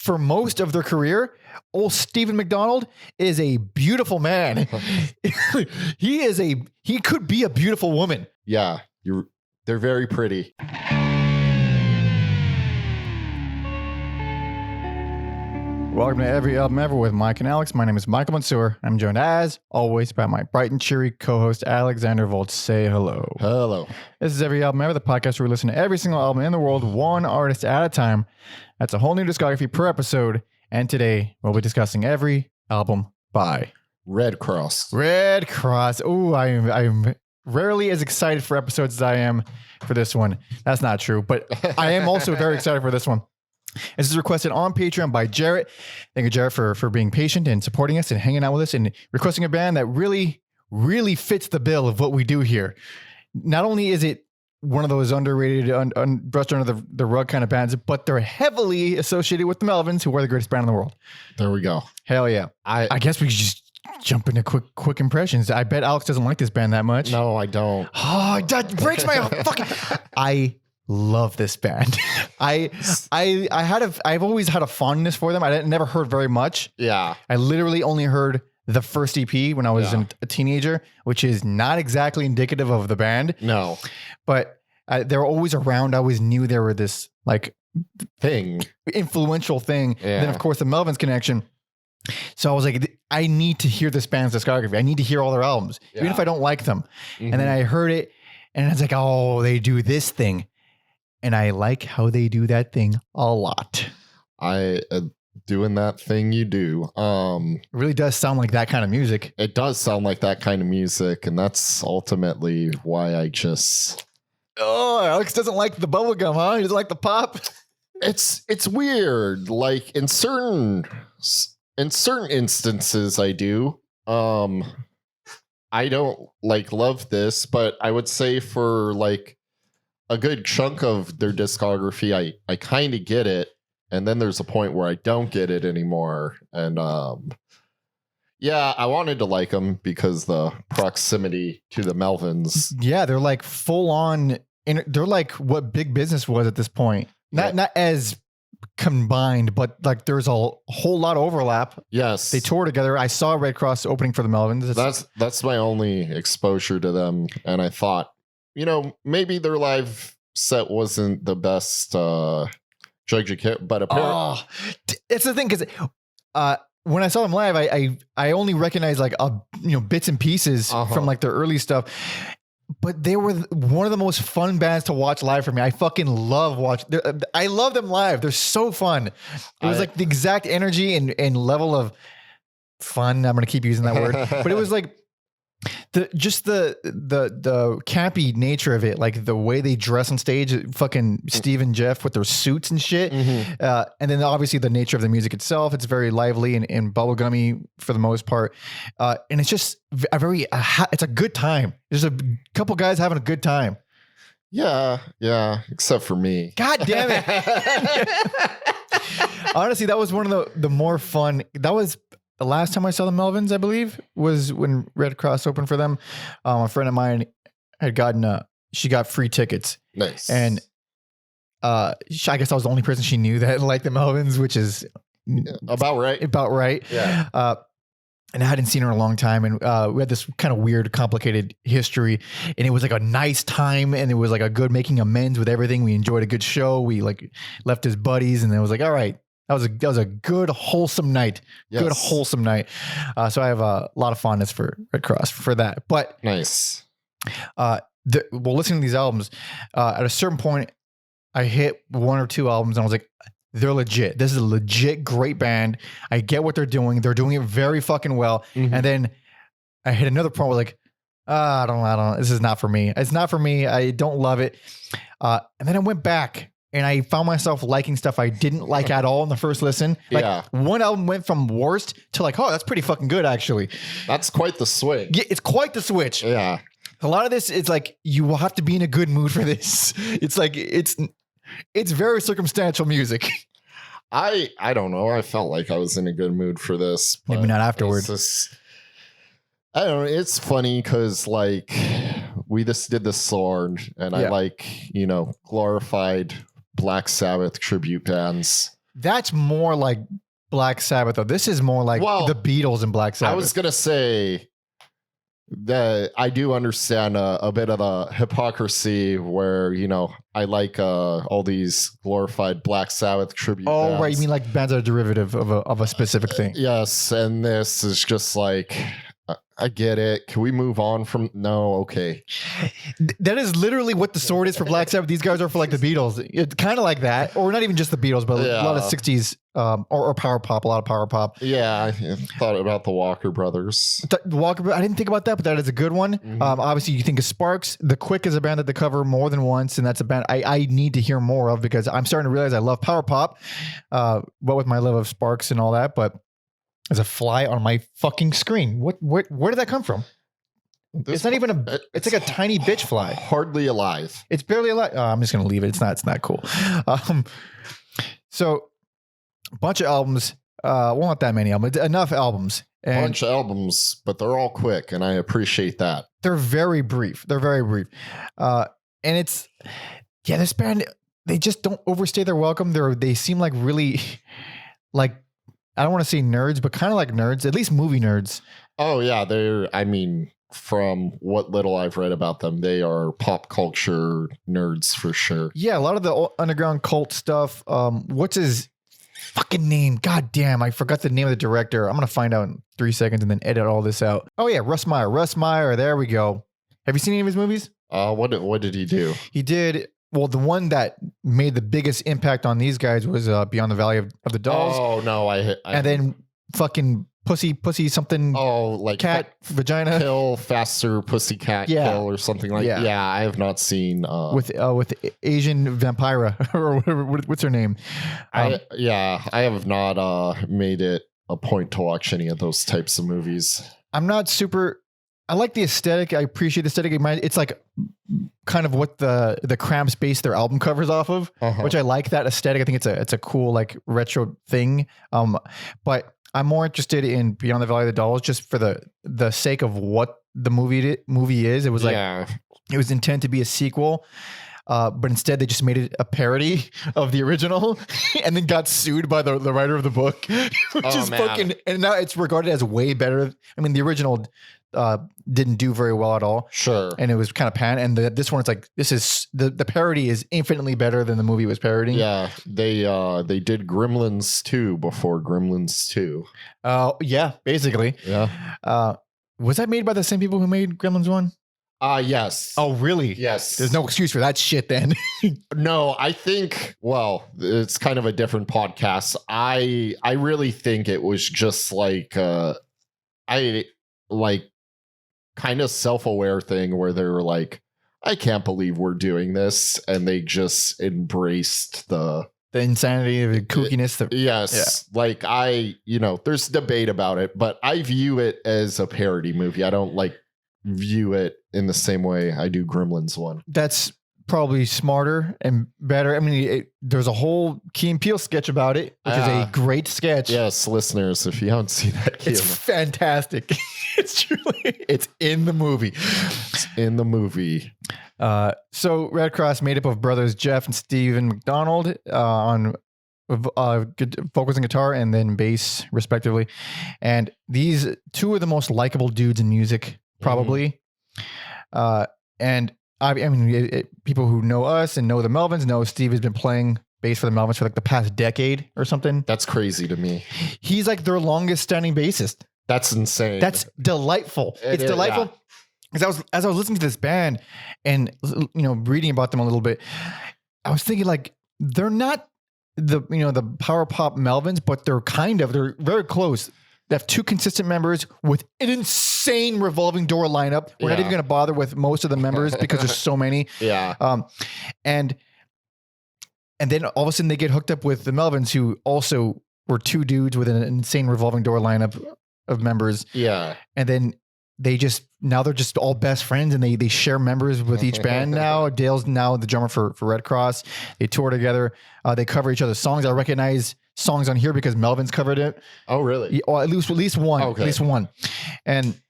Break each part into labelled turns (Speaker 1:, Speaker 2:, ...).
Speaker 1: for most of their career, old Steven McDonald is a beautiful man. He could be a beautiful woman.
Speaker 2: Yeah, they're very pretty.
Speaker 1: Welcome to Every Album Ever with Mike and Alex. My name is Michael Mansour. I'm joined as always by my bright and cheery co-host Alexander Volt. Say hello.
Speaker 2: Hello.
Speaker 1: This is Every Album Ever, the podcast where we listen to every single album in the world, one artist at a time. That's a whole new discography per episode. And today we'll be discussing every album by
Speaker 2: Redd Kross.
Speaker 1: Redd Kross. Oh, I'm rarely as excited for episodes as I am for this one. That's not true, but I am also very excited for this one. This is requested on Patreon by Jarrett. Thank you, Jarrett, for being patient and supporting us and hanging out with us and requesting a band that really, really fits the bill of what we do here. Not only is it one of those underrated, brushed under the rug kind of bands, but they're heavily associated with the Melvins, who are the greatest band in the world.
Speaker 2: There we go.
Speaker 1: Hell yeah. I guess we could just jump into quick impressions. I bet Alex doesn't like this band that much.
Speaker 2: No, I don't.
Speaker 1: Oh, that breaks my fucking... I love this band. I've always had a fondness for them. I never heard very much.
Speaker 2: Yeah.
Speaker 1: I literally only heard the first EP when I was a teenager, which is not exactly indicative of the band.
Speaker 2: No.
Speaker 1: But they were always around. I always knew they were this like influential thing.
Speaker 2: Yeah.
Speaker 1: And then of course the Melvins connection. So I was like, I need to hear this band's discography. I need to hear all their albums, even if I don't like them. Mm-hmm. And then I heard it and it's like, oh, they do this thing. And I like how they do that thing a lot.
Speaker 2: Doing that thing you do.
Speaker 1: It really does sound like that kind of music.
Speaker 2: It does sound like that kind of music. And that's ultimately why I just...
Speaker 1: Oh, Alex doesn't like the bubblegum, huh? He doesn't like the pop?
Speaker 2: It's weird. Like in certain instances I do. I don't love this, but I would say for like a good chunk of their discography, I kind of get it. And then there's a point where I don't get it anymore. And I wanted to like them because the proximity to the Melvins.
Speaker 1: Yeah, they're like full on. They're like what Big Business was at this point. Not as combined, but like there's a whole lot of overlap.
Speaker 2: Yes.
Speaker 1: They tour together. I saw Redd Kross opening for the Melvins.
Speaker 2: That's my only exposure to them. And I thought, maybe their live set wasn't the best judge kit, but apparently
Speaker 1: it's the thing, because when I saw them live, I only recognized like bits and pieces from like their early stuff, but they were one of the most fun bands to watch live for me. I fucking love I love them live. They're so fun. It was like the exact energy and level of fun. I'm gonna keep using that word, but it was like the campy nature of it, like the way they dress on stage, fucking Steve and Jeff with their suits and shit. Mm-hmm. And then obviously the nature of the music itself, it's very lively and bubblegummy for the most part. And it's just it's a good time. There's a couple guys having a good time.
Speaker 2: Yeah. Except for me.
Speaker 1: God damn it. Honestly, that was one of the more fun. That was the last time I saw the Melvins, I believe, was when Redd Kross opened for them. A friend of mine had she got free tickets.
Speaker 2: Nice.
Speaker 1: And I guess I was the only person she knew that liked the Melvins, which is
Speaker 2: about right.
Speaker 1: About right.
Speaker 2: Yeah.
Speaker 1: And I hadn't seen her in a long time. And we had this kind of weird, complicated history. And it was like a nice time. And it was like a good making amends with everything. We enjoyed a good show. We like left as buddies. And it was like, all right. That was a good, wholesome night. Yes. Good, wholesome night. So I have a lot of fondness for Redd Kross for that. But
Speaker 2: nice.
Speaker 1: Listening to these albums, at a certain point, I hit one or two albums and I was like, they're legit. This is a legit great band. I get what they're doing. They're doing it very fucking well. Mm-hmm. And then I hit another point where like, I don't. This is not for me. It's not for me. I don't love it. And then I went back. And I found myself liking stuff I didn't like at all in the first listen. Like one album went from worst to like, oh, that's pretty fucking good, actually.
Speaker 2: That's quite the switch.
Speaker 1: Yeah, it's quite the switch.
Speaker 2: Yeah.
Speaker 1: A lot of this, it's like, you will have to be in a good mood for this. It's like, it's very circumstantial music.
Speaker 2: I don't know. I felt like I was in a good mood for this.
Speaker 1: Maybe not afterwards.
Speaker 2: I don't know. It's funny because like we just did the Sword and I like, glorified Black Sabbath tribute bands.
Speaker 1: That's more like Black Sabbath, though. This is more like the Beatles and Black Sabbath.
Speaker 2: I was gonna say that I do understand a bit of the hypocrisy where, you know, I like all these glorified Black Sabbath tribute bands.
Speaker 1: Right. You mean like bands that are derivative of a specific thing?
Speaker 2: Yes. And this is just like, I get it. Can we move on from? No. Okay.
Speaker 1: That is literally what the sword is for Black Sabbath. These guys are for like the Beatles. It's kind of like that, or not even just the Beatles, but a lot of 60s or power pop, a lot of power pop.
Speaker 2: Yeah. I thought about the Walker Brothers.
Speaker 1: The Walker, I didn't think about that, but that is a good one.
Speaker 2: Mm-hmm.
Speaker 1: Obviously, you think of Sparks. The Quick is a band that they cover more than once, and that's a band I need to hear more of because I'm starting to realize I love power pop, what with my love of Sparks and all that, but there's a fly on my fucking screen. Where did that come from? It's not even it's like a tiny bitch fly.
Speaker 2: Hardly alive.
Speaker 1: It's barely alive. I'm just gonna leave it. It's not cool. So bunch of albums. Well, not that many albums. Enough albums. And
Speaker 2: bunch of albums, but they're all quick, and I appreciate that.
Speaker 1: They're very brief. And it's this band. They just don't overstay their welcome. They seem like really like. I don't want to say nerds, but kind of like nerds, at least movie nerds.
Speaker 2: Oh, yeah. From what little I've read about them, they are pop culture nerds for sure.
Speaker 1: Yeah, a lot of the underground cult stuff. What's his fucking name? God damn, I forgot the name of the director. I'm going to find out in 3 seconds and then edit all this out. Oh, yeah, Russ Meyer. Russ Meyer, there we go. Have you seen any of his movies?
Speaker 2: What did he do?
Speaker 1: He did... Well, the one that made the biggest impact on these guys was Beyond the Valley of the Dolls.
Speaker 2: Oh, no.
Speaker 1: And then fucking pussy something.
Speaker 2: Oh, like
Speaker 1: cat vagina.
Speaker 2: Kill faster pussycat kill or something like that. Yeah, I have not seen.
Speaker 1: With Asian Vampira or whatever. What's her name?
Speaker 2: I have not made it a point to watch any of those types of movies.
Speaker 1: I'm not super... I like the aesthetic. I appreciate the aesthetic. It's like kind of what the Cramps base their album covers off of, which I like that aesthetic. I think it's a cool like retro thing. But I'm more interested in Beyond the Valley of the Dolls just for the sake of what the movie is. It was like it was intended to be a sequel. But instead they just made it a parody of the original and then got sued by the writer of the book, which is fucking, and now it's regarded as way better. I mean, the original didn't do very well at all.
Speaker 2: Sure.
Speaker 1: And it was kind of and this one, it's like, this is the parody is infinitely better than the movie was parodying.
Speaker 2: Yeah. They did Gremlins 2 before Gremlins 2.
Speaker 1: Yeah, basically.
Speaker 2: Yeah.
Speaker 1: Was that made by the same people who made Gremlins 1?
Speaker 2: Yes.
Speaker 1: Oh, really?
Speaker 2: Yes.
Speaker 1: There's no excuse for that shit then.
Speaker 2: No, I think, well, it's kind of a different podcast. I really think it was just like kind of self-aware thing where they were like, I can't believe we're doing this, and they just embraced the
Speaker 1: insanity, the kookiness.
Speaker 2: Yes. Yeah. Like there's debate about it, but I view it as a parody movie. I don't view it in the same way I do Gremlins 1. That's
Speaker 1: probably smarter and better. I mean, there's a whole Key and Peele sketch about it, which is a great sketch.
Speaker 2: Yes, listeners, if you haven't seen that,
Speaker 1: it's fantastic. It's in the movie.
Speaker 2: It's in the movie.
Speaker 1: So Redd Kross, made up of brothers Jeff and Steven McDonald on vocals and guitar, and then bass, respectively. And these two are the most likable dudes in music, probably. And I mean, people who know us and know the Melvins know Steve has been playing bass for the Melvins for like the past decade or something.
Speaker 2: That's crazy to me.
Speaker 1: He's like their longest standing bassist.
Speaker 2: That's insane.
Speaker 1: That's delightful. It's delightful. Because as I was listening to this band and reading about them a little bit, I was thinking like they're not the power pop Melvins, but they're very close. They have two consistent members with an insane revolving door lineup. We're not even going to bother with most of the members because there's so many.
Speaker 2: Yeah.
Speaker 1: And then all of a sudden they get hooked up with the Melvins, who also were two dudes with an insane revolving door lineup of members.
Speaker 2: Yeah.
Speaker 1: And then they're just all best friends, and they share members with each band now. Dale's now the drummer for Redd Kross. They tour together. They cover each other's songs. I recognize songs on here because Melvins covered it.
Speaker 2: Oh, really?
Speaker 1: Or at least one.
Speaker 2: Okay.
Speaker 1: At least one. And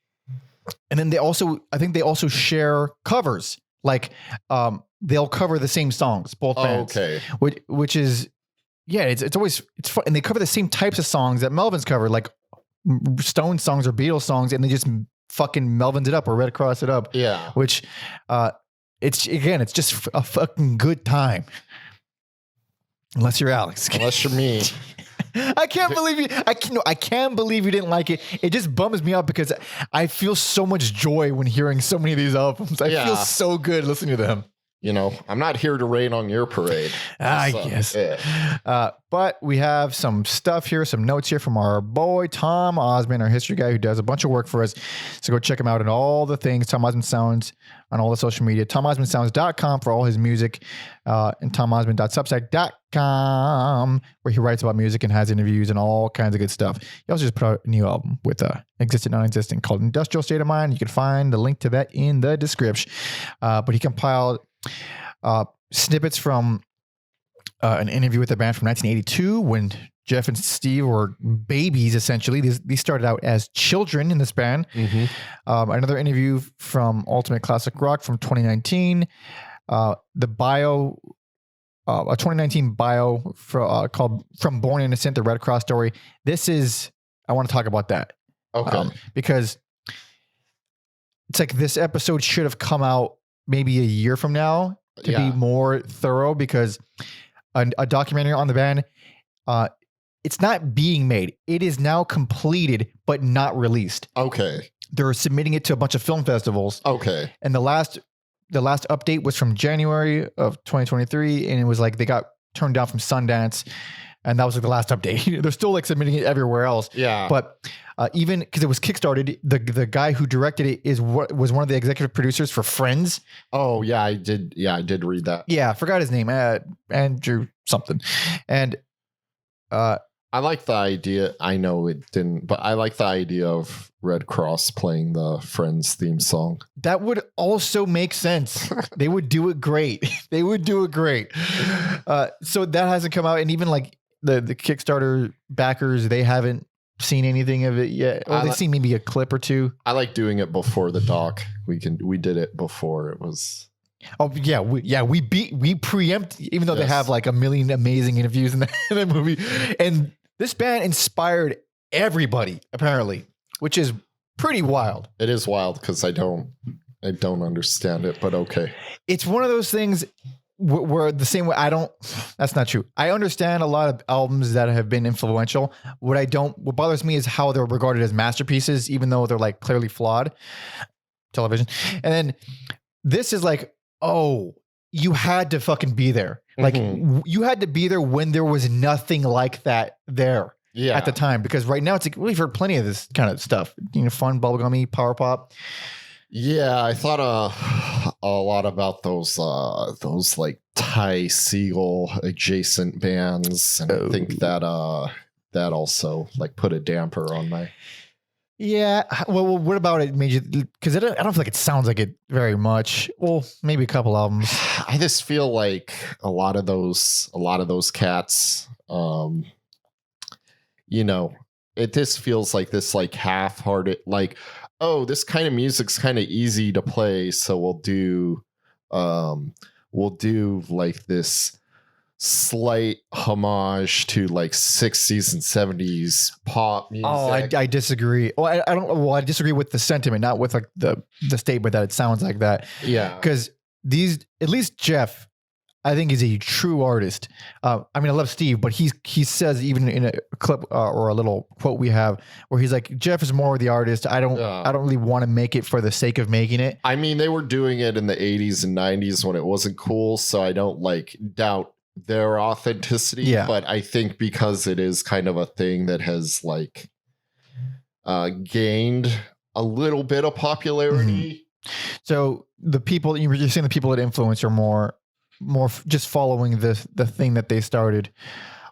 Speaker 1: then I think they also share covers. Like they'll cover the same songs, both bands.
Speaker 2: Okay.
Speaker 1: Which is yeah, it's always it's fun, and they cover the same types of songs that Melvins cover, like Stone songs or Beatles songs, and they just fucking Melvins it up or Redd Kross it up.
Speaker 2: Yeah.
Speaker 1: Which, it's just a fucking good time. Unless you're Alex.
Speaker 2: Unless you're me.
Speaker 1: I can't believe you. I can't believe you didn't like it. It just bums me out because I feel so much joy when hearing so many of these albums. I feel so good listening to them.
Speaker 2: You know, I'm not here to rain on your parade.
Speaker 1: I guess.
Speaker 2: Yeah.
Speaker 1: But we have some stuff here, some notes here from our boy, Tom Osman, our history guy who does a bunch of work for us. So go check him out on all the things. Tom Osman Sounds on all the social media. TomOsmanSounds.com for all his music. And TomOsman.substack.com where he writes about music and has interviews and all kinds of good stuff. He also just put out a new album with Existent Non-Existent called Industrial State of Mind. You can find the link to that in the description. But he compiled snippets from an interview with the band from 1982 when Jeff and Steve were babies, essentially. These started out as children in this band.
Speaker 2: Mm-hmm.
Speaker 1: Another interview from Ultimate Classic Rock from 2019. The bio, a 2019 bio called From Born Innocent, the Redd Kross story. I want to talk about that.
Speaker 2: Okay.
Speaker 1: Because it's like this episode should have come out maybe a year from now to be more thorough, because a documentary on the band, it's not being made. It is now completed, but not released.
Speaker 2: Okay.
Speaker 1: They're submitting it to a bunch of film festivals.
Speaker 2: Okay.
Speaker 1: And the last update was from January of 2023. And it was like, they got turned down from Sundance. And that was like the last update. They're still like submitting it everywhere else.
Speaker 2: Yeah.
Speaker 1: But even because it was kickstarted, the guy who directed it was one of the executive producers for Friends.
Speaker 2: Oh yeah, I did. Yeah, I did read that.
Speaker 1: Yeah, I forgot his name. Andrew something. And
Speaker 2: I like the idea. I know it didn't, but I like the idea of Redd Kross playing the Friends theme song.
Speaker 1: That would also make sense. They would do it great. They would do it great. So that hasn't come out, and even like the Kickstarter backers, they haven't seen anything of it yet. Or they've seen maybe a clip or two.
Speaker 2: I like doing it before the doc. We did it before it was.
Speaker 1: Oh yeah, we preempt, even though they have like a million amazing interviews in the movie, and this band inspired everybody apparently, which is pretty wild.
Speaker 2: It is wild because I don't understand it, but okay.
Speaker 1: It's one of those things where the same way that's not true. I understand a lot of albums that have been influential. What bothers me is how they're regarded as masterpieces, even though they're like clearly flawed television. And then this is like, oh, you had to fucking be there. Like you had to be there when there was nothing like that there at the time. Because right now it's like, we've heard plenty of this kind of stuff, fun, bubblegummy, power pop.
Speaker 2: Yeah, I thought a lot about those like Ty Segall adjacent bands, and I think that also like put a damper on my.
Speaker 1: Yeah, well, what about it made you? Because I don't feel like it sounds like it very much. Well, maybe a couple albums.
Speaker 2: I just feel like a lot of those cats, it just feels like this like half-hearted like. Oh, this kind of music's kind of easy to play, so we'll do like this slight homage to like 60s and 70s pop music.
Speaker 1: Oh, I disagree. Well, I disagree with the sentiment, not with like the statement that it sounds like that.
Speaker 2: Yeah,
Speaker 1: because at least Jeff, I think, is a true artist. I mean, I love Steve, but he says, even in a clip or a little quote we have, where he's like, Jeff is more of the artist. I don't really want to make it for the sake of making it.
Speaker 2: I mean, they were doing it in the 80s and 90s when it wasn't cool, so I don't like doubt their authenticity. Yeah. But I think because it is kind of a thing that has like gained a little bit of popularity.
Speaker 1: Mm-hmm. So the people you're saying, the people that influence are more just following the thing that they started,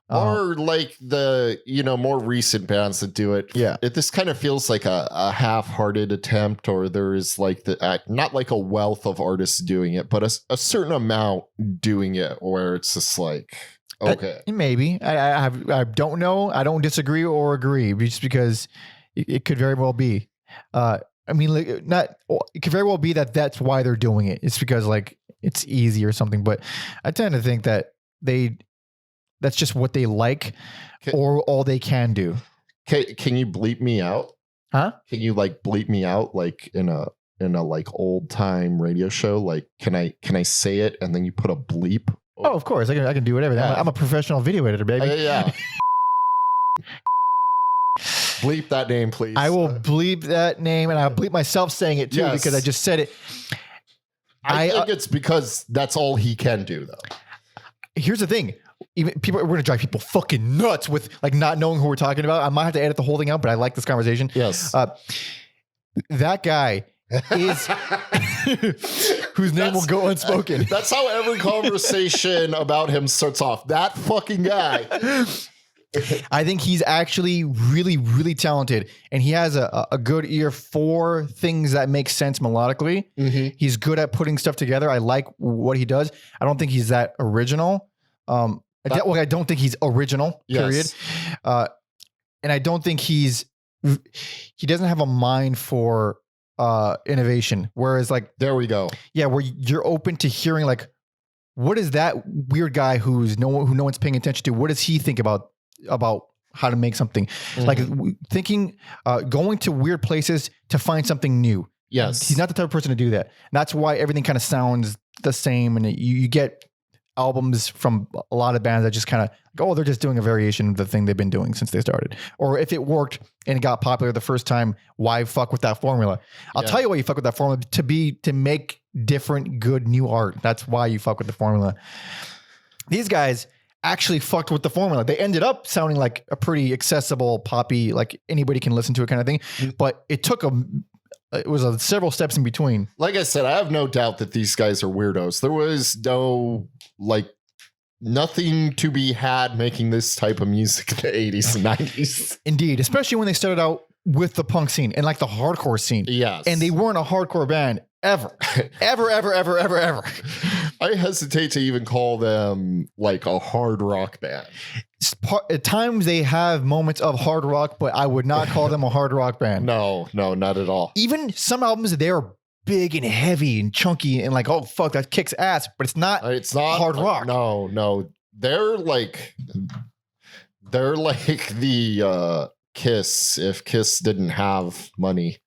Speaker 2: or like the more recent bands that do it.
Speaker 1: Yeah,
Speaker 2: this kind of feels like a half-hearted attempt, or there is like not like a wealth of artists doing it, but a certain amount doing it, where it's just like, okay,
Speaker 1: maybe I don't know. I don't disagree or agree, just because it could very well be. I mean, like, it could very well be that that's why they're doing it. It's because like it's easy or something. But I tend to think that they that's just what they like
Speaker 2: Okay.
Speaker 1: or all they can do.
Speaker 2: Can you bleep me out?
Speaker 1: Huh?
Speaker 2: Can you like bleep me out like in a like old time radio show? Like can I say it and then you put a bleep?
Speaker 1: Oh, of course. I can do whatever.
Speaker 2: Yeah.
Speaker 1: I'm a professional video editor, baby.
Speaker 2: Yeah. Bleep that name, please.
Speaker 1: I will bleep that name, and I'll bleep myself saying it too,
Speaker 2: Yes.
Speaker 1: because I just said it.
Speaker 2: I think it's because that's all he can do, though.
Speaker 1: Here's the thing. Even we're going to drive people fucking nuts with like not knowing who we're talking about. I might have to edit the whole thing out, but I like this conversation.
Speaker 2: Yes.
Speaker 1: That guy is whose name will go unspoken.
Speaker 2: That's how every conversation about him starts off. That fucking guy.
Speaker 1: I think he's actually really, really talented, and he has a good ear for things that make sense melodically.
Speaker 2: Mm-hmm.
Speaker 1: He's good at putting stuff together. I like what he does. I don't think he's that original. I don't think he's original, period.
Speaker 2: Yes.
Speaker 1: And I don't think he doesn't have a mind for innovation. Whereas like,
Speaker 2: There we go.
Speaker 1: yeah, where you're open to hearing like, what is that weird guy who no one's paying attention to? What does he think about how to make something?
Speaker 2: Mhm.
Speaker 1: Like thinking, going to weird places to find something new.
Speaker 2: Yes.
Speaker 1: He's not the type of person to do that. And that's why everything kind of sounds the same. And you get albums from a lot of bands that just kind of go, oh, they're just doing a variation of the thing they've been doing since they started. Or if it worked and it got popular the first time, why fuck with that formula? I'll tell you why you fuck with that formula, to make different, good, new art. That's why you fuck with the formula. These guys actually fucked with the formula. They ended up sounding like a pretty accessible, poppy, like anybody can listen to it kind of thing. But it took several steps in between.
Speaker 2: Like I said, I have no doubt that these guys are weirdos. There was nothing to be had making this type of music in the 80s and 90s.
Speaker 1: Indeed, especially when they started out with the punk scene and like the hardcore scene.
Speaker 2: Yes.
Speaker 1: And they weren't a hardcore band ever. ever.
Speaker 2: I hesitate to even call them like a hard rock band.
Speaker 1: At times they have moments of hard rock, but I would not call them a hard rock band.
Speaker 2: No, not at all.
Speaker 1: Even some albums, they're big and heavy and chunky and like, oh fuck, that kicks ass, but it's not hard rock.
Speaker 2: No. They're like the Kiss if Kiss didn't have money.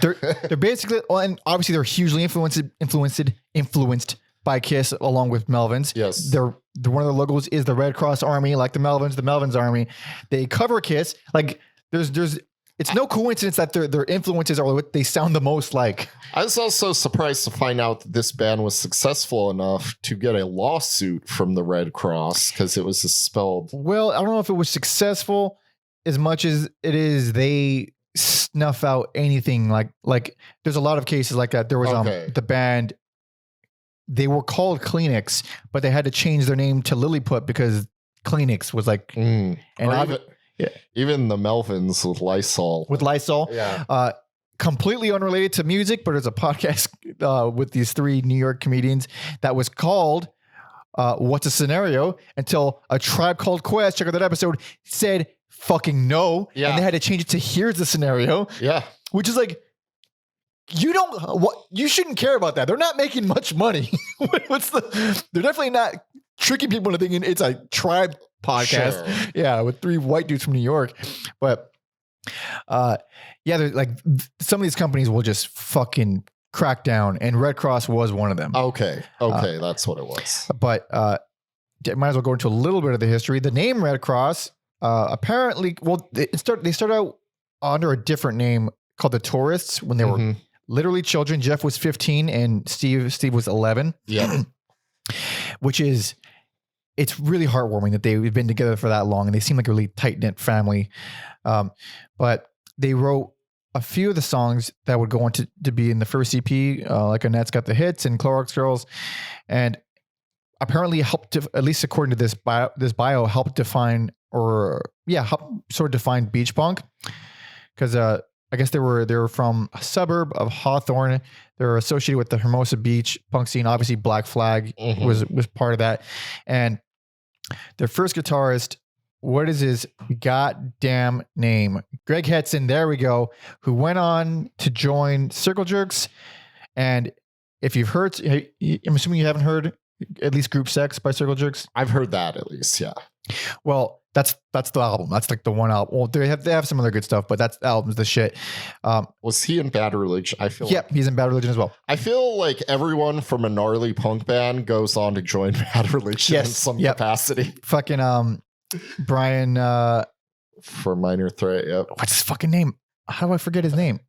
Speaker 1: They're basically, and obviously they're hugely influenced by Kiss along with Melvins.
Speaker 2: Yes.
Speaker 1: They're one of the logos is the Redd Kross Army, like the Melvins Army. They cover Kiss. Like it's no coincidence that their influences are what they sound the most like.
Speaker 2: I was also surprised to find out that this band was successful enough to get a lawsuit from the Redd Kross because it was spelled.
Speaker 1: Well, I don't know if it was successful as much as it is they snuff out anything like there's a lot of cases like that. There was the band, they were called Kleenex, but they had to change their name to Lilliput because Kleenex was like
Speaker 2: even the Melvins with Lysol.
Speaker 1: Yeah. Completely unrelated to music, but there's a podcast with these three New York comedians that was called What's a Scenario, until a Tribe Called Quest, check out that episode, said fucking no.
Speaker 2: Yeah.
Speaker 1: And they had to change it to Here's the Scenario.
Speaker 2: Yeah.
Speaker 1: Which is like, you shouldn't care about that. They're not making much money. They're definitely not tricking people into thinking it's a Tribe podcast.
Speaker 2: Sure.
Speaker 1: Yeah. With three white dudes from New York. But they're like, some of these companies will just fucking crack down, and Redd Kross was one of them.
Speaker 2: Okay. That's what it was.
Speaker 1: But might as well go into a little bit of the history. The name Redd Kross, apparently, they started out under a different name called the Tourists when they were literally children. Jeff was 15 and Steve was 11.
Speaker 2: Yeah.
Speaker 1: Which is, it's really heartwarming that they've been together for that long and they seem like a really tight-knit family. But they wrote a few of the songs that would go on to be in the first EP, like Annette's Got the Hits and Clorox Girls, and apparently helped to, at least according to this bio, helped define define beach punk. Because I guess they were from a suburb of Hawthorne. They're associated with the Hermosa Beach punk scene. Obviously, Black Flag was part of that. And their first guitarist, what is his goddamn name? Greg Hetson, there we go, who went on to join Circle Jerks. And if you've heard, I'm assuming you haven't heard at least Group Sex by Circle Jerks.
Speaker 2: I've heard that at least, yeah.
Speaker 1: Well, that's the album. That's like the one album. Well, they have some other good stuff, but that's the album's the shit.
Speaker 2: Was he in Bad Religion? I feel
Speaker 1: Yep, he's in Bad Religion as well.
Speaker 2: I feel like everyone from a gnarly punk band goes on to join Bad Religion in some capacity.
Speaker 1: Fucking Brian
Speaker 2: for Minor Threat, yep.
Speaker 1: What's his fucking name? How do I forget his name?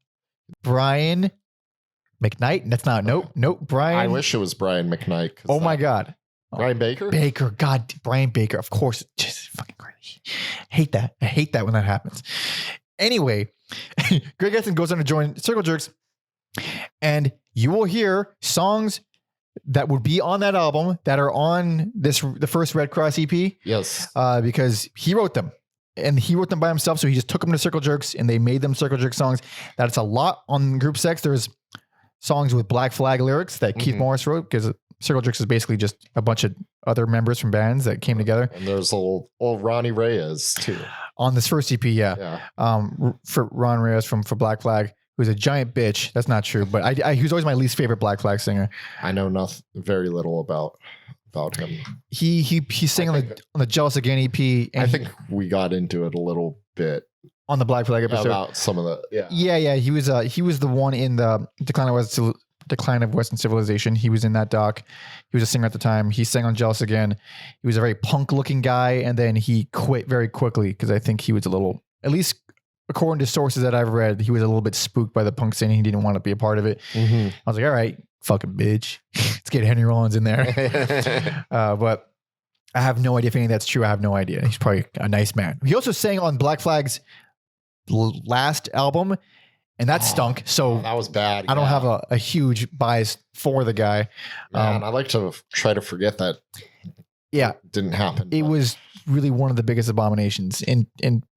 Speaker 1: Brian McKnight? That's not nope. Brian.
Speaker 2: I wish it was Brian McKnight.
Speaker 1: Oh my God.
Speaker 2: Brian Baker?
Speaker 1: God, Brian Baker. Of course. Just fucking crazy. Hate that. I hate that when that happens. Anyway, Greg Essen goes on to join Circle Jerks, and you will hear songs that would be on that album that are on the first Redd Kross EP.
Speaker 2: Yes.
Speaker 1: Because he wrote them. And he wrote them by himself, so he just took them to Circle Jerks, and they made them Circle Jerk songs. That's a lot on Group Sex. There's songs with Black Flag lyrics that Keith Morris wrote, because Circle Jerks is basically just a bunch of other members from bands that came together.
Speaker 2: And there's old Ronnie Reyes too
Speaker 1: on this first EP. Yeah. For Ron Reyes for Black Flag, who's a giant bitch. That's not true, but he was always my least favorite Black Flag singer.
Speaker 2: I know very little about him.
Speaker 1: He sang on the Jealous Again EP. And
Speaker 2: I think we got into it a little bit
Speaker 1: on the Black Flag episode
Speaker 2: about some of the
Speaker 1: yeah. He was the one in the Decline of Western Civilization. He was in that doc. He was a singer at the time. He sang on Jealous Again. He was a very punk looking guy, and then he quit very quickly because I think he was a little, at least according to sources that I've read, he was a little bit spooked by the punk scene. He didn't want to be a part of it. I was like, all right, fucking bitch. Let's get Henry Rollins in there. But I have no idea if any of that's true. I have no idea. He's probably a nice man. He also sang on Black Flag's last album, and that stunk. So
Speaker 2: that was bad.
Speaker 1: I don't have a huge bias for the guy.
Speaker 2: Man, I like to try to forget that.
Speaker 1: Yeah,
Speaker 2: didn't happen.
Speaker 1: It was really one of the biggest abominations in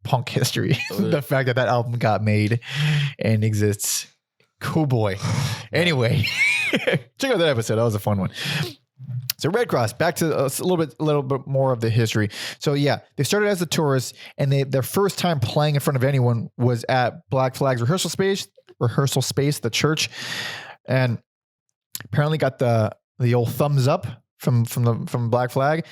Speaker 1: punk history. The fact that album got made and exists. Cool boy. Anyway, check out that episode. That was a fun one. So Redd Kross, back to a little bit more of the history. So yeah, they started as the Tourists, and their first time playing in front of anyone was at Black Flag's rehearsal space, the church, and apparently got the old thumbs up from Black Flag.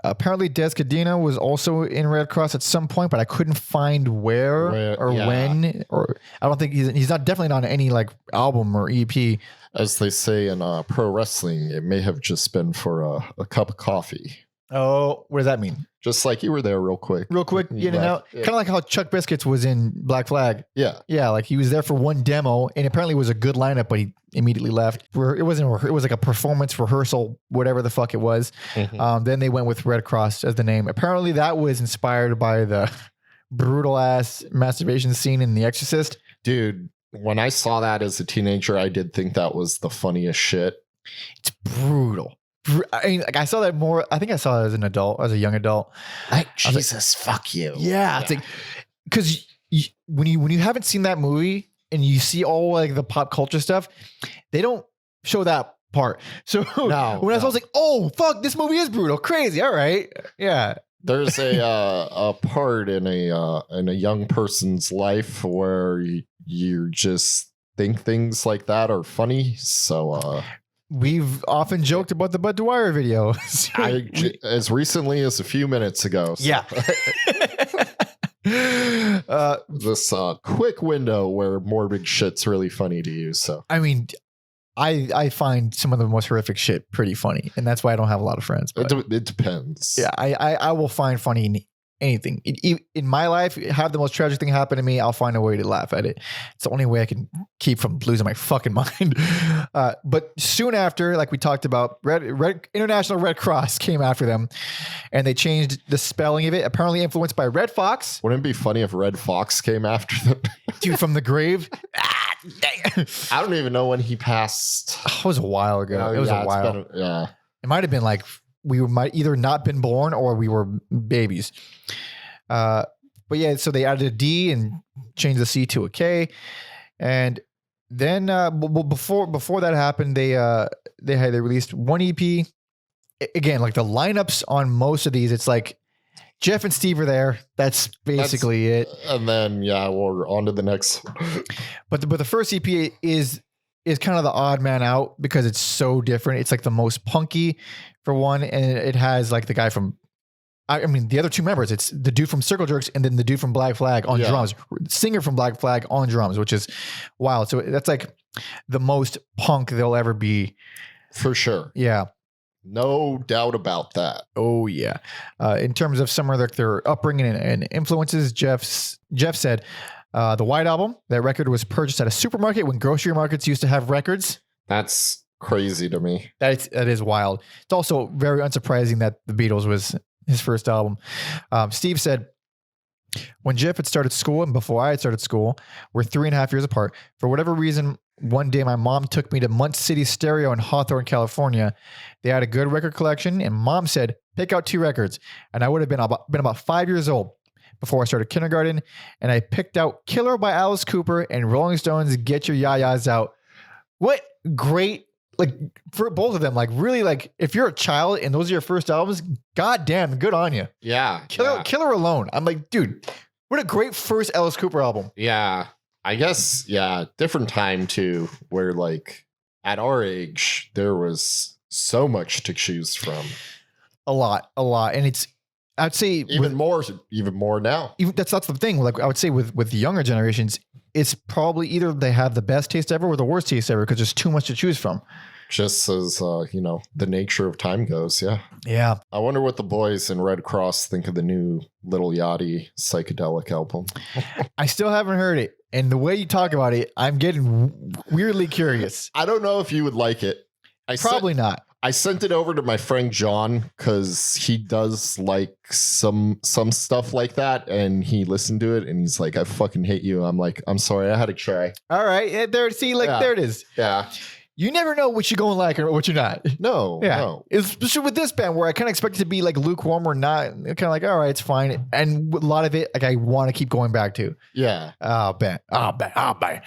Speaker 1: Apparently Des Cadena was also in Redd Kross at some point, but I couldn't find where or when, or I don't think he's not definitely not on any like album or EP.
Speaker 2: As they say in pro wrestling, it may have just been for a cup of coffee.
Speaker 1: Oh, what does that mean?
Speaker 2: Just like you were there real quick,
Speaker 1: in and out. Yeah. Kind of like how Chuck Biscuits was in Black Flag.
Speaker 2: Yeah.
Speaker 1: Yeah. Like he was there for one demo, and apparently it was a good lineup, but he immediately left. It was like a performance rehearsal, whatever the fuck it was. Then they went with Redd Kross as the name. Apparently that was inspired by the brutal ass masturbation scene in The Exorcist.
Speaker 2: Dude, when I saw that as a teenager, I did think that was the funniest shit.
Speaker 1: It's brutal. I mean, like I saw that more. I think I saw it as an adult, as a young adult.
Speaker 2: Like Jesus, fuck you.
Speaker 1: Yeah, it's like because when you haven't seen that movie and you see all like the pop culture stuff, they don't show that part. So when I was like, oh fuck, this movie is brutal, crazy. All right, yeah.
Speaker 2: There's a part in a young person's life where you just think things like that are funny. So.
Speaker 1: We've often joked about the Bud Dwyer video.
Speaker 2: As recently as a few minutes ago. So.
Speaker 1: Yeah.
Speaker 2: This quick window where morbid shit's really funny to you. So
Speaker 1: I mean, I find some of the most horrific shit pretty funny, and that's why I don't have a lot of friends. But
Speaker 2: it depends.
Speaker 1: Yeah, I will find funny in anything in my life. Have the most tragic thing happen to me, I'll find a way to laugh at it. It's the only way I can keep from losing my fucking mind. But soon after, like we talked about, International Redd Kross came after them, and they changed the spelling of it. Apparently influenced by Red Fox.
Speaker 2: Wouldn't it be funny if Red Fox came after them?
Speaker 1: Dude from the grave.
Speaker 2: I don't even know when he passed.
Speaker 1: It was a while ago. It was a while. It might have been like we might either not been born or we were babies. But yeah, so they added a D and changed the C to a K. And then before that happened, they released one EP. Again, like the lineups on most of these, it's like Jeff and Steve are there. That's basically it.
Speaker 2: And then we're on to the next.
Speaker 1: But the first EP is kind of the odd man out because it's so different. It's like the most punky for one, and it has like the guy from I mean, the other two members, it's the dude from Circle Jerks and then the dude from Black Flag on drums, singer from Black Flag on drums, which is wild. So that's like the most punk they'll ever be.
Speaker 2: For sure.
Speaker 1: Yeah.
Speaker 2: No doubt about that.
Speaker 1: Oh yeah. In terms of some of their upbringing and influences, Jeff said the White Album, that record was purchased at a supermarket when grocery markets used to have records.
Speaker 2: That's crazy to me.
Speaker 1: That is wild. It's also very unsurprising that the Beatles was his first album. Steve said, when Jeff had started school and before I had started school, we're 3.5 years apart. For whatever reason, one day my mom took me to Munt City Stereo in Hawthorne, California. They had a good record collection and mom said, pick out 2 records. And I would have been about 5 years old before I started kindergarten. And I picked out Killer by Alice Cooper and Rolling Stones' Get Your Ya-Ya's Out. What great, like for both of them, like really like if you're a child and those are your first albums, goddamn, good on you.
Speaker 2: Yeah.
Speaker 1: Killer alone. I'm like, dude, what a great first Alice Cooper album.
Speaker 2: Yeah. I guess, different time too, where like at our age, there was so much to choose from.
Speaker 1: A lot. And I'd say
Speaker 2: even more now.
Speaker 1: Even that's the thing. Like I would say with the younger generations, it's probably either they have the best taste ever or the worst taste ever because there's too much to choose from.
Speaker 2: Just as, the nature of time goes. Yeah.
Speaker 1: Yeah.
Speaker 2: I wonder what the boys in Redd Kross think of the new Little Yachty psychedelic album.
Speaker 1: I still haven't heard it. And the way you talk about it, I'm getting weirdly curious.
Speaker 2: I don't know if you would like it.
Speaker 1: Probably not.
Speaker 2: I sent it over to my friend John because he does like some stuff like that, and he listened to it and he's like, "I fucking hate you." I'm like, "I'm sorry, I had to try."
Speaker 1: All right, there it is.
Speaker 2: Yeah.
Speaker 1: You never know what you're going to like or what you're not.
Speaker 2: No.
Speaker 1: Especially with this band where I kind of expect it to be like lukewarm or not. Kind of like, all right, it's fine. And a lot of it, like I want to keep going back to.
Speaker 2: Yeah.
Speaker 1: I'll bet. But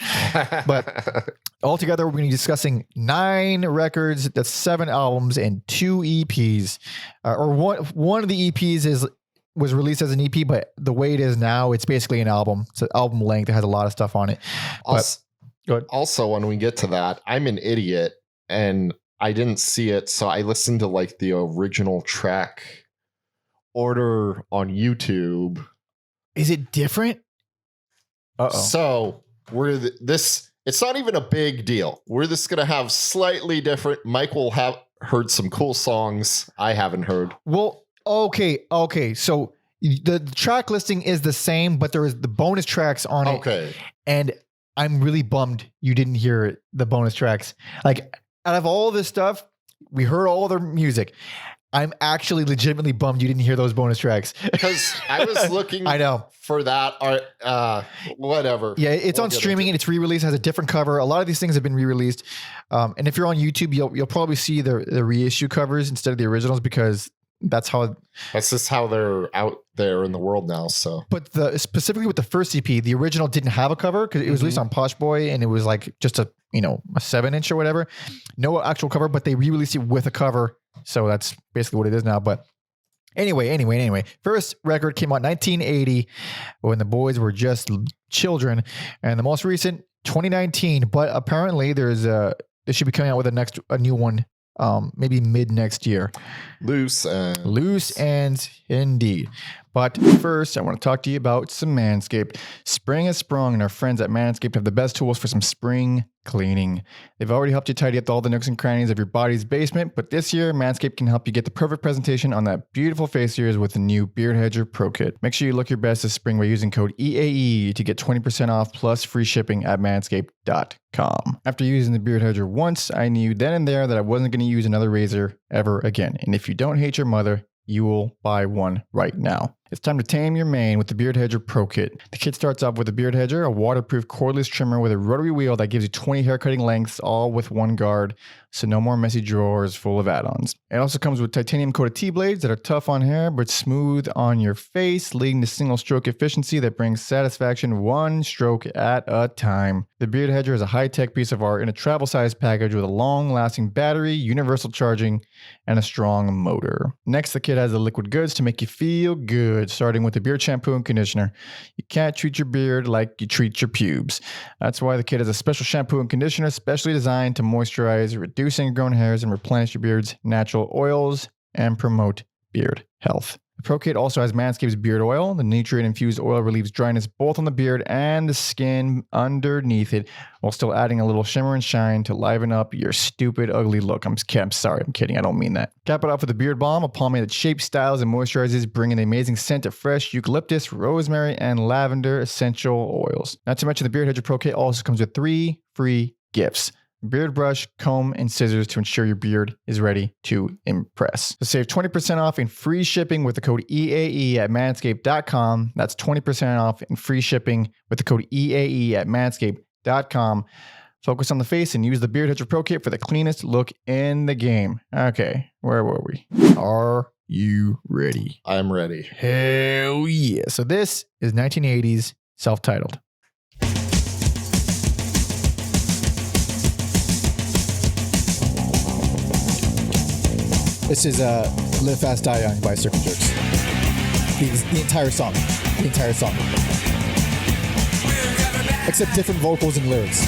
Speaker 1: altogether, we're going to be discussing 9 records, that's 7 albums and 2 EPs. Or one of the EPs was released as an EP, but the way it is now, it's basically an album. It's an album length. It has a lot of stuff on it. Go ahead.
Speaker 2: Also, when we get to that, I'm an idiot and I didn't see it. So I listened to like the original track order on YouTube.
Speaker 1: Is it different? Uh-oh.
Speaker 2: So it's not even a big deal. We're just going to have slightly different. Mike will have heard some cool songs I haven't heard.
Speaker 1: Well, okay. So the track listing is the same, but there is the bonus tracks on it.
Speaker 2: Okay.
Speaker 1: And I'm really bummed you didn't hear the bonus tracks. Like out of all this stuff, we heard all their music. I'm actually legitimately bummed you didn't hear those bonus tracks.
Speaker 2: Because I was looking
Speaker 1: I know.
Speaker 2: for that. Whatever.
Speaker 1: Yeah, it's on streaming and it's re-released, has a different cover. A lot of these things have been re-released. And if you're on YouTube, you'll probably see the reissue covers instead of the originals because that's just how
Speaker 2: they're out there in the world now. So,
Speaker 1: but specifically with the first EP, the original didn't have a cover because it was released on Posh Boy and it was like just a 7-inch or whatever, no actual cover, but they re-released it with a cover. So that's basically what it is now. But anyway, first record came out 1980 when the boys were just children, and the most recent 2019. But apparently they should be coming out with a new one. Maybe mid next year.
Speaker 2: Loose
Speaker 1: ends indeed. But first, I want to talk to you about some Manscaped. Spring has sprung, and our friends at Manscaped have the best tools for some spring cleaning. They've already helped you tidy up all the nooks and crannies of your body's basement, but this year, Manscaped can help you get the perfect presentation on that beautiful face of yours with the new Beard Hedger Pro Kit. Make sure you look your best this spring by using code EAE to get 20% off plus free shipping at manscaped.com. After using the Beard Hedger once, I knew then and there that I wasn't going to use another razor ever again. And if you don't hate your mother, you will buy one right now. It's time to tame your mane with the Beard Hedger Pro Kit. The kit starts off with the Beard Hedger, a waterproof cordless trimmer with a rotary wheel that gives you 20 hair cutting lengths, all with one guard, so no more messy drawers full of add-ons. It also comes with titanium coated T-blades that are tough on hair but smooth on your face, leading to single stroke efficiency that brings satisfaction one stroke at a time. The Beard Hedger is a high-tech piece of art in a travel-sized package with a long-lasting battery, universal charging, and a strong motor. Next, the kit has the liquid goods to make you feel good, starting with the beard shampoo and conditioner. You can't treat your beard like you treat your pubes. That's why the kit has a special shampoo and conditioner specially designed to moisturize, reduce ingrown hairs, and replenish your beard's natural oils and promote beard health. The Pro Kit also has Manscaped's beard oil. The nutrient-infused oil relieves dryness both on the beard and the skin underneath it, while still adding a little shimmer and shine to liven up your stupid, ugly look. I'm sorry. I'm kidding. I don't mean that. Cap it off with a beard balm, a pomade that shapes, styles, and moisturizes, bringing the amazing scent of fresh eucalyptus, rosemary, and lavender essential oils. Not to mention, the Beard Hedger Pro Kit also comes with 3 free gifts: beard brush, comb, and scissors to ensure your beard is ready to impress. So save 20% off in free shipping with the code EAE at manscaped.com. That's 20% off in free shipping with the code EAE at manscaped.com. Focus on the face and use the Beard Hedger Pro Kit for the cleanest look in the game. Okay, where were we? Are you ready?
Speaker 2: I'm ready.
Speaker 1: Hell yeah. So this is 1980s, self-titled. This is Live Fast Die Young by Circle Jerks. The entire song. The entire song. Except different vocals and lyrics.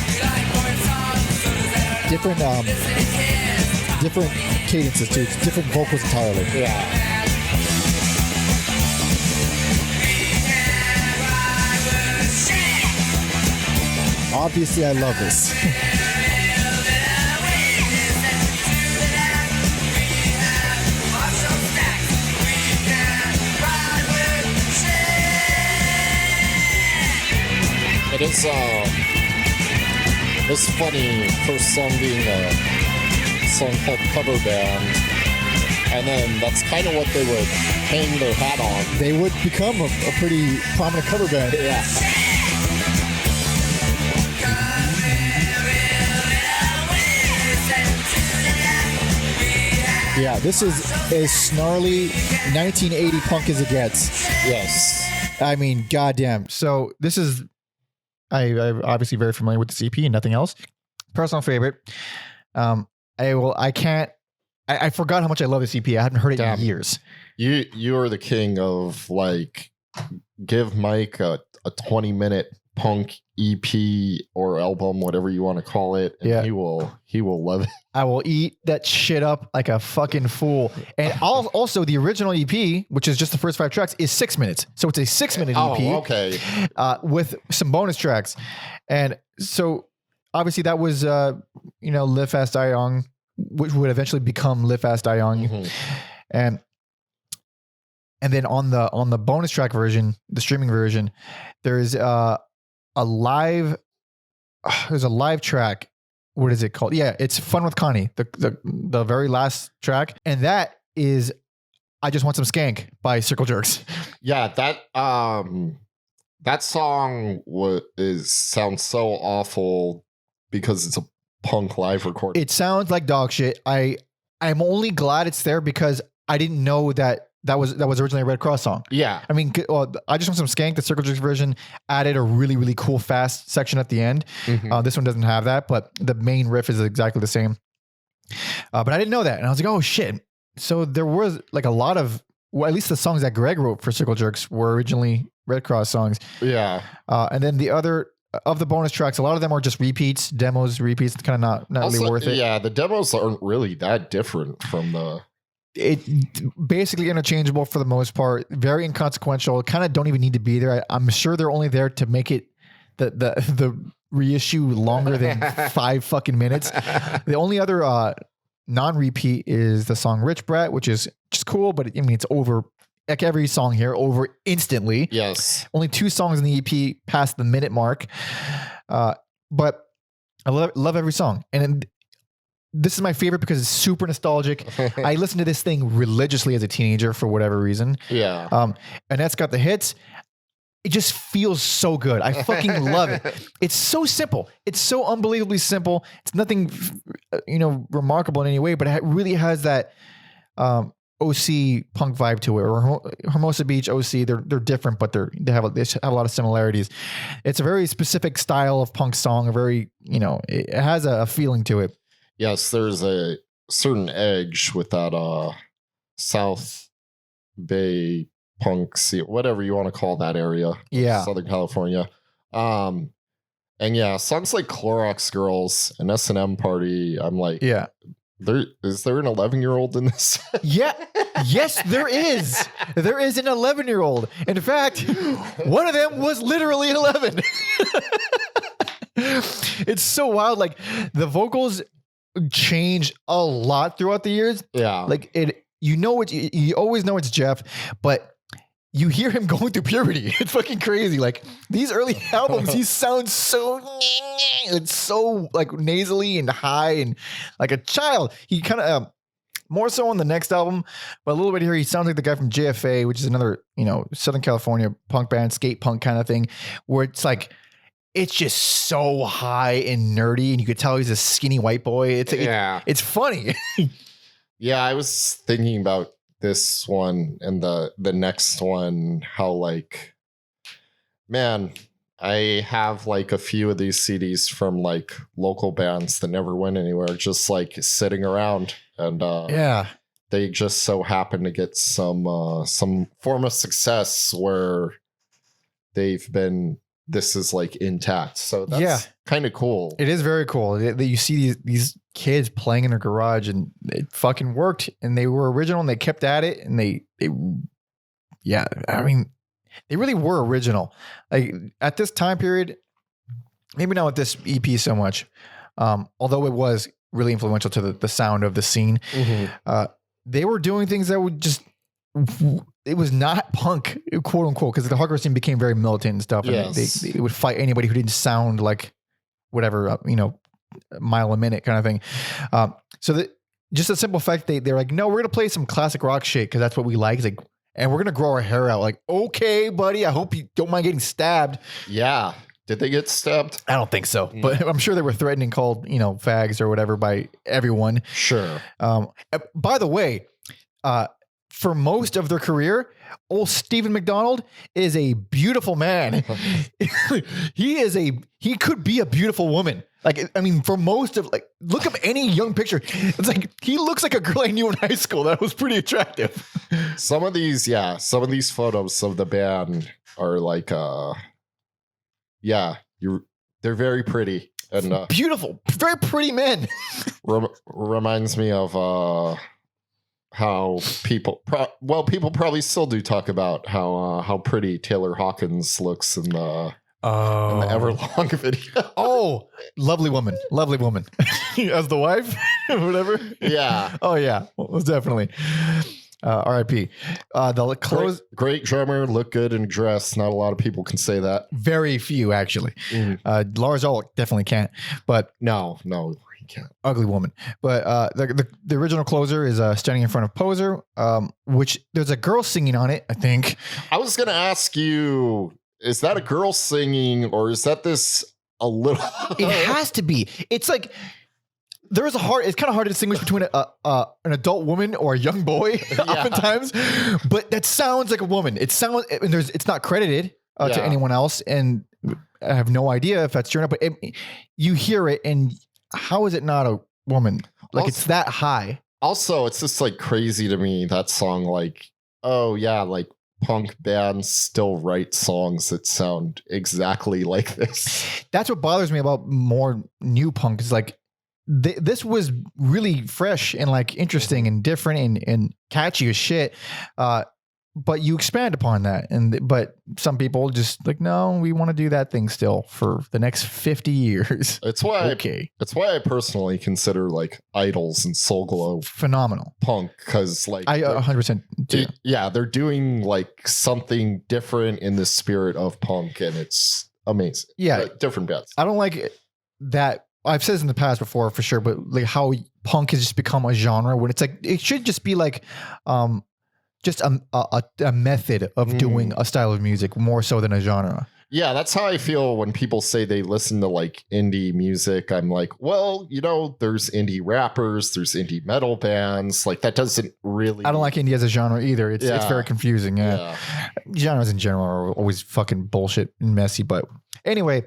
Speaker 1: Different different cadences too. It's different vocals entirely.
Speaker 2: Yeah.
Speaker 1: Obviously, I love this.
Speaker 2: It is it's funny, first song being a song called Cover Band, and then that's kind of what they would hang their hat on.
Speaker 1: They would become a pretty prominent cover band.
Speaker 2: Yeah.
Speaker 1: Yeah, this is as snarly 1980 punk as it gets.
Speaker 2: Yes.
Speaker 1: I mean, goddamn. So this is, I'm obviously very familiar with this EP and nothing else. Personal favorite. I forgot how much I love this EP. I haven't heard it in years.
Speaker 2: You are the king of, like, give Mike a 20-minute punk EP or album, whatever you want to call it, and he will love it.
Speaker 1: I will eat that shit up like a fucking fool. And also the original EP, which is just the first 5 tracks, is 6 minutes. So it's a 6-minute EP.
Speaker 2: Oh, okay.
Speaker 1: With some bonus tracks. And so obviously that was, Live Fast Die Young, which would eventually become Live Fast Die Young. Mm-hmm. And then on the bonus track version, the streaming version, there's a live track. What is it called? Yeah, it's Fun with Connie, the very last track. And that is I Just Want Some Skank by Circle Jerks.
Speaker 2: Yeah, that song sounds so awful because it's a punk live recording.
Speaker 1: It sounds like dog shit. I'm only glad it's there because I didn't know that was originally a Redd Kross song. Yeah. I mean, I Just Want Some Skank, the Circle Jerks version, added a really, really cool fast section at the end. Mm-hmm. This one doesn't have that, but the main riff is exactly the same. But I didn't know that. And I was like, oh shit. So there was like a lot of, well, at least the songs that Greg wrote for Circle Jerks were originally Redd Kross songs. Yeah. And then the other of the bonus tracks, a lot of them are just repeats, demos, repeats. It's kind of not
Speaker 2: also,
Speaker 1: really worth it.
Speaker 2: Yeah. The demos aren't really that different from the...
Speaker 1: It basically interchangeable for the most part, very inconsequential, kind of don't even need to be there. I'm sure they're only there to make it the reissue longer than 5 fucking minutes. The only other non-repeat is the song Rich Brat, which is just cool, but I mean, it's over like every song here over instantly. Yes. Only 2 songs in the EP past the minute mark. But I love every song. And this is my favorite because it's super nostalgic. I listened to this thing religiously as a teenager for whatever reason. Yeah. Annette's got the hits. It just feels so good. I fucking love it. It's so simple. It's so unbelievably simple. It's nothing, remarkable in any way, but it really has that OC punk vibe to it. Or Hermosa Beach, OC. They're different, but they have a lot of similarities. It's a very specific style of punk song. A very, it has a feeling to it.
Speaker 2: Yes, there's a certain edge with that South Bay punk scene, whatever you want to call that area. Yeah. Southern California. And yeah, songs like Clorox Girls and S&M Party, I'm like, yeah, Is there an 11-year-old in this?
Speaker 1: Yeah. Yes, there is. There is an 11-year-old. In fact, one of them was literally 11. It's so wild. Like the vocals change a lot throughout the years.
Speaker 2: Yeah.
Speaker 1: Like you always know it's Jeff, but you hear him going through puberty. It's fucking crazy. Like these early albums, he sounds so, it's so like nasally and high and like a child. He kind of, more so on the next album, but a little bit here, he sounds like the guy from JFA, which is another, Southern California punk band, skate punk kind of thing, where it's like, it's just so high and nerdy, and you could tell he's a skinny white boy. It's funny.
Speaker 2: Yeah, I was thinking about this one and the next one, how like, man, I have like a few of these CDs from like local bands that never went anywhere, just like sitting around, and they just so happen to get some form of success where this is like intact. So that's kind of cool.
Speaker 1: It is very cool that you see these kids playing in their garage, and it fucking worked, and they were original, and they kept at it, and they really were original. Like at this time period, maybe not with this EP so much, although it was really influential to the sound of the scene. Mm-hmm. They were doing things that would just, it was not punk, quote unquote, because the hardcore scene became very militant and stuff. And they would fight anybody who didn't sound like whatever, mile a minute kind of thing. So just a simple fact, they're like, no, we're going to play some classic rock shit because that's what we like. It's like, and we're going to grow our hair out. Like, okay, buddy, I hope you don't mind getting stabbed.
Speaker 2: Yeah. Did they get stabbed?
Speaker 1: I don't think so, but I'm sure they were threatening, called, fags or whatever by everyone.
Speaker 2: Sure.
Speaker 1: By the way, for most of their career, old Steven McDonald is a beautiful man. He could be a beautiful woman. Like, I mean, for most of, like, look up any young picture. It's like, he looks like a girl I knew in high school. That was pretty attractive.
Speaker 2: Some of these photos of the band are like, they're very pretty and
Speaker 1: beautiful, very pretty men.
Speaker 2: Reminds me of how people probably still do talk about how pretty Taylor Hawkins looks in the Everlong video.
Speaker 1: Oh, lovely woman as the wife, whatever.
Speaker 2: Yeah.
Speaker 1: Oh yeah, well, definitely. R.I.P. The clothes.
Speaker 2: Great drummer, look good in dress. Not a lot of people can say that.
Speaker 1: Very few, actually. Lars Ulrich definitely can't. But
Speaker 2: no, he can't.
Speaker 1: Ugly woman. But the original closer is standing in front of Poser, which there's a girl singing on it, I think.
Speaker 2: I was gonna ask you, is that a girl singing, or is that this a little?
Speaker 1: It has to be. It's like, it's kind of hard to distinguish between an adult woman or a young boy oftentimes, but that sounds like a woman. It's not credited to anyone else, and I have no idea if that's true or not, but you hear it, and how is it not a woman? Like, also, it's that high.
Speaker 2: Also, it's just like crazy to me, that song, like, oh yeah, like punk bands still write songs that sound exactly like this. That's
Speaker 1: what bothers me about more new punk, is like, this was really fresh and like interesting and different and catchy as shit. But you expand upon that. But some people just like, no, we want to do that thing still for the next 50 years.
Speaker 2: It's why I personally consider like Idols and Soul Glow
Speaker 1: phenomenal
Speaker 2: punk, because like
Speaker 1: I 100% do.
Speaker 2: Yeah, they're doing like something different in the spirit of punk, and it's amazing.
Speaker 1: Yeah,
Speaker 2: like, different bands.
Speaker 1: I don't like that. I've said this in the past before for sure, but like how punk has just become a genre when it's like, it should just be like, just a method of doing a style of music more so than a genre.
Speaker 2: Yeah, that's how I feel when people say they listen to like indie music. I'm like, well, there's indie rappers, there's indie metal bands. Like, that doesn't really. I
Speaker 1: don't like indie as a genre either. It's very confusing. Yeah. Genres in general are always fucking bullshit and messy. But anyway,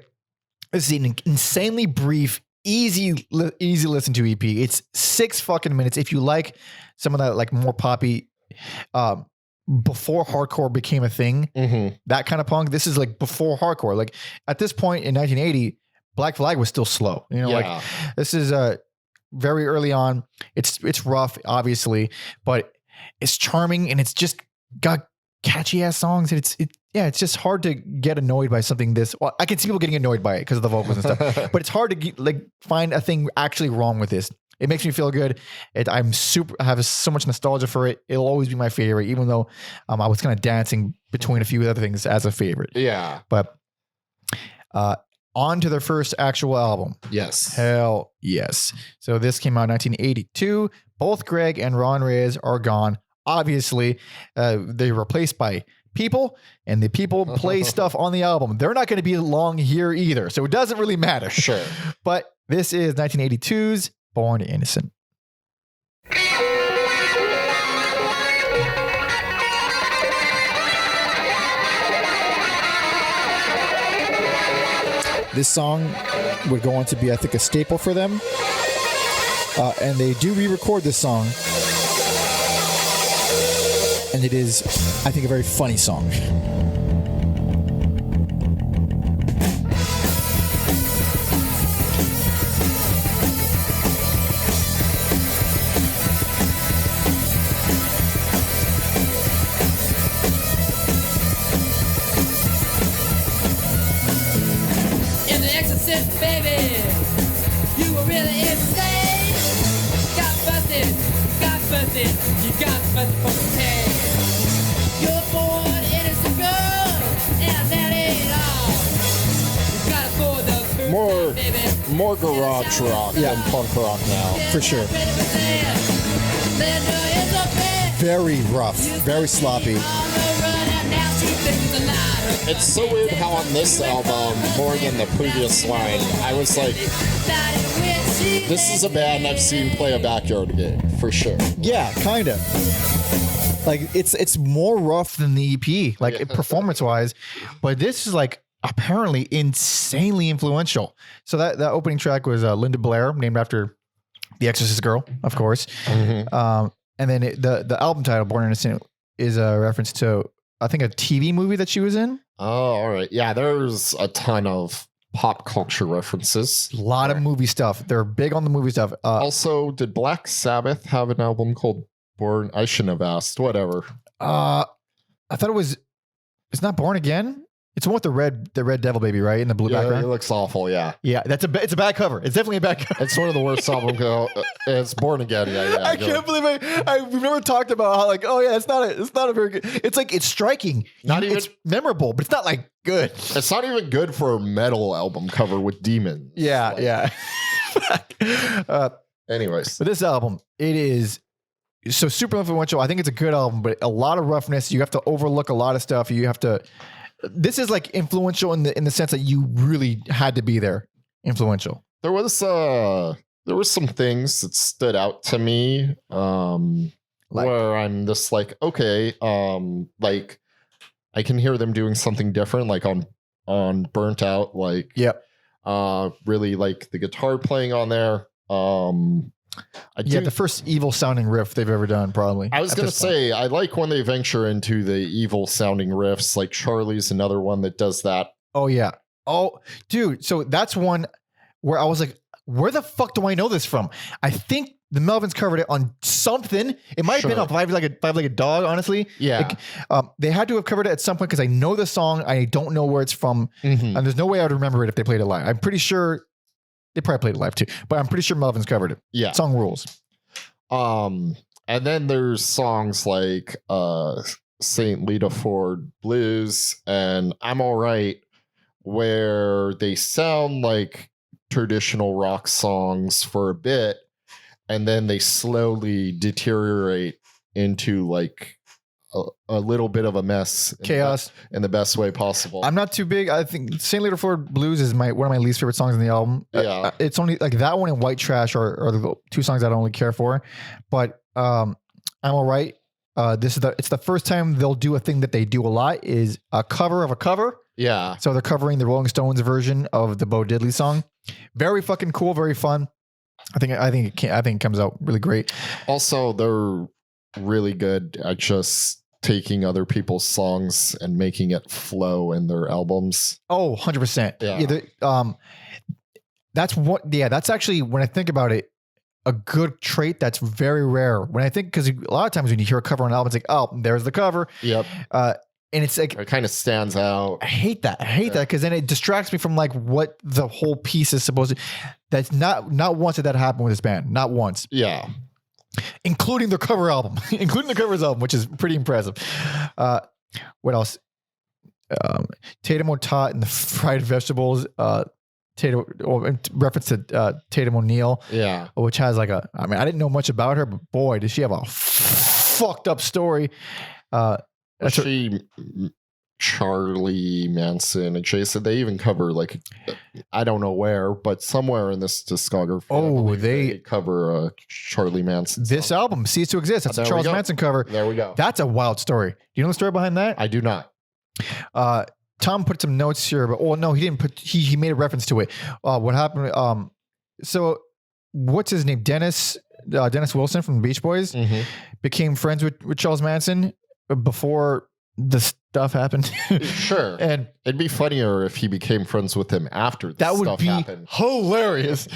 Speaker 1: this is an insanely brief, easy listen to EP. It's 6 fucking minutes. If you like some of that like more poppy, before hardcore became a thing, that kind of punk, this is like before hardcore. Like at this point in 1980, Black Flag was still slow. Like this is very early on. It's rough, obviously, but it's charming and it's just got catchy ass songs. And it's just hard to get annoyed by something this. Well, I can see people getting annoyed by it because of the vocals and stuff, but it's hard to find a thing actually wrong with this. It makes me feel good. I have so much nostalgia for it. It'll always be my favorite, even though I was kind of dancing between a few other things as a favorite.
Speaker 2: Yeah.
Speaker 1: But on to their first actual album.
Speaker 2: Yes.
Speaker 1: Hell yes. So this came out in 1982. Both Greg and Ron Reyes are gone. Obviously, they're replaced by people, and the people play stuff on the album. They're not going to be long here either, so it doesn't really matter.
Speaker 2: Sure.
Speaker 1: But this is 1982's Born Innocent. This song would go on to be, I think, a staple for them. And they do re-record this song. And it is, I think, a very funny song.
Speaker 3: Baby, you were really insane. Got busted, you got busted from the pain. You're born innocent girl, and that ain't all. You got it for the first time, baby.
Speaker 2: More garage rock than punk rock now.
Speaker 1: For sure. Very rough, very sloppy.
Speaker 2: It's so weird how on this album, more than the previous line, I was like, this is a band I've seen play a backyard game, for sure.
Speaker 1: Yeah, kind of. Like, it's more rough than the EP, like performance-wise, but this is like apparently insanely influential. So that opening track was Linda Blair, named after the Exorcist girl, of course. Mm-hmm. And then the album title, Born Innocent, is a reference to, I think, a TV movie that she was in.
Speaker 2: Oh, all right. Yeah, there's a ton of pop culture references.
Speaker 1: A lot of movie stuff. They're big on the movie stuff.
Speaker 2: Also, did Black Sabbath have an album called Born? I shouldn't have asked. Whatever.
Speaker 1: I thought it's not Born Again. It's one with the red devil baby, right? In the blue background.
Speaker 2: It looks awful. Yeah.
Speaker 1: Yeah. It's a bad cover. It's definitely a bad cover.
Speaker 2: It's one of the worst albums. It's Born Again. Yeah.
Speaker 1: I can't believe we've never talked about how, like, oh yeah, it's not a very good. It's like, it's striking. It's memorable, but it's not like good.
Speaker 2: It's not even good for a metal album cover with demons.
Speaker 1: Yeah. Yeah.
Speaker 2: Anyways.
Speaker 1: But this album, it is so super influential. I think it's a good album, but a lot of roughness. You have to overlook a lot of stuff. This is like influential in the sense that you really had to be there. Influential.
Speaker 2: There was some things that stood out to me, where I'm just like, okay, like I can hear them doing something different, like on Burnt Out, like really like the guitar playing on there.
Speaker 1: The first evil sounding riff they've ever done, probably.
Speaker 2: I was going to say, I like when they venture into the evil sounding riffs, like Charlie's another one that does that.
Speaker 1: Oh, yeah. Oh, dude. So that's one where I was like, where the fuck do I know this from? I think the Melvins covered it on something. It might have been on Five Like a Dog, honestly.
Speaker 2: Yeah.
Speaker 1: They had to have covered it at some point because I know the song. I don't know where it's from. Mm-hmm. And there's no way I would remember it if they played it live. I'm pretty sure they probably played it live too, but I'm pretty sure Melvins covered it.
Speaker 2: Yeah.
Speaker 1: Song rules.
Speaker 2: And then there's songs like St. Lita Ford Blues and I'm All Right, where they sound like traditional rock songs for a bit, and then they slowly deteriorate into like a little bit of a mess,
Speaker 1: chaos
Speaker 2: in the best way possible.
Speaker 1: I'm not too big. I think St. Lita Ford Blues is one of my least favorite songs in the album.
Speaker 2: Yeah,
Speaker 1: it's only like that one and White Trash are the two songs I don't really care for. But I'm All Right. It's the first time they'll do a thing that they do a lot, is a cover of a cover.
Speaker 2: Yeah.
Speaker 1: So they're covering the Rolling Stones version of the Bo Diddley song. Very fucking cool. Very fun. I think it comes out really great.
Speaker 2: Also, they're really good at just taking other people's songs and making it flow in their albums.
Speaker 1: Oh, 100%. Yeah. That's actually, when I think about it, a good trait that's very rare. When I think, because a lot of times when you hear a cover on an album, it's like, oh, there's the cover.
Speaker 2: Yep.
Speaker 1: And it's like,
Speaker 2: It kind of stands out.
Speaker 1: I hate that. I hate that because then it distracts me from like what the whole piece is supposed to. That's not once did that happen with this band. Not once.
Speaker 2: Yeah.
Speaker 1: Including the cover album, including the covers album, which is pretty impressive. What else? Tatum O'Tott and the fried vegetables. Tatum, or reference to Tatum O'Neal.
Speaker 2: Yeah.
Speaker 1: Which has like a. I mean, I didn't know much about her, but boy, does she have a fucked up story.
Speaker 2: Charlie Manson adjacent. They even cover like, I don't know where, but somewhere in this discography.
Speaker 1: Oh,
Speaker 2: they cover a Charlie Manson.
Speaker 1: This
Speaker 2: song.
Speaker 1: album, Cease to Exist. That's a
Speaker 2: There we
Speaker 1: Charles
Speaker 2: go.
Speaker 1: Manson cover.
Speaker 2: There we go.
Speaker 1: That's a wild story. Do you know the story behind that?
Speaker 2: I do not.
Speaker 1: Tom put some notes here, but no, he didn't put. He made a reference to it. What happened? So what's his name? Dennis Wilson from the Beach Boys became friends with Charles Manson before the stuff happened.
Speaker 2: Sure.
Speaker 1: And
Speaker 2: it'd be funnier if he became friends with him after
Speaker 1: that would
Speaker 2: stuff
Speaker 1: be
Speaker 2: happened.
Speaker 1: hilarious.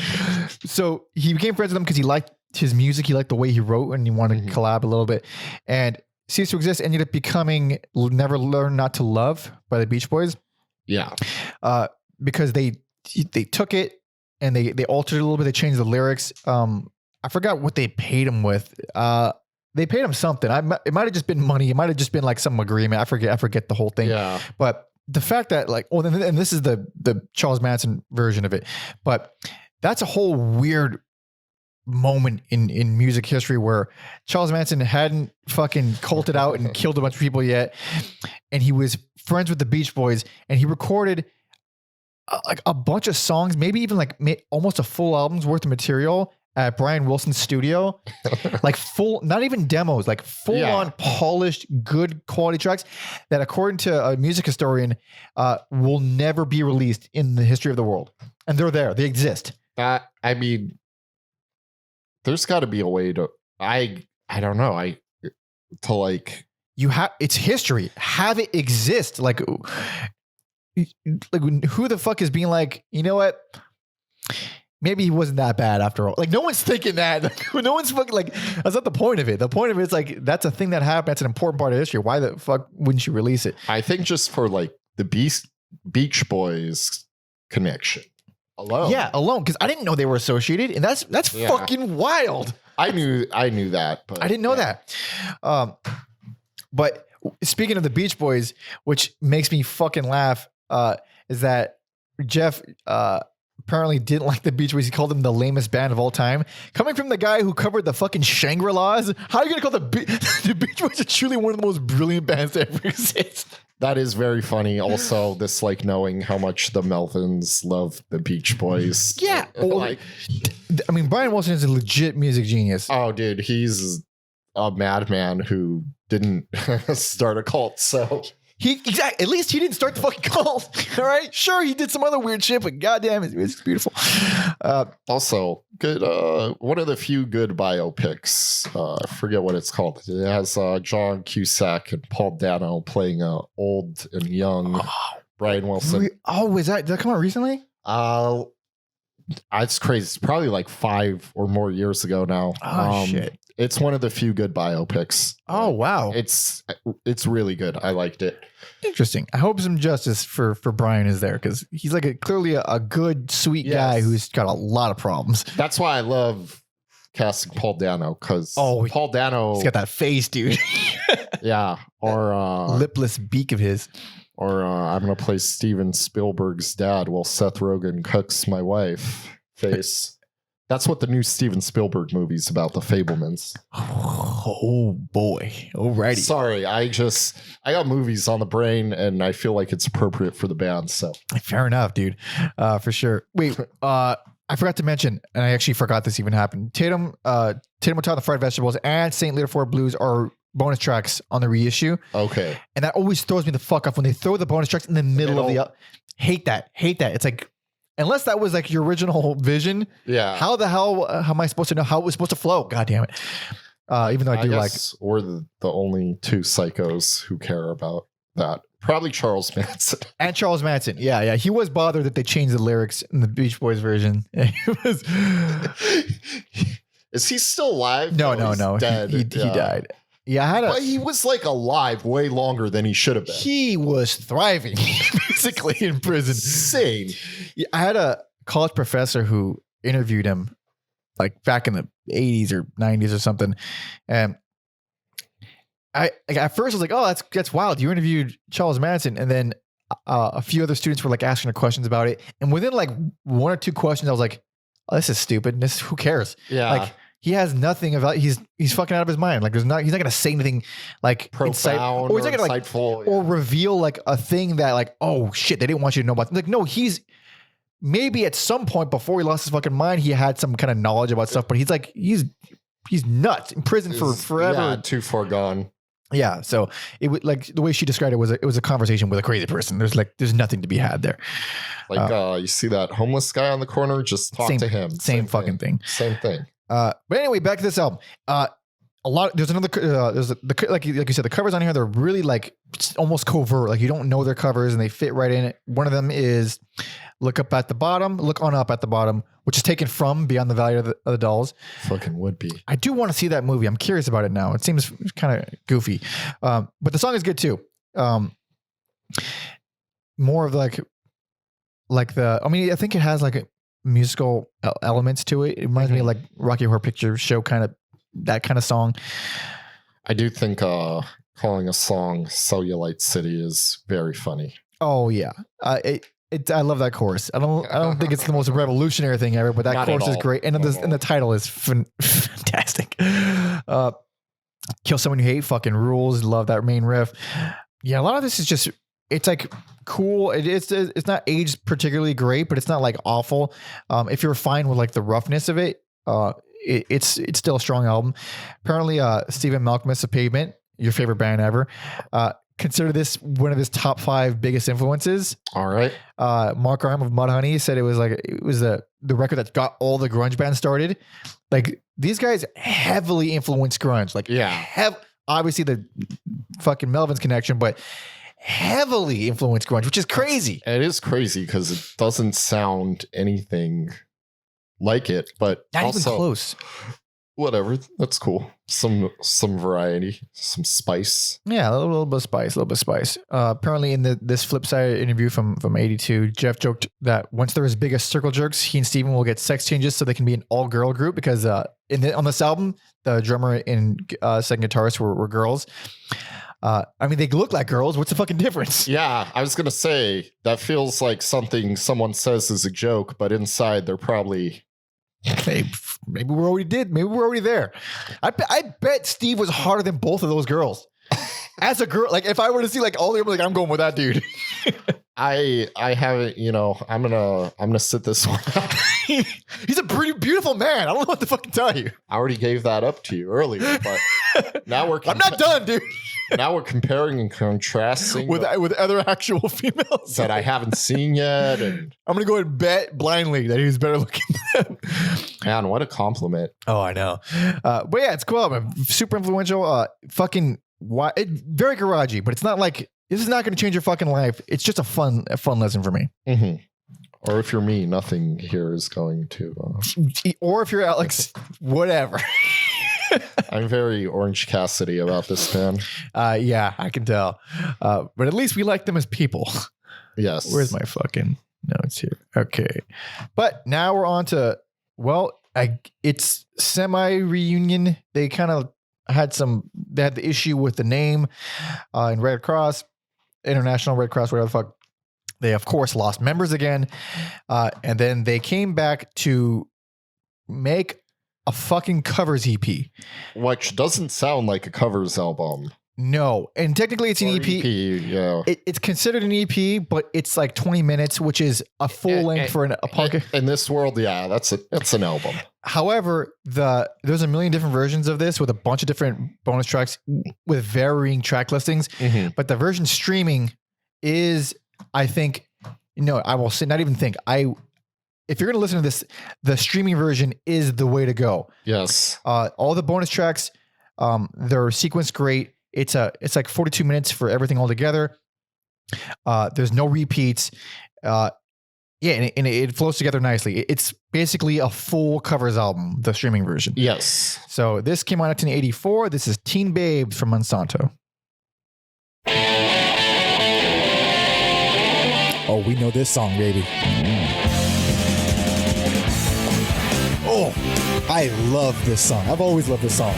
Speaker 1: So he became friends with him because he liked his music. He liked the way he wrote and he wanted to collab a little bit. And Cease to Exist ended up becoming Never Learn Not to Love by the Beach Boys.
Speaker 2: Yeah.
Speaker 1: Because they took it and they altered it a little bit. They changed the lyrics. I forgot what they paid him with. They paid him something. It might have just been money. It might have just been like some agreement. I forget the whole thing.
Speaker 2: Yeah.
Speaker 1: But the fact that like, and this is the Charles Manson version of it, but that's a whole weird moment in music history where Charles Manson hadn't fucking culted out and killed a bunch of people yet. And he was friends with the Beach Boys and he recorded like a bunch of songs, maybe even like almost a full album's worth of material at Brian Wilson's studio, like full, not even demos, like full on polished, good quality tracks that according to a music historian, will never be released in the history of the world. And they're there, they exist.
Speaker 2: I mean, there's got to be a way to, I don't know,
Speaker 1: it's history. Have it exist. Like who the fuck is being like, you know what? Maybe he wasn't that bad after all. Like no one's thinking that. No one's fucking like, that's not the point of it. The point of it is like, that's a thing that happened. That's an important part of history. Why the fuck wouldn't you release it?
Speaker 2: I think just for like the Beach Boys connection alone.
Speaker 1: Yeah, alone. Cause I didn't know they were associated and that's fucking wild.
Speaker 2: I knew that, but
Speaker 1: I didn't know that. But speaking of the Beach Boys, which makes me fucking laugh, is that Jeff, apparently didn't like the Beach Boys. He called them the lamest band of all time. Coming from the guy who covered the fucking Shangri-Las, how are you going to call the Beach Boys are truly one of the most brilliant bands to ever exist?
Speaker 2: that is very funny. Also, this like knowing how much the Melvins love the Beach Boys.
Speaker 1: Yeah.
Speaker 2: Like,
Speaker 1: I mean, Brian Wilson is a legit music genius.
Speaker 2: oh, dude, he's a madman who didn't start a cult. So
Speaker 1: At least he didn't start the fucking cult. All right. Sure, he did some other weird shit, but goddamn, it's beautiful.
Speaker 2: also good. One of the few good biopics. I forget what it's called. It has John Cusack and Paul Dano playing old and young Brian Wilson.
Speaker 1: Did that come out recently?
Speaker 2: It's crazy. It's probably like 5 or more years ago now.
Speaker 1: Oh shit.
Speaker 2: It's one of the few good biopics.
Speaker 1: Oh wow.
Speaker 2: It's really good. I liked it.
Speaker 1: Interesting. I hope some justice for Brian is there because he's like clearly a good, sweet guy who's got a lot of problems.
Speaker 2: That's why I love casting Paul Dano because Paul Dano,
Speaker 1: he's got that face, dude.
Speaker 2: yeah, or
Speaker 1: lipless beak of his.
Speaker 2: Or I'm gonna play Steven Spielberg's dad while Seth Rogen cooks my wife face. That's what the new Steven Spielberg movie's about, The Fablemans.
Speaker 1: Oh boy. Alrighty.
Speaker 2: Sorry, I got movies on the brain and I feel like it's appropriate for the band. So
Speaker 1: fair enough, dude. For sure. Wait, I forgot to mention, and I actually forgot this even happened. Tatum O'Tott, the Fried Vegetables, and St. Leopold Blues are bonus tracks on the reissue.
Speaker 2: Okay.
Speaker 1: And that always throws me the fuck off when they throw the bonus tracks in the middle of the hate that. It's like, unless that was like your original vision, how the hell am I supposed to know how it was supposed to flow? God damn it. Even though I guess
Speaker 2: we're the only two psychos who care about that. Probably Charles Manson.
Speaker 1: And Charles Manson. Yeah. He was bothered that they changed the lyrics in the Beach Boys version.
Speaker 2: Is he still alive?
Speaker 1: No.
Speaker 2: He's dead.
Speaker 1: He died. Yeah,
Speaker 2: But he was like alive way longer than he should have been.
Speaker 1: he was thriving basically in prison.
Speaker 2: Insane.
Speaker 1: Yeah, I had a college professor who interviewed him like back in the 80s or 90s or something. And I at first I was like, oh, that's wild. You interviewed Charles Manson. And then a few other students were like asking her questions about it. And within like one or two questions, I was like, oh, this is stupid. Who cares?
Speaker 2: Yeah.
Speaker 1: Like he has nothing about, he's fucking out of his mind. Like he's not going to say anything like
Speaker 2: Profound
Speaker 1: or he's not going to
Speaker 2: insightful.
Speaker 1: or reveal like a thing that like, oh shit, they didn't want you to know about. Like, no, he's maybe at some point before he lost his fucking mind, he had some kind of knowledge about stuff, but he's like, he's nuts in prison for forever.
Speaker 2: Yeah, too far gone.
Speaker 1: Yeah. So it would like the way she described it was a conversation with a crazy person. There's nothing to be had there.
Speaker 2: Like you see that homeless guy on the corner, just talk to him.
Speaker 1: Same fucking thing.
Speaker 2: Same thing.
Speaker 1: But anyway, back to this album. There's another, like you said, the covers on here, they're really like almost covert. Like you don't know their covers and they fit right in it. One of them is Look On Up at the Bottom, which is taken from Beyond the Valley of the Dolls.
Speaker 2: Fucking would be.
Speaker 1: I do want to see that movie. I'm curious about it now. It seems kind of goofy. But the song is good too. More of I think it has like a musical elements to it. It reminds me of like Rocky Horror Picture Show that kind of song.
Speaker 2: I do think calling a song Cellulite City is very funny.
Speaker 1: Oh yeah. I love that chorus. I don't think it's the most revolutionary thing ever, but that
Speaker 2: Not
Speaker 1: chorus is
Speaker 2: all.
Speaker 1: great. And the title is fantastic. Kill Someone You Hate fucking rules. Love that main riff. Yeah. A lot of this is just, it's like cool. It's not aged particularly great, but it's not like awful. If you're fine with like the roughness of it, it's still a strong album. Apparently, Stephen Malkmus of Pavement, your favorite band ever, consider this one of his top 5 biggest influences.
Speaker 2: All right.
Speaker 1: Mark Arm of Mudhoney said it was the record that got all the grunge bands started. Like these guys heavily influenced grunge. Like obviously the fucking Melvins connection, but heavily influenced grunge, which is crazy.
Speaker 2: It is crazy because it doesn't sound anything like it, but
Speaker 1: Not
Speaker 2: also,
Speaker 1: even close.
Speaker 2: Whatever. That's cool. Some variety, some spice.
Speaker 1: Yeah, a little bit of spice. Apparently in this Flipside interview from 82, Jeff joked that once they're as big as Circle Jerks, he and Steven will get sex changes so they can be an all-girl group because on this album, the drummer and second guitarist were girls. I mean, they look like girls. What's the fucking difference?
Speaker 2: Yeah, I was going to say, that feels like something someone says is a joke, but inside they're probably...
Speaker 1: Maybe we're already there. I bet Steve was harder than both of those girls. As a girl, like if I were to see like all of them, like I'm going with that dude.
Speaker 2: I haven't, I'm gonna sit this one out.
Speaker 1: He's a pretty beautiful man. I don't know what to fucking tell you.
Speaker 2: I already gave that up to you earlier, but now
Speaker 1: I'm not done, dude.
Speaker 2: Now we're comparing and contrasting
Speaker 1: with other actual females
Speaker 2: that I haven't seen yet, and
Speaker 1: I'm gonna go ahead and bet blindly that he's better looking than them.
Speaker 2: Man, what a compliment.
Speaker 1: Oh, I know. But yeah, it's cool. Man. Super influential. Very garagey, but it's not like this is not going to change your fucking life. It's just a fun lesson for me.
Speaker 2: Mm-hmm. Or if you're me, nothing here is going to.
Speaker 1: Or if you're Alex, whatever.
Speaker 2: I'm very Orange Cassidy about this, man.
Speaker 1: Yeah, I can tell. But at least we like them as people.
Speaker 2: Yes.
Speaker 1: Where's my fucking notes here? Okay. But now we're on to, it's semi-reunion. They kind of had the issue with the name in Redd Kross, International Red Cross, whatever the fuck. They, of course, lost members again. And then they came back to make a fucking covers EP.
Speaker 2: Which doesn't sound like a covers album.
Speaker 1: No. And technically it's an EP.
Speaker 2: Yeah.
Speaker 1: It's considered an EP, but it's like 20 minutes, which is a full length for a punk.
Speaker 2: In this world, yeah, that's an album.
Speaker 1: However, there's a million different versions of this with a bunch of different bonus tracks with varying track listings.
Speaker 2: Mm-hmm.
Speaker 1: But the version streaming is, I think, I will say, not even think. If you're going to listen to this, the streaming version is the way to go.
Speaker 2: Yes.
Speaker 1: All the bonus tracks, they're sequenced great. It's like 42 minutes for everything all together. There's no repeats. Yeah, and it flows together nicely. It's basically a full covers album, the streaming version.
Speaker 2: Yes.
Speaker 1: So this came out in 1984. This is Teen Babes from Monsanto.
Speaker 4: Oh, we know this song, baby. Oh, I love this song. I've always loved this song.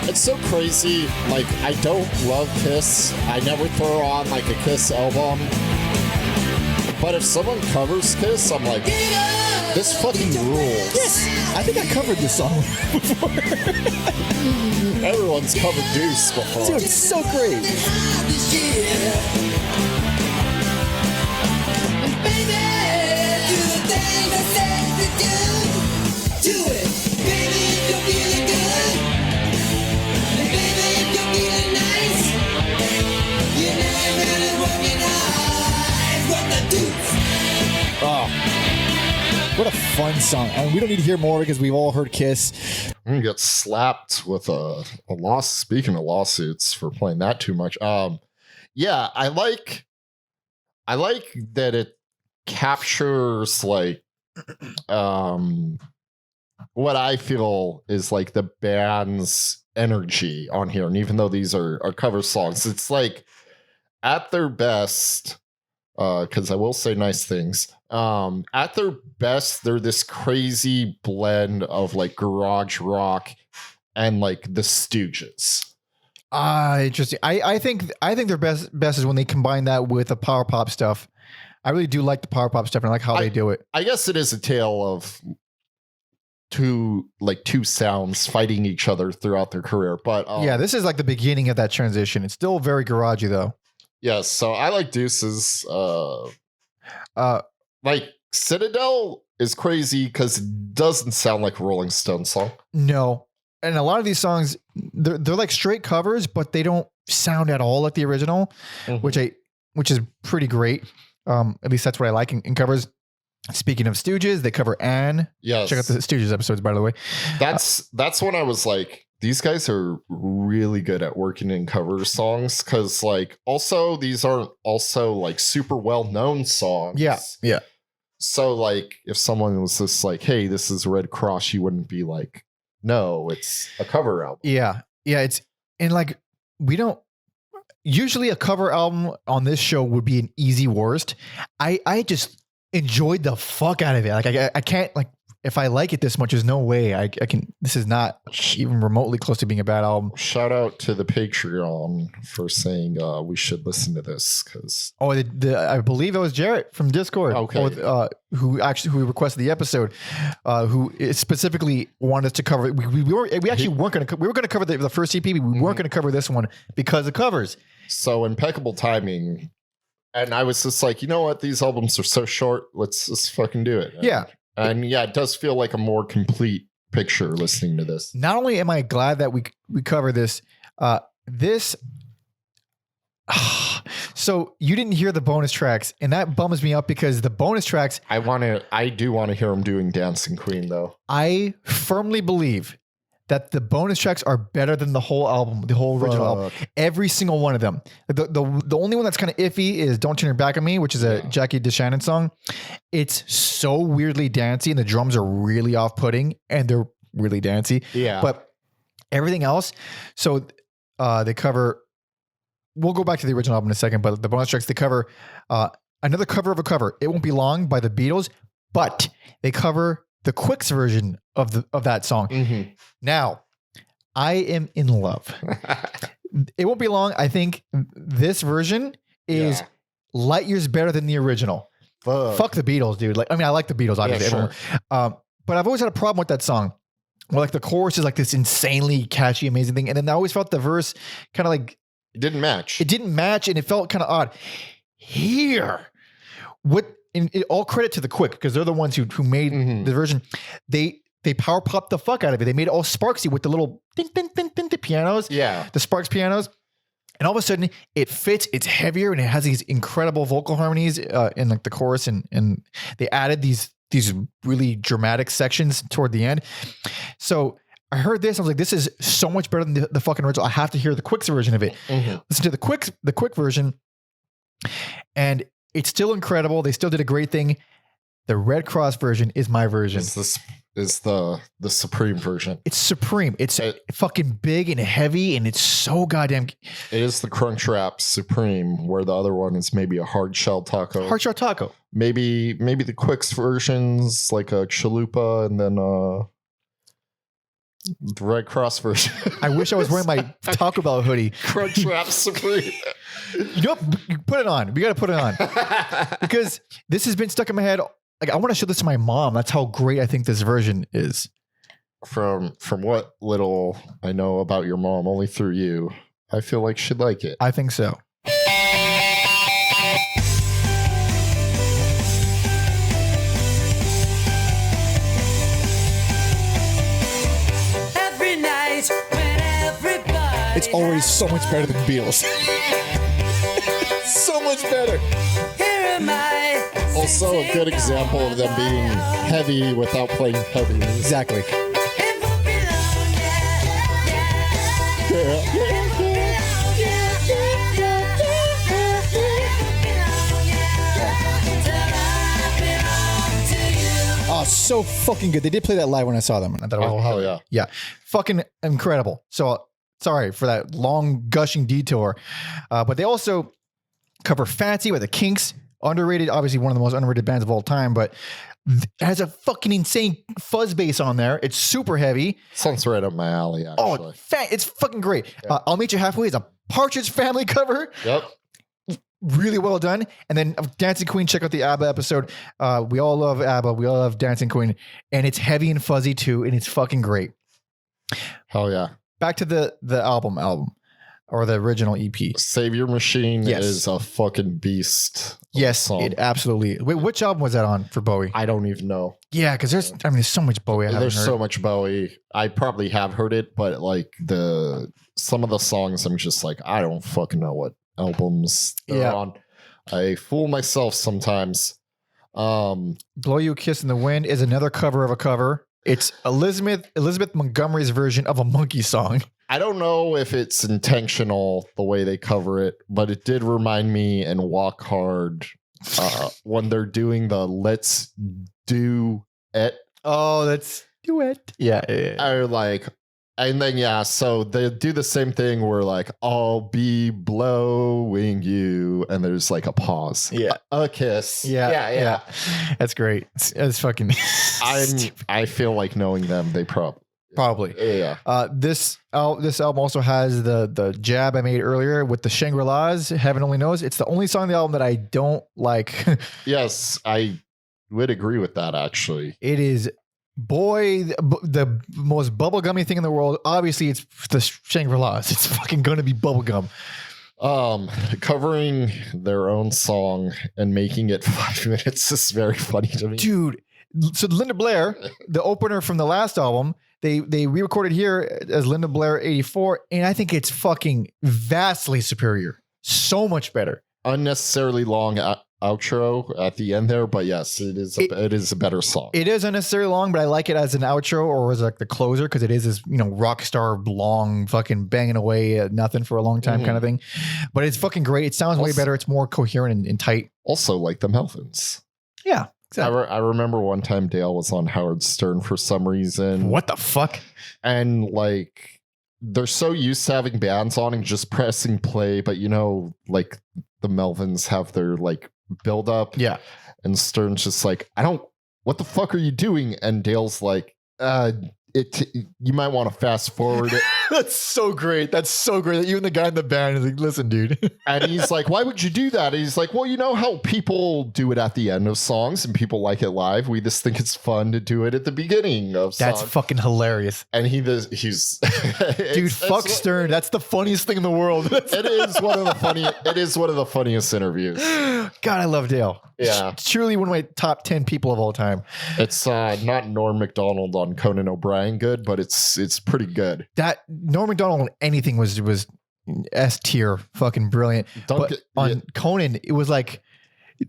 Speaker 2: It's so crazy. Like, I don't love Kiss. I never throw on like a Kiss album. But if someone covers Kiss, I'm like, this fucking rules.
Speaker 4: Yes, I think I covered this song before.
Speaker 2: Everyone's covered Deuce before.
Speaker 4: Dude, it's so great. Oh, what a fun song. And we don't need to hear more because we've all heard Kiss.
Speaker 2: I'm gonna get slapped with a loss. Speaking of lawsuits for playing that too much. Yeah, I like that it captures like what I feel is like the band's energy on here. And even though these are cover songs, it's like at their best, because I will say nice things. At their best, they're this crazy blend of like garage rock and like the Stooges.
Speaker 1: Interesting. I think their best is when they combine that with the power pop stuff. I really do like the power pop stuff and I like how they do it.
Speaker 2: I guess it is a tale of two sounds fighting each other throughout their career. But
Speaker 1: yeah, this is like the beginning of that transition. It's still very garagey though.
Speaker 2: Yes, so I like Deuces. Like Citadel is crazy because it doesn't sound like a Rolling Stones song.
Speaker 1: No. And a lot of these songs, they're like straight covers, but they don't sound at all like the original, which is pretty great. At least that's what I like in covers. Speaking of Stooges, they cover Anne.
Speaker 2: Yes.
Speaker 1: Check out the Stooges episodes, by the way.
Speaker 2: That's when I was like, these guys are really good at working in cover songs because like also these aren't also like super well-known songs.
Speaker 1: Yeah. Yeah.
Speaker 2: So like if someone was just like, hey, this is Redd Kross, you wouldn't be like, no, it's a cover album.
Speaker 1: Yeah. Yeah. It's and like we don't usually a cover album on this show would be an easy worst. I just enjoyed the fuck out of it. Like I can't like if I like it this much, there's no way I can. This is not even remotely close to being a bad album.
Speaker 2: Shout out to the Patreon for saying we should listen to this because
Speaker 1: I believe it was Jarrett from Discord, who requested the episode, who specifically wanted us to cover. We were going to cover the first EP. We weren't going to cover this one because of covers.
Speaker 2: So impeccable timing. And I was just like, you know what? These albums are so short. Let's just fucking do it.
Speaker 1: Yeah.
Speaker 2: And yeah, it does feel like a more complete picture listening to this.
Speaker 1: Not only am I glad that we cover this, so you didn't hear the bonus tracks, and that bums me up because the bonus tracks.
Speaker 2: I do want to hear them doing Dancing Queen though.
Speaker 1: I firmly believe that the bonus tracks are better than the whole album, the whole original album. Every single one of them. The only one that's kind of iffy is Don't Turn Your Back on Me, which is a Jackie DeShannon song. It's so weirdly dancey and the drums are really off-putting and they're really dancey.
Speaker 2: Yeah.
Speaker 1: But everything else, so they cover, we'll go back to the original album in a second, but the bonus tracks, they cover another cover of a cover. It Won't Be Long by the Beatles, but they cover the Quicks version of that song. Mm-hmm. Now, I am in love. It Won't Be Long. I think this version is light years better than the original. Fuck the Beatles, dude. Like, I mean, I like the Beatles, obviously.
Speaker 2: Yeah, sure.
Speaker 1: But I've always had a problem with that song. Where like the chorus is like this insanely catchy, amazing thing, and then I always felt the verse kind of like
Speaker 2: it didn't match.
Speaker 1: It didn't match, and it felt kind of odd. Here, all credit to the Quick because they're the ones who made the version. They power popped the fuck out of it. They made it all Sparksy with the little ding, ding, ding, ding, the pianos. Yeah. The Sparks pianos. And all of a sudden it fits, it's heavier, and it has these incredible vocal harmonies in like the chorus. And they added these really dramatic sections toward the end. So I heard this. I was like, this is so much better than the fucking original. I have to hear the Quick's version of it. Mm-hmm. Listen to the Quick version. And it's still incredible. They still did a great thing. The Redd Kross version is my version.
Speaker 2: Is the Supreme version.
Speaker 1: It's supreme. It's fucking big and heavy, and it's so goddamn.
Speaker 2: It is the Crunchwrap Supreme, where the other one is maybe a hard shell taco.
Speaker 1: Hard shell taco.
Speaker 2: Maybe the Quicks versions like a chalupa, and then the Redd Kross version.
Speaker 1: I wish I was wearing my Taco Bell hoodie.
Speaker 2: Crunchwrap Supreme.
Speaker 1: You know what? Put it on. We got to put it on because this has been stuck in my head. Like, I want to show this to my mom. That's how great I think this version is.
Speaker 2: From what little I know about your mom, only through you, I feel like she'd like it.
Speaker 1: I think so.
Speaker 3: Every night when everybody
Speaker 4: It's already so much better than Beatles. So much better.
Speaker 3: Here am I.
Speaker 2: Also, a good example of them being heavy without playing heavy music.
Speaker 4: Exactly.
Speaker 3: It won't be long,
Speaker 4: Oh, so fucking good. They did play that live when I saw them. I thought it was
Speaker 2: Oh, hell yeah.
Speaker 1: Yeah. Fucking incredible. So sorry for that long gushing detour. But they also cover Fancy by the Kinks. Underrated, obviously one of the most underrated bands of all time, but it has a fucking insane fuzz bass on there. It's super heavy.
Speaker 2: Sounds right up my alley, actually.
Speaker 1: It's fucking great. I'll Meet You Halfway is a Partridge Family cover.
Speaker 2: Yep.
Speaker 1: Really well done. And then Dancing Queen, check out the ABBA episode. We all love ABBA. We all love Dancing Queen. And it's heavy and fuzzy too, and it's fucking great.
Speaker 2: Hell yeah.
Speaker 1: Back to the album. Or the original EP.
Speaker 2: Savior Machine
Speaker 1: Yes.
Speaker 2: is a fucking beast.
Speaker 1: Yes,
Speaker 2: song.
Speaker 1: it absolutely. Wait, which album was that on for Bowie?
Speaker 2: I don't even know.
Speaker 1: Yeah, because there's so much Bowie I haven't
Speaker 2: There's
Speaker 1: heard.
Speaker 2: so much Bowie. I probably have heard it, but like some of the songs, I'm just like, I don't fucking know what albums they're on. I fool myself sometimes.
Speaker 1: Blow You a Kiss in the Wind is another cover of a cover. It's Elizabeth Montgomery's version of a Monkey song.
Speaker 2: I don't know if it's intentional the way they cover it, but it did remind me in Walk Hard when they're doing the Let's Do It.
Speaker 1: Oh, that's duet. Yeah.
Speaker 2: I like, and then so they do the same thing where like, I'll be blowing you, and there's like a pause.
Speaker 1: Yeah.
Speaker 2: A kiss.
Speaker 1: Yeah. That's great. It's fucking.
Speaker 2: I feel like knowing them, they
Speaker 1: Probably.
Speaker 2: Yeah.
Speaker 1: This album also has the jab I made earlier with the Shangri-Las. Heaven Only Knows. It's the only song on the album that I don't like.
Speaker 2: Yes, I would agree with that, actually.
Speaker 1: It is, the most bubblegummy thing in the world. Obviously, it's the Shangri-Las. It's fucking going to be bubblegum.
Speaker 2: Covering their own song and making it 5 minutes is very funny to me.
Speaker 1: Dude. So Linda Blair, the opener from the last album, they re-recorded here as Linda Blair 84, and I think it's fucking vastly superior. So much better.
Speaker 2: Unnecessarily long outro at the end there, but yes, it is a better song.
Speaker 1: It is unnecessarily long, but I like it as an outro or as like the closer because it is this, rock star long fucking banging away at nothing for a long time kind of thing. But it's fucking great. It sounds way better. It's more coherent and tight.
Speaker 2: Also, like the Melvins.
Speaker 1: Yeah. Exactly.
Speaker 2: I remember one time Dale was on Howard Stern for some reason.
Speaker 1: What the fuck?
Speaker 2: And like, they're so used to having bands on and just pressing play, but like the Melvins have their like build up.
Speaker 1: Yeah.
Speaker 2: And Stern's just like, what the fuck are you doing? And Dale's like, you might want to fast forward it.
Speaker 1: That's so great. That's so great that even the guy in the band is like, listen, dude.
Speaker 2: And he's like, why would you do that? And he's like, well, you know how people do it at the end of songs and people like it live. We just think it's fun to do it at the beginning of songs.
Speaker 1: That's fucking hilarious.
Speaker 2: And he's
Speaker 1: dude, fuck Stern. That's the funniest thing in the world.
Speaker 2: It is one of the funniest interviews.
Speaker 1: God, I love Dale.
Speaker 2: Yeah.
Speaker 1: It's truly one of my top 10 people of all time.
Speaker 2: It's not Norm Macdonald on Conan O'Brien good, but it's pretty good.
Speaker 1: That Norm Macdonald on anything was S tier, fucking brilliant. But on Conan, it was like,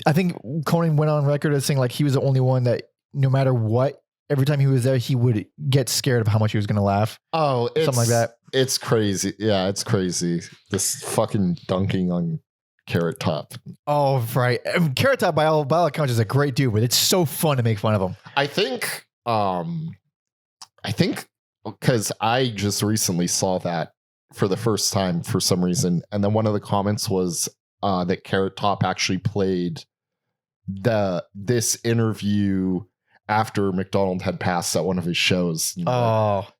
Speaker 1: I think Conan went on record as saying like he was the only one that no matter what, every time he was there, he would get scared of how much he was going to laugh.
Speaker 2: Oh,
Speaker 1: something like that.
Speaker 2: It's crazy. Yeah, it's crazy. This fucking dunking on Carrot Top.
Speaker 1: Oh, right. I mean, Carrot Top by all accounts is a great dude, but it's so fun to make fun of him.
Speaker 2: I think because I just recently saw that for the first time for some reason, and then one of the comments was that Carrot Top actually played this interview after McDonald had passed at one of his shows.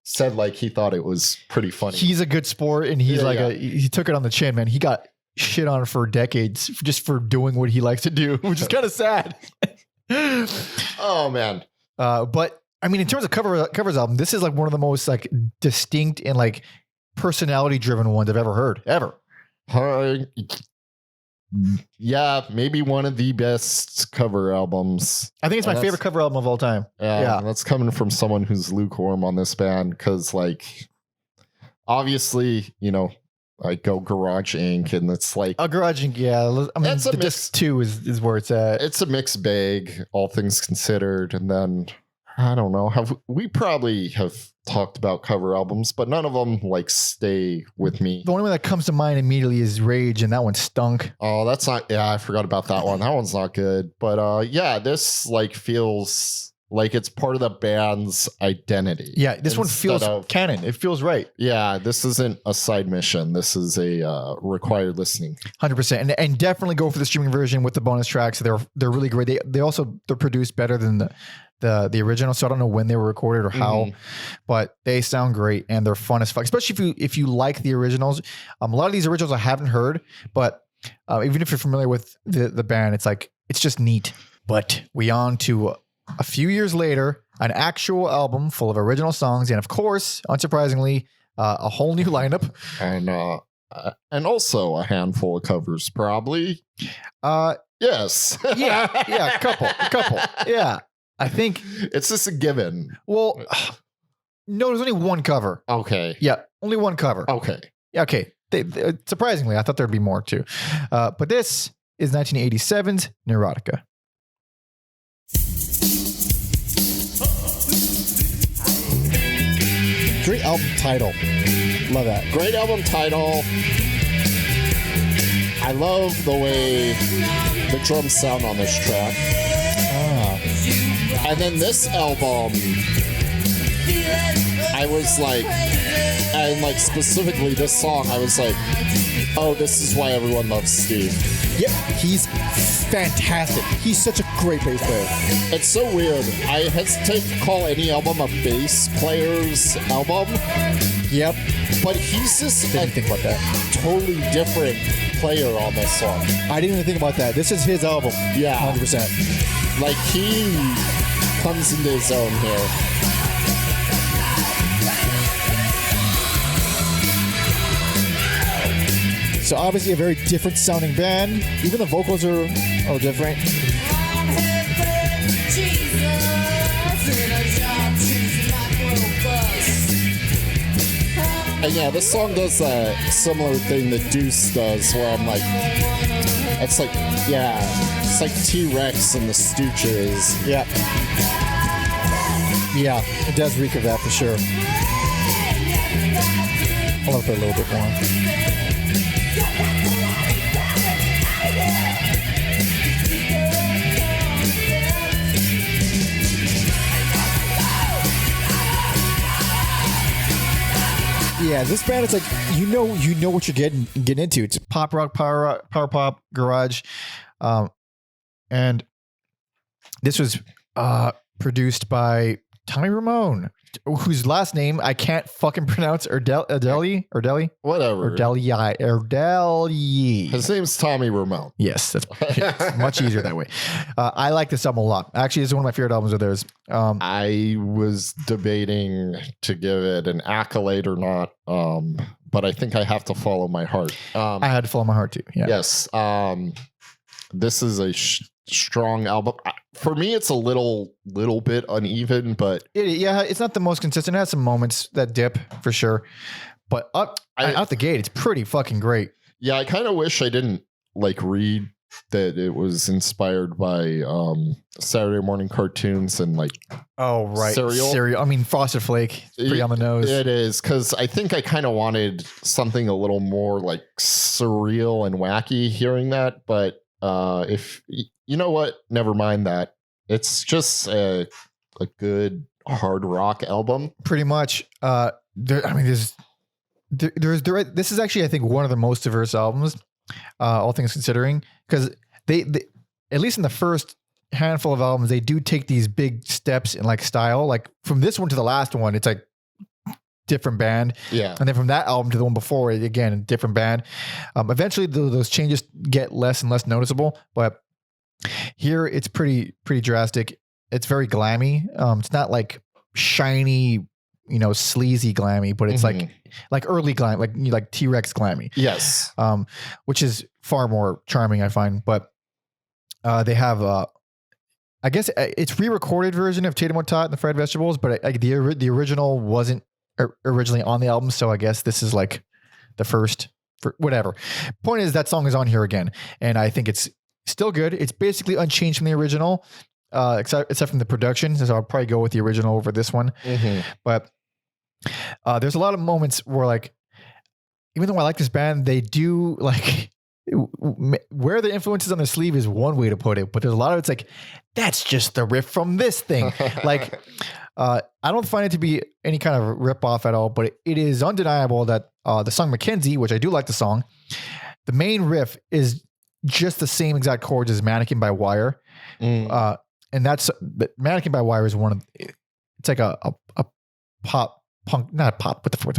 Speaker 2: Said like he thought it was pretty funny.
Speaker 1: He's a good sport, and he's he took it on the chin, man. He got shit on for decades just for doing what he likes to do, which is kind of sad.
Speaker 2: Oh man.
Speaker 1: But I mean, in terms of covers album, this is like one of the most like distinct and like personality driven ones I've ever heard, ever.
Speaker 2: Yeah, maybe one of the best cover albums.
Speaker 1: I think it's my favorite cover album of all time.
Speaker 2: Yeah, that's coming from someone who's lukewarm on this band because, like, obviously, you know, I go Garage Inc. and it's like
Speaker 1: Garage Inc. Yeah, I mean, the disc 2 is where it's at.
Speaker 2: It's a mixed bag, all things considered, and then I don't know. We probably have talked about cover albums, but none of them like stay with me.
Speaker 1: The only one that comes to mind immediately is Rage, and that one stunk.
Speaker 2: Oh, that's not. Yeah, I forgot about that one. That one's not good. But yeah, this like feels like it's part of the band's identity.
Speaker 1: Yeah, this one feels canon. It feels right.
Speaker 2: Yeah, this isn't a side mission. This is a required listening.
Speaker 1: 100%, and definitely go for the streaming version with the bonus tracks. They're really great. They're produced better than the original, so I don't know when they were recorded or how, but they sound great and they're fun as fuck. Especially if you like the originals. A lot of these originals I haven't heard, but even if you're familiar with the band, it's like it's just neat. But we on to a few years later, an actual album full of original songs, and of course, unsurprisingly, a whole new lineup,
Speaker 2: and also a handful of covers, probably. Yes,
Speaker 1: yeah, a couple, yeah. I think
Speaker 2: it's just a given.
Speaker 1: Well, no, there's only one cover.
Speaker 2: Okay.
Speaker 1: Yeah, only one cover.
Speaker 2: Okay.
Speaker 1: Yeah, okay. Surprisingly, I thought there'd be more too. But this is 1987's Neurotica.
Speaker 4: Great album title. Love that.
Speaker 2: Great album title. I love the way the drums sound on this track. And then this album, I was like, and like specifically this song, I was like, oh, this is why everyone loves Steve.
Speaker 4: Yep, he's fantastic. He's such a great bass player.
Speaker 2: It's so weird. I hesitate to call any album a bass player's album.
Speaker 4: Yep.
Speaker 2: But he's just
Speaker 4: Didn't think about that.
Speaker 2: Totally different player on this song.
Speaker 4: I didn't even think about that. This is his album.
Speaker 2: Yeah.
Speaker 4: 100%.
Speaker 2: Like he comes into his own here.
Speaker 4: So obviously a very different sounding band. Even the vocals are different.
Speaker 2: And yeah, this song does a similar thing that Deuce does, where I'm like, it's like, yeah, it's like T-Rex and the Stooges.
Speaker 4: Yeah. Yeah, it does reek of that for sure. I'll play a little bit more. Yeah, this band is like you know what you're getting into. It's
Speaker 1: Pop rock, power pop, garage, and this was produced by Tommy Ramone, whose last name I can't fucking pronounce. Erdeli,
Speaker 2: Whatever.
Speaker 1: Erdeli.
Speaker 2: His name's Tommy Ramone.
Speaker 1: Yes, that's much easier that way. I like this album a lot. Actually, it's one of my favorite albums of theirs.
Speaker 2: I was debating to give it an accolade or not, but I think I have to follow my heart.
Speaker 1: I had to follow my heart too. Yeah.
Speaker 2: Yes. This is a strong album. For me, it's a little bit uneven, but
Speaker 1: it's not the most consistent. It has some moments that dip for sure, but out the gate, it's pretty fucking great.
Speaker 2: Yeah, I kind of wish I didn't like read that it was inspired by Saturday morning cartoons and like
Speaker 1: Oh, right.
Speaker 2: Cereal.
Speaker 1: I mean, Frosted Flake. Pretty on the nose.
Speaker 2: It is, because I think I kind of wanted something a little more like surreal and wacky hearing that. But if you know what, never mind that. It's just a good hard rock album.
Speaker 1: Pretty much. This is actually, I think, one of the most diverse albums, all things considering, because they at least in the first handful of albums, they do take these big steps in like style. Like from this one to the last one, it's like different band.
Speaker 2: Yeah.
Speaker 1: And then from that album to the one before it, again, a different band. Eventually those changes get less and less noticeable, but here it's pretty drastic. It's very glammy. It's not like shiny, sleazy glammy, but it's like early glam, like T-Rex glammy.
Speaker 2: Yes.
Speaker 1: Which is far more charming, I find. But they have, I guess it's re-recorded version of Tatum Tot and the Fried Vegetables, but the original wasn't originally on the album, so I guess this is like the first. For whatever. Point is, that song is on here again, and I think it's still good. It's basically unchanged from the original, except from the production. So I'll probably go with the original over this one.
Speaker 2: Mm-hmm.
Speaker 1: But there's a lot of moments where, like, even though I like this band, they do like wear the influences on their sleeve is one way to put it, but there's a lot of it's like that's just the riff from this thing. Like, I don't find it to be any kind of rip off at all, but it is undeniable that the song Mackenzie, which I do like the song, the main riff is just the same exact chords as Mannequin by Wire. And that's Mannequin by Wire is one of, it's like a pop punk, not pop, what the fuck?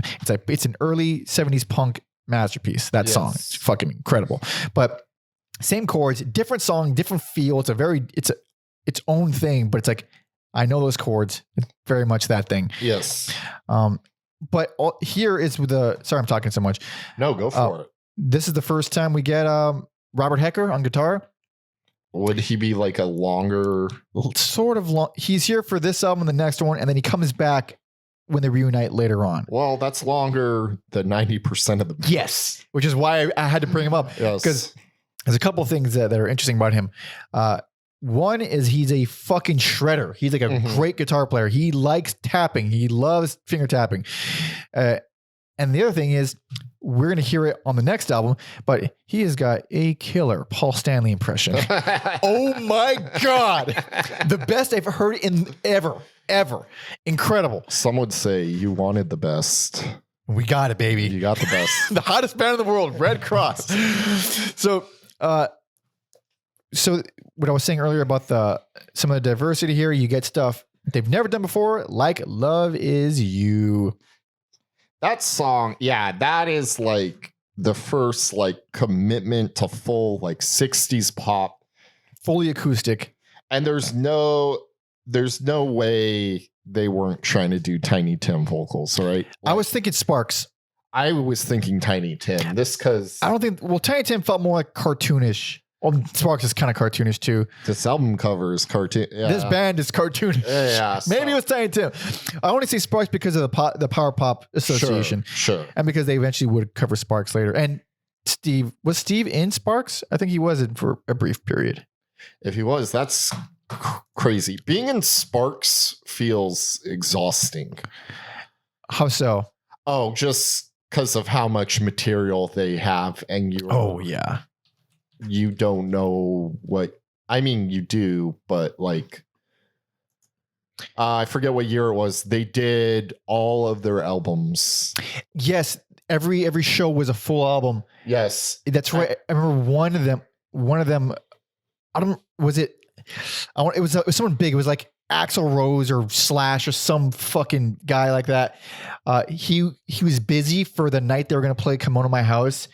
Speaker 1: It's an early 70s punk masterpiece. That song, it's fucking incredible. But same chords, different song, different feel. It's its own thing, but it's like, I know those chords. It's very much that thing.
Speaker 2: Yes.
Speaker 1: But here is with sorry, I'm talking so much.
Speaker 2: No, go for it.
Speaker 1: This is the first time we get Robert Hecker on guitar.
Speaker 2: Would he be like a longer?
Speaker 1: Sort of long. He's here for this album and the next one, and then he comes back when they reunite later on.
Speaker 2: Well, that's longer than 90% of the band.
Speaker 1: Yes. Which is why I had to bring him up.
Speaker 2: Yes.
Speaker 1: Because there's a couple of things that are interesting about him. One is he's a fucking shredder. He's like a great guitar player. He likes tapping. He loves finger tapping. And the other thing is, we're going to hear it on the next album, but he has got a killer Paul Stanley impression. Oh my God. The best I've heard in ever. Incredible.
Speaker 2: Some would say you wanted the best.
Speaker 1: We got it, baby.
Speaker 2: You got the best.
Speaker 1: The hottest band in the world, Redd Kross. So what I was saying earlier about some of the diversity here, you get stuff they've never done before, like Love Is You.
Speaker 2: That song, yeah, that is like the first like commitment to full like 60s pop.
Speaker 1: Fully acoustic.
Speaker 2: And there's no way they weren't trying to do Tiny Tim vocals, right?
Speaker 1: I was thinking Sparks.
Speaker 2: I was thinking Tiny Tim.
Speaker 1: Tiny Tim felt more like cartoonish. Well, Sparks is kind of cartoonish too.
Speaker 2: This album cover is cartoon. Yeah.
Speaker 1: This band is cartoonish.
Speaker 2: Yeah,
Speaker 1: Maybe it was Tiny Tim. I only say Sparks because of the Power Pop Association.
Speaker 2: Sure.
Speaker 1: And because they eventually would cover Sparks later. And was Steve in Sparks? I think he was in for a brief period.
Speaker 2: If he was, that's crazy. Being in Sparks feels exhausting.
Speaker 1: How so?
Speaker 2: Oh, just because of how much material they have, and you don't know what. I mean, you do, but like, I forget what year it was. They did all of their albums.
Speaker 1: Yes, every show was a full album.
Speaker 2: Yes,
Speaker 1: that's right. I remember one of them. It was someone big. It was like Axl Rose or Slash or some fucking guy like that. He was busy for the night they were going to play Come On to My House.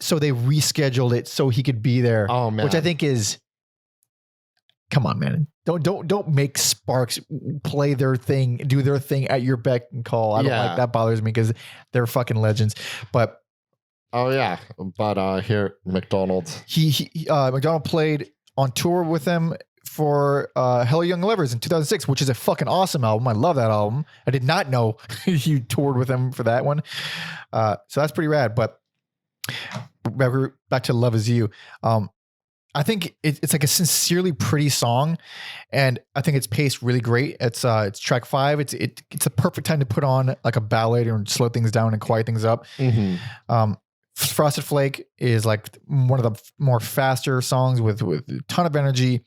Speaker 1: So they rescheduled it so he could be there.
Speaker 2: Oh man.
Speaker 1: Which I think is, come on, man. Don't make Sparks play their thing, do their thing at your beck and call. I don't like that. Bothers me because they're fucking legends. But
Speaker 2: here McDonald.
Speaker 1: McDonald played on tour with them for Hello Young Lovers in 2006, which is a fucking awesome album. I love that album. I did not know you toured with them for that one. So that's pretty rad. But back to Love Is You. I think it's like a sincerely pretty song, and I think it's paced really great. It's track 5. It's a perfect time to put on like a ballad or slow things down and quiet things up. Frosted Flake is like one of the more faster songs with a ton of energy.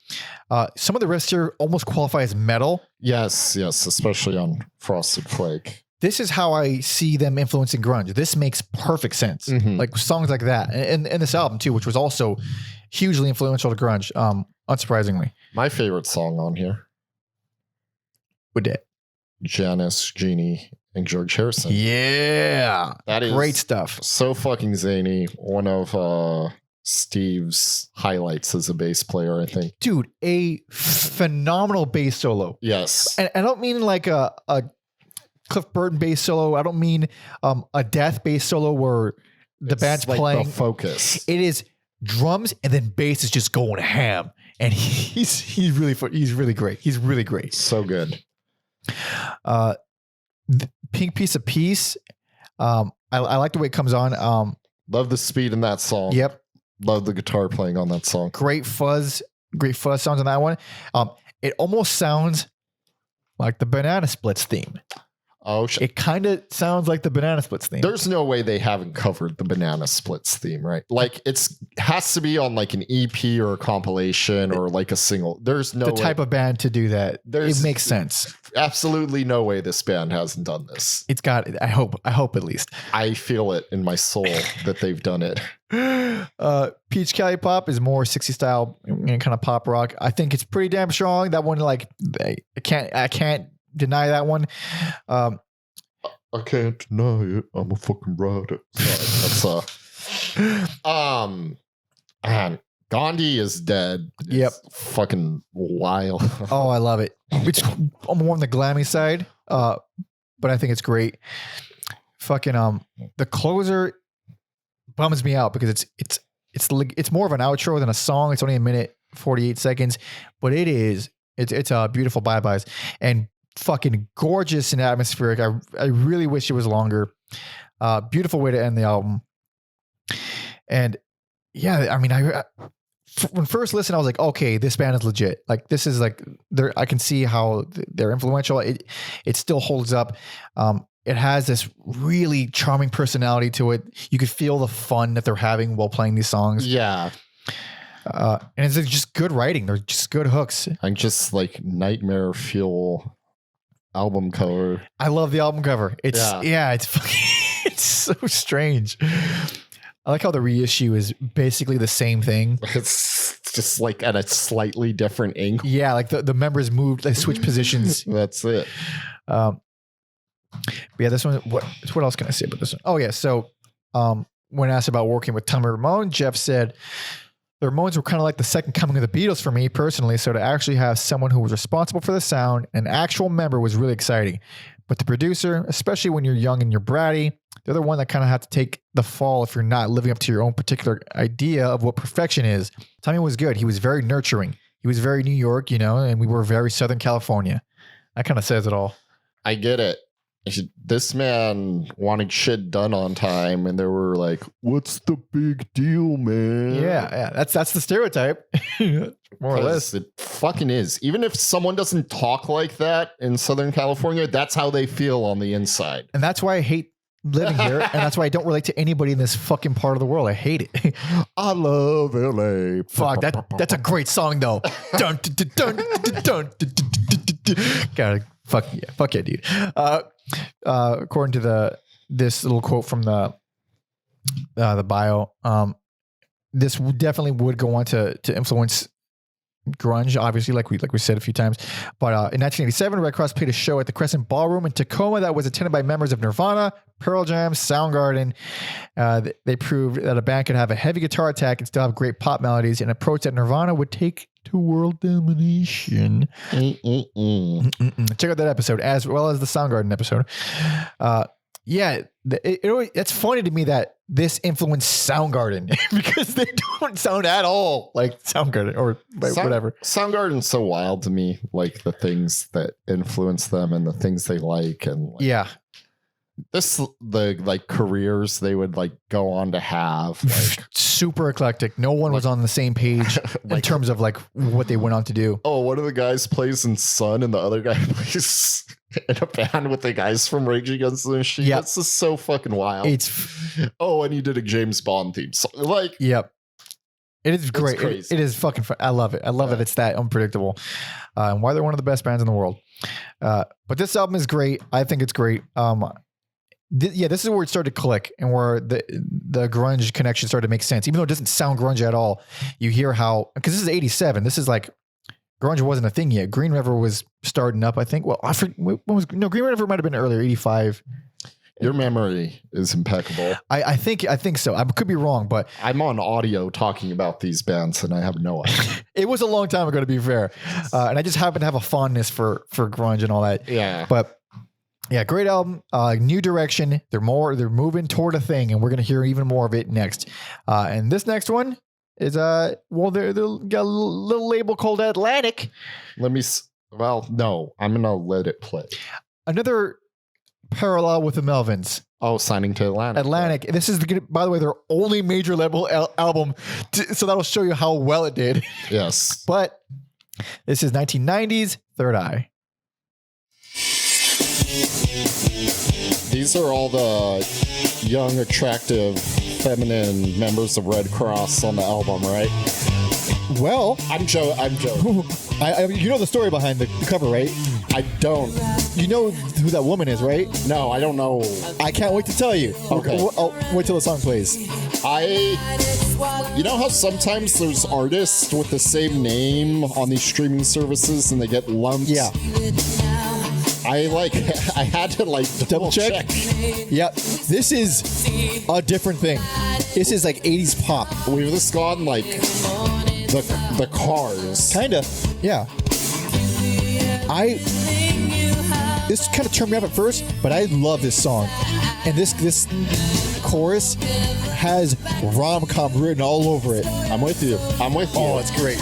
Speaker 1: Some of the riffs here almost qualify as metal.
Speaker 2: Yes, especially on Frosted Flake.
Speaker 1: This is how I see them influencing grunge. This makes perfect sense. Like songs like that, and this album too, which was also hugely influential to grunge. Unsurprisingly,
Speaker 2: My favorite song on here,
Speaker 1: with that,
Speaker 2: Janice, Jeannie, and George Harrison.
Speaker 1: yeah,
Speaker 2: That is
Speaker 1: great stuff.
Speaker 2: So fucking zany. One of Steve's highlights as a bass player, I think.
Speaker 1: Dude, a phenomenal bass solo.
Speaker 2: Yes.
Speaker 1: And I don't mean like a Cliff Burton bass solo. I don't mean a Death bass solo where the band's
Speaker 2: like
Speaker 1: playing.
Speaker 2: the focus.
Speaker 1: It is drums and then bass is just going ham. And he's really great. He's really great.
Speaker 2: So good.
Speaker 1: Pink Piece of Peace. I like the way it comes on.
Speaker 2: Love the speed in that song.
Speaker 1: Yep.
Speaker 2: Love the guitar playing on that song.
Speaker 1: Great fuzz sounds on that one. It almost sounds like the Banana Splits theme.
Speaker 2: Oh,
Speaker 1: It kind of sounds like the Banana Splits theme.
Speaker 2: there's no way they haven't covered the Banana Splits theme, right? Like has to be on like an EP or a compilation or like a single. There's no
Speaker 1: the
Speaker 2: way.
Speaker 1: type of band to do that.
Speaker 2: There's-
Speaker 1: It makes sense.
Speaker 2: Absolutely no way this band hasn't done this.
Speaker 1: It's got it. I hope at least.
Speaker 2: I feel it in my soul that they've done it.
Speaker 1: Peach Cali Pop is more 60s style and kind of pop rock. I think it's pretty damn strong. That one, like, I can't deny that one.
Speaker 2: I can't deny it. I'm a fucking writer. Sorry, that's man, Gandhi is dead.
Speaker 1: Yep.
Speaker 2: It's fucking wild.
Speaker 1: Oh, I love it. It's more on the glammy side, but I think it's great. Fucking the closer bums me out because it's more of an outro than a song. It's only 1:48, but it's a beautiful bye-byes and fucking gorgeous and atmospheric. I really wish it was longer. Beautiful way to end the album. And yeah, I mean, when first listened, I was like, okay, this band is legit. Like this is like I can see how they're influential. It still holds up. It has this really charming personality to it. You could feel the fun that they're having while playing these songs.
Speaker 2: Yeah.
Speaker 1: And it's just good writing. They're just good hooks.
Speaker 2: I'm just like Nightmare Fuel album cover.
Speaker 1: I love the album cover. It's it's so strange. I like how the reissue is basically the same thing.
Speaker 2: It's just like at a slightly different angle.
Speaker 1: Yeah, like the members moved, they switched positions.
Speaker 2: That's it.
Speaker 1: But yeah, this one. What else can I say about this one? Oh yeah, so when asked about working with Tommy Ramone, Jeff said the Ramones were kind of like the second coming of the Beatles for me personally. So to actually have someone who was responsible for the sound, an actual member, was really exciting. But the producer, especially when you're young and you're bratty, they're the one that kind of have to take the fall if you're not living up to your own particular idea of what perfection is. Tommy was good. He was very nurturing. He was very New York, and we were very Southern California. That kind of says it all.
Speaker 2: I get it. This man wanted shit done on time, and they were like, "What's the big deal, man?"
Speaker 1: Yeah. That's the stereotype, more or less.
Speaker 2: It fucking is. Even if someone doesn't talk like that in Southern California, that's how they feel on the inside.
Speaker 1: And that's why I hate living here, and that's why I don't relate to anybody in this fucking part of the world. I hate it.
Speaker 2: I love LA.
Speaker 1: Fuck, that's a great song though. Dun, dun, dun, dun, dun, dun. God, fuck yeah, dude. According to this little quote from the bio, this definitely would go on to influence grunge, obviously, like we said a few times. But in 1987, Redd Kross played a show at the Crescent Ballroom in Tacoma that was attended by members of Nirvana, Pearl Jam, Soundgarden. They proved that a band could have a heavy guitar attack and still have great pop melodies, an approach that Nirvana would take to world domination. Check out that episode as well as the Soundgarden episode. It's funny to me that this influenced Soundgarden because they don't sound at all like Soundgarden or whatever.
Speaker 2: Soundgarden's so wild to me, like the things that influence them and the things they like, and
Speaker 1: yeah,
Speaker 2: the like careers they would like go on to have. Like,
Speaker 1: Super eclectic. No one was on the same page in terms of like what they went on to do.
Speaker 2: oh, one of the guys plays in Sun, and the other guy plays in a band with the guys from Rage Against the Machine.
Speaker 1: Yep.
Speaker 2: This is so fucking wild. Oh, and he did a James Bond theme song. Like,
Speaker 1: Yep. It is great.
Speaker 2: crazy.
Speaker 1: It is fucking fun. I love it. I love that it's that unpredictable. And why they're one of the best bands in the world. But this album is great. I think it's great. This is where it started to click and where the grunge connection started to make sense. Even though it doesn't sound grunge at all, you hear how, because this is 87. This is like, grunge wasn't a thing yet. Green River was starting up, I think. Well, Green River might have been earlier, 85.
Speaker 2: your memory is impeccable.
Speaker 1: I think so. I could be wrong, but
Speaker 2: I'm on audio talking about these bands, and I have no idea.
Speaker 1: it was a long time ago, to be fair. And I just happen to have a fondness for grunge and all that.
Speaker 2: Yeah.
Speaker 1: But yeah, great album. New direction. They're moving toward a thing, and we're gonna hear even more of it next. And this next one is they got a little label called Atlantic.
Speaker 2: No, I'm gonna let it play.
Speaker 1: Another parallel with the Melvins.
Speaker 2: Oh, signing to Atlantic.
Speaker 1: This is by the way their only major label album, so that'll show you how well it did.
Speaker 2: Yes.
Speaker 1: But this is 1990s Third Eye.
Speaker 2: These are all the young, attractive, feminine members of Redd Kross on the album, right?
Speaker 4: Well,
Speaker 2: I'm joking.
Speaker 4: you know the story behind the cover, right?
Speaker 2: I don't.
Speaker 4: You know who that woman is, right?
Speaker 2: No, I don't know.
Speaker 4: I can't wait to tell you.
Speaker 2: Okay.
Speaker 4: I'll wait till the song plays.
Speaker 2: You know how sometimes there's artists with the same name on these streaming services and they get lumped?
Speaker 4: Yeah.
Speaker 2: I had to double check.
Speaker 4: Yep. This is a different thing. This is like 80s pop.
Speaker 2: We've just gone like the Cars.
Speaker 4: Kinda. Yeah. This kind of turned me off at first, but I love this song. And this chorus has rom-com written all over it.
Speaker 2: I'm with you.
Speaker 4: Oh, it's great.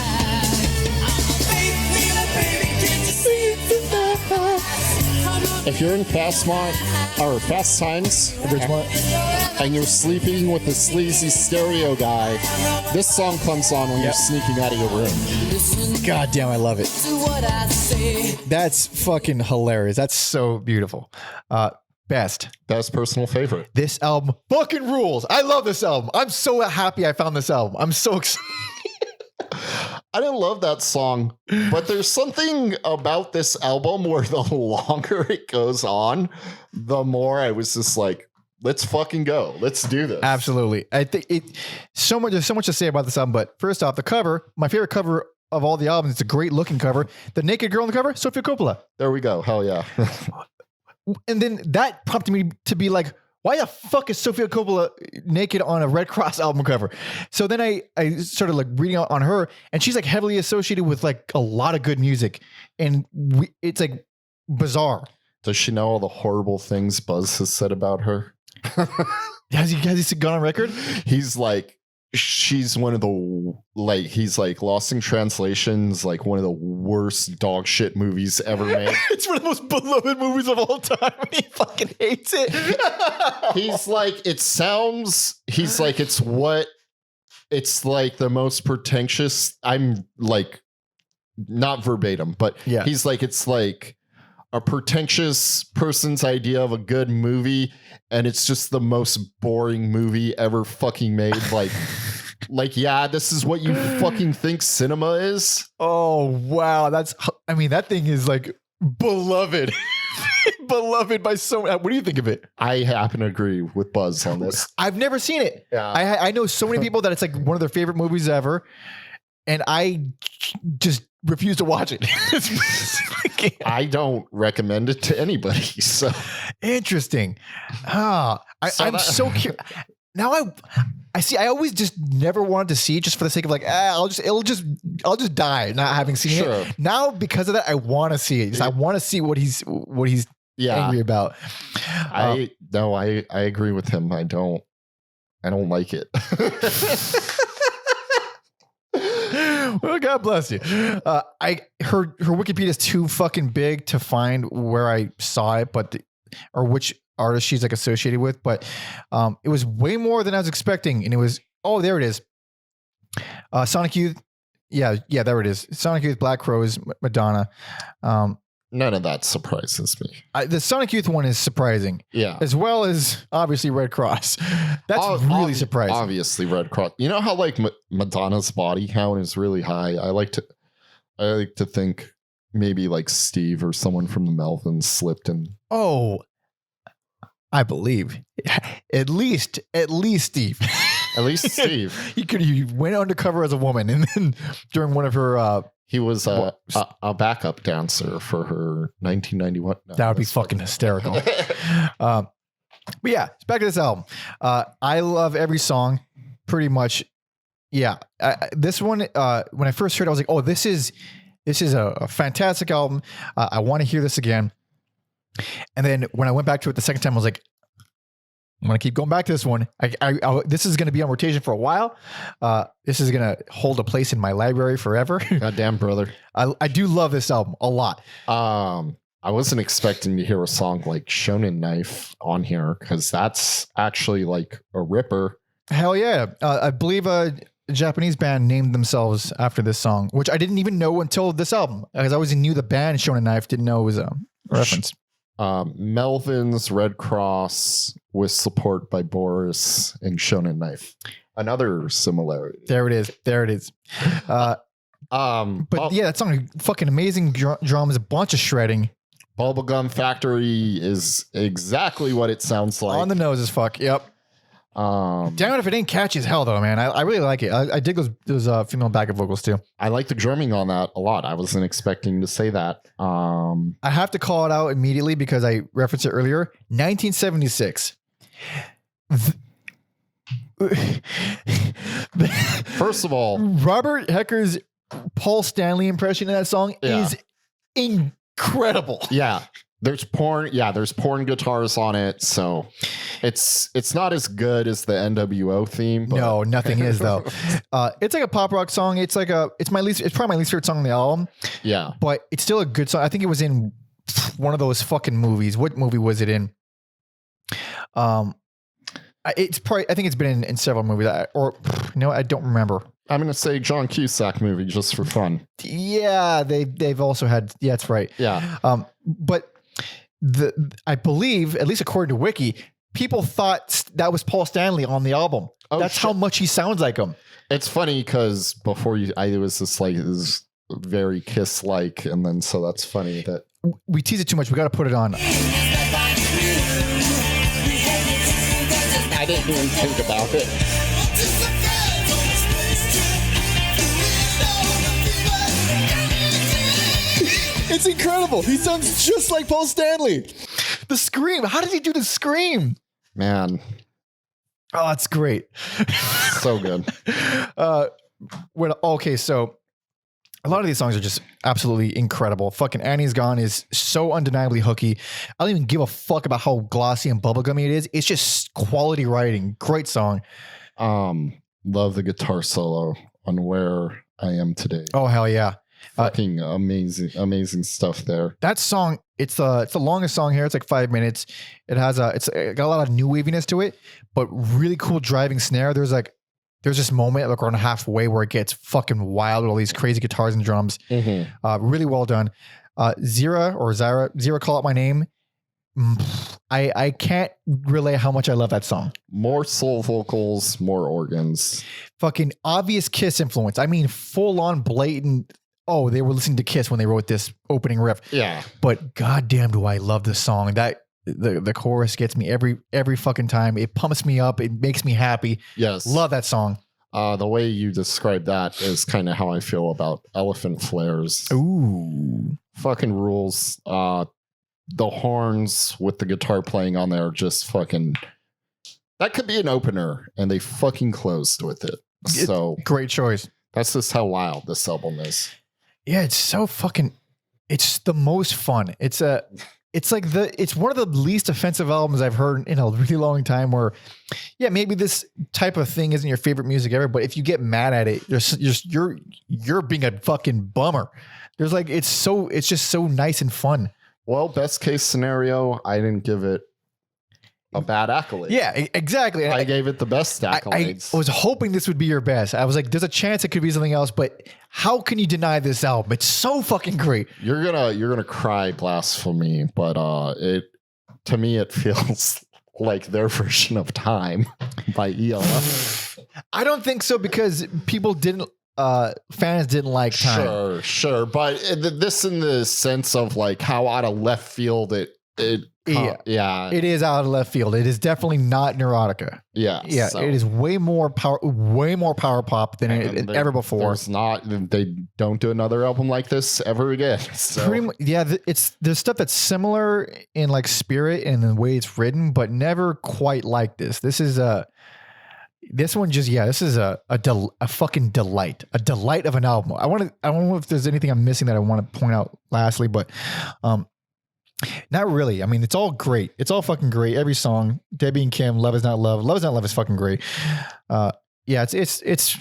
Speaker 2: If you're in Fast Times,
Speaker 4: Ridgemont.
Speaker 2: and you're sleeping with the sleazy stereo guy, this song comes on when you're sneaking out of your room.
Speaker 4: God damn, I love it.
Speaker 1: That's fucking hilarious. That's so beautiful. Best
Speaker 2: personal favorite.
Speaker 1: This album fucking rules. I love this album. I'm so happy I found this album. I'm so excited.
Speaker 2: I didn't love that song, but there's something about this album where the longer it goes on, the more I was just like, let's fucking go. Let's do this.
Speaker 1: Absolutely. I think there's so much to say about this album, but first off, the cover, my favorite cover of all the albums. It's a great looking cover. The naked girl on the cover, Sofia Coppola.
Speaker 2: There we go. Hell yeah.
Speaker 1: And then that prompted me to be like, why the fuck is Sofia Coppola naked on a Redd Kross album cover? So then I started like reading on her, and she's like heavily associated with like a lot of good music, and it's like bizarre.
Speaker 2: Does she know all the horrible things Buzz has said about her?
Speaker 1: Has he gone on record?
Speaker 2: He's like, she's one of the he's like Lost in Translation's like one of the worst dog shit movies ever made.
Speaker 1: It's one of the most beloved movies of all time. He fucking hates it.
Speaker 2: He's like, it's like the most pretentious. I'm like, not verbatim, but
Speaker 1: yeah.
Speaker 2: He's like, it's like a pretentious person's idea of a good movie, and it's just the most boring movie ever fucking made. Like, yeah, this is what you fucking think cinema is?
Speaker 1: Oh, wow. That thing is like beloved. Beloved by so many. What do you think of it?
Speaker 2: I happen to agree with Buzz on this.
Speaker 1: I've never seen it.
Speaker 2: Yeah.
Speaker 1: I know so many people that it's like one of their favorite movies ever, and I just refuse to watch it.
Speaker 2: I don't recommend it to anybody. So
Speaker 1: interesting. I'm so curious. Now I see. I always just never wanted to see it just for the sake of like, I'll just die not having seen it. Now because of that, I want to see it. I want to see what he's angry about.
Speaker 2: I agree with him. I don't like it.
Speaker 1: Well, God bless you. Her Wikipedia is too fucking big to find where I saw it, which artist she's like associated with, but it was way more than I was expecting. And it was, oh, there it is. Sonic Youth. Yeah, there it is. Sonic Youth, Black Crowes, Madonna.
Speaker 2: None of that surprises me.
Speaker 1: The Sonic Youth one is surprising.
Speaker 2: Yeah.
Speaker 1: As well as obviously Redd Kross. That's really surprising.
Speaker 2: Obviously Redd Kross. You know how like Madonna's body count is really high? I like to think maybe like Steve or someone from the Melvins slipped in.
Speaker 1: Oh, I believe. At least Steve.
Speaker 2: At least Steve.
Speaker 1: He went undercover as a woman, and then during one of her
Speaker 2: he was a backup dancer for her 1991. No,
Speaker 1: that would be fucking hysterical. But yeah, back to this album. I love every song, pretty much. Yeah, this one when I first heard it, I was like, oh, this is a fantastic album. I want to hear this again. And then when I went back to it the second time, I was like, I'm going to keep going back to this one. This is going to be on rotation for a while. This is going to hold a place in my library forever.
Speaker 2: Goddamn, brother.
Speaker 1: I do love this album a lot.
Speaker 2: I wasn't expecting to hear a song like Shonen Knife on here because that's actually like a ripper.
Speaker 1: Hell yeah. I believe a Japanese band named themselves after this song, which I didn't even know until this album because I always knew the band Shonen Knife, didn't know it was a reference.
Speaker 2: Melvins, Redd Kross with support by Boris and Shonen Knife. Another similarity.
Speaker 1: There it is. But yeah, that song, fucking amazing drums, a bunch of shredding.
Speaker 2: Bubblegum Factory is exactly what it sounds like.
Speaker 1: On the nose as fuck. Yep. Damn it if it ain't catchy as hell though, man. I really like it. I dig those female backup vocals too.
Speaker 2: I like the drumming on that a lot. I wasn't expecting to say that.
Speaker 1: I have to call it out immediately because I referenced it earlier. 1976.
Speaker 2: First of all,
Speaker 1: Robert Hecker's Paul Stanley impression in that song is incredible.
Speaker 2: Yeah. There's porn guitars on it, so it's not as good as the NWO theme. But.
Speaker 1: No, nothing is though. It's like a pop rock song. It's probably my least favorite song on the album.
Speaker 2: Yeah,
Speaker 1: but it's still a good song. I think it was in one of those fucking movies. What movie was it in? I think it's been in several movies. I don't remember.
Speaker 2: I'm gonna say John Cusack movie just for fun.
Speaker 1: Yeah, they've also had. Yeah, that's right.
Speaker 2: Yeah.
Speaker 1: But I believe, at least according to Wiki, people thought that was Paul Stanley on the album. Oh, that's how much he sounds like him.
Speaker 2: It's funny because before it was just like this very Kiss like, and then so that's funny that
Speaker 1: we tease it too much. We got to put it on.
Speaker 2: I didn't even think about it.
Speaker 4: It's incredible. He sounds just like Paul Stanley.
Speaker 1: The scream. How did he do the scream?
Speaker 2: Man.
Speaker 1: Oh, that's great.
Speaker 2: So good.
Speaker 1: So a lot of these songs are just absolutely incredible. Fucking Annie's Gone is so undeniably hooky. I don't even give a fuck about how glossy and bubblegummy it is. It's just quality writing. Great song.
Speaker 2: Love the guitar solo on Where I Am Today.
Speaker 1: Oh, hell yeah.
Speaker 2: Fucking amazing stuff there.
Speaker 1: That song, it's the longest song here. It's like 5 minutes. It has it's got a lot of new waviness to it, but really cool driving snare. There's this moment like around halfway where it gets fucking wild with all these crazy guitars and drums. Mm-hmm. Really well done. Zira, Call Out My Name. I can't relay how much I love that song.
Speaker 2: More soul vocals, more organs.
Speaker 1: Fucking obvious Kiss influence. I mean, full on blatant. Oh, they were listening to Kiss when they wrote this opening riff.
Speaker 2: Yeah.
Speaker 1: But goddamn, do I love this song. That the chorus gets me every fucking time. It pumps me up. It makes me happy.
Speaker 2: Yes.
Speaker 1: Love that song.
Speaker 2: The way you describe that is kind of how I feel about Elephant Flares.
Speaker 1: Ooh.
Speaker 2: Fucking rules. The horns with the guitar playing on there just fucking... That could be an opener, and they fucking closed with it. So
Speaker 1: great choice.
Speaker 2: That's just how wild this album is.
Speaker 1: Yeah, it's so fucking... It's the most fun. It's one of the least offensive albums I've heard in a really long time where, yeah, maybe this type of thing isn't your favorite music ever, but if you get mad at it, you're being a fucking bummer. There's like, it's just so nice and fun.
Speaker 2: Well, best case scenario, I didn't give it a bad accolade.
Speaker 1: Yeah, exactly.
Speaker 2: I gave it the best
Speaker 1: I
Speaker 2: accolades.
Speaker 1: was hoping this would be your best. I was like, there's a chance it could be something else, but how can you deny this album? It's so fucking great.
Speaker 2: You're gonna cry blasphemy, but to me it feels like their version of Time by ELF.
Speaker 1: I don't think so because people didn't. Fans didn't like Time.
Speaker 2: Sure, but this in the sense of like how out of left field it yeah,
Speaker 1: It is out of left field. It is definitely not Neurotica.
Speaker 2: yeah, so-
Speaker 1: It is way more power pop than ever before.
Speaker 2: There's not. They don't do another album like this ever again. So.
Speaker 1: Pretty much, yeah. There's stuff that's similar in like spirit and the way it's written, but never quite like this. This is this one just this is a fucking delight, a delight of an album. I don't know if there's anything I'm missing that I want to point out lastly, but not really. I mean, it's all great. It's all fucking great. Every song, Debbie and Kim, Love Is Not Love. Love Is Not Love is fucking great. It's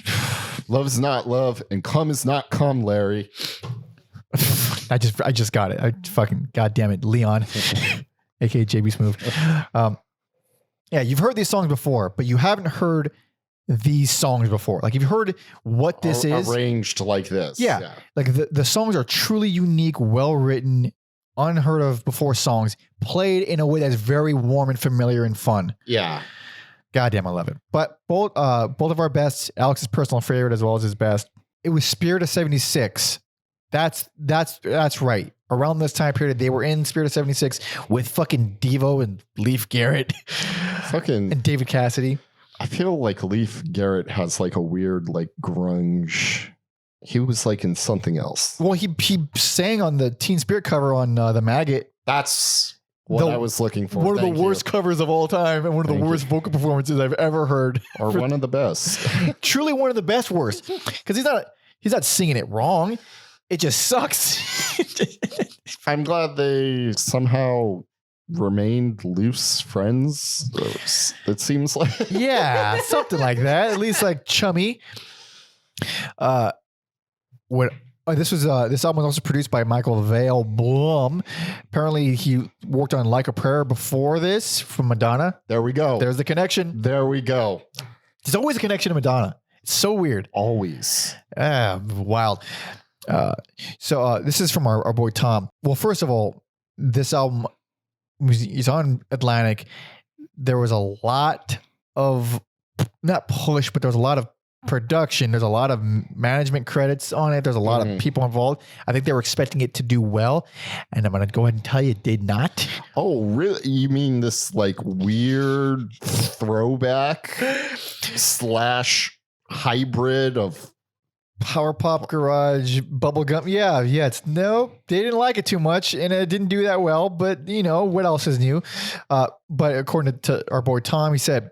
Speaker 2: Love is not love and come is not come, Larry.
Speaker 1: I just got it. I fucking goddamn it, Leon, aka JB Smooth. Yeah, you've heard these songs before, but you haven't heard these songs before. Like you've heard what this is
Speaker 2: arranged like this.
Speaker 1: Yeah. Like the songs are truly unique, well written, unheard of before songs, played in a way that's very warm and familiar and fun.
Speaker 2: Yeah.
Speaker 1: Goddamn, I love it. But both of our best, Alex's personal favorite as well as his best. It was Spirit of 76. That's right. Around this time period, they were in Spirit of 76 with fucking Devo and Leif Garrett.
Speaker 2: Fucking
Speaker 1: and David Cassidy.
Speaker 2: I feel like Leif Garrett has like a weird like grunge. He was like in something else.
Speaker 1: Well, he sang on the Teen Spirit cover on the Maggot.
Speaker 2: That's what I was looking for.
Speaker 1: One of the worst covers of all time and one of the worst vocal performances I've ever heard.
Speaker 2: Or one of the best.
Speaker 1: Truly one of the best worst. Because he's not singing it wrong. It just sucks.
Speaker 2: I'm glad they somehow remained loose friends. It seems like.
Speaker 1: Yeah, something like that. At least like chummy. This album was also produced by Michael Vale Blum. Apparently, he worked on Like a Prayer before this from Madonna.
Speaker 2: There we go.
Speaker 1: There's the connection.
Speaker 2: There we go.
Speaker 1: There's always a connection to Madonna. It's so weird.
Speaker 2: Always.
Speaker 1: Wild. So this is from our boy Tom. Well, first of all, this album is on Atlantic. There was a lot of not push, but there was a lot of production. There's a lot of management credits on it. There's a lot of people involved. I think they were expecting it to do well, and I'm going to go ahead and tell you it did not.
Speaker 2: Oh, really? You mean this like weird throwback / hybrid of
Speaker 1: power pop garage bubblegum? Yeah. They didn't like it too much, and it didn't do that well. But what else is new? But according to our boy Tom, he said,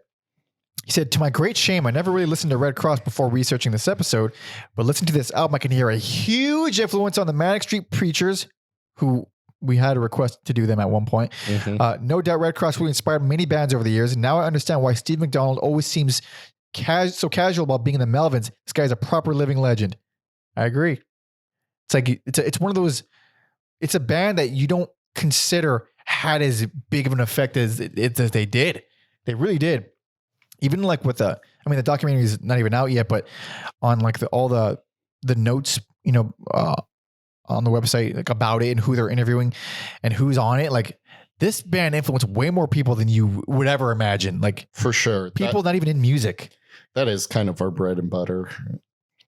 Speaker 1: to my great shame, I never really listened to Redd Kross before researching this episode, but listening to this album, I can hear a huge influence on the Manic Street Preachers, who we had a request to do them at one point. No doubt Redd Kross really inspired many bands over the years, and now I understand why Steve McDonald always seems so casual about being in the Melvins. This guy's a proper living legend. I agree. It's like it's one of those. It's a band that you don't consider had as big of an effect as they did. They really did. Even like with the documentary is not even out yet, but on like all the notes, on the website, like about it and who they're interviewing and who's on it, like this band influenced way more people than you would ever imagine. Like
Speaker 2: for sure,
Speaker 1: people not even in music.
Speaker 2: That is kind of our bread and butter.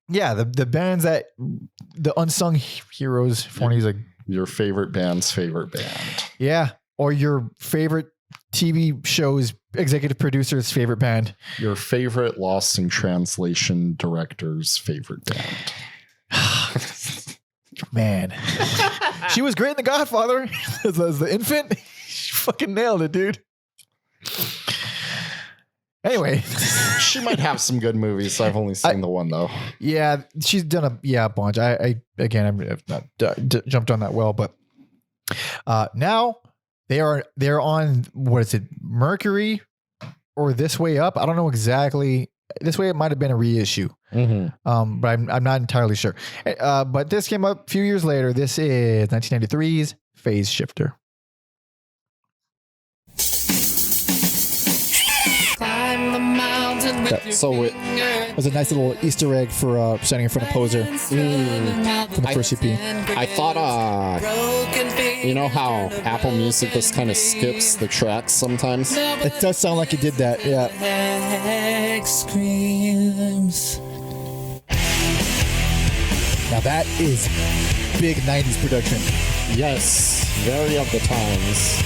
Speaker 1: Yeah, the bands that the unsung heroes for like
Speaker 2: your favorite band's favorite band.
Speaker 1: Yeah, or your favorite TV show's executive producer's favorite band.
Speaker 2: Your favorite Lost in Translation director's favorite band.
Speaker 1: Man. She was great in The Godfather as the infant. She fucking nailed it, dude. Anyway.
Speaker 2: She might have some good movies. I've only seen the one, though.
Speaker 1: Yeah, she's done a bunch. I've not jumped on that well, but now they're on, what is it, Mercury or This Way Up? I don't know exactly. This Way It might have been a reissue, but I'm not entirely sure. But this came up a few years later. This is 1993's Phaseshifter.
Speaker 3: So it
Speaker 4: was a nice little Easter egg for standing in front of Poser from the first EP.
Speaker 3: I thought, you know how Apple Music just kind of skips the tracks sometimes?
Speaker 4: It does sound like it did that, yeah. Now that is big 90s production.
Speaker 3: Yes, very of the times.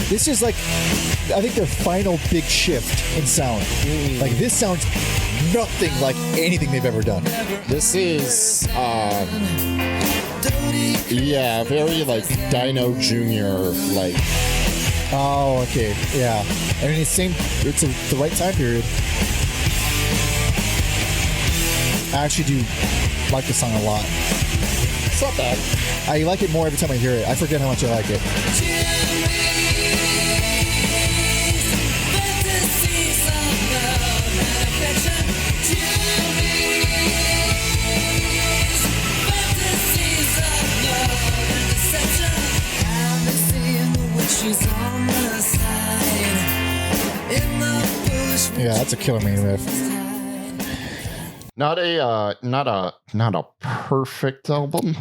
Speaker 4: This is like, I think their final big shift in sound. Like this sounds nothing like anything they've ever done.
Speaker 3: This is, yeah, very like Dino Jr. like.
Speaker 4: Oh, okay, yeah. I mean, it's the right time period. I actually do like the song a lot.
Speaker 3: It's not bad.
Speaker 4: I like it more every time I hear it. I forget how much I like it. Yeah, that's a killer main riff.
Speaker 2: Not a perfect album,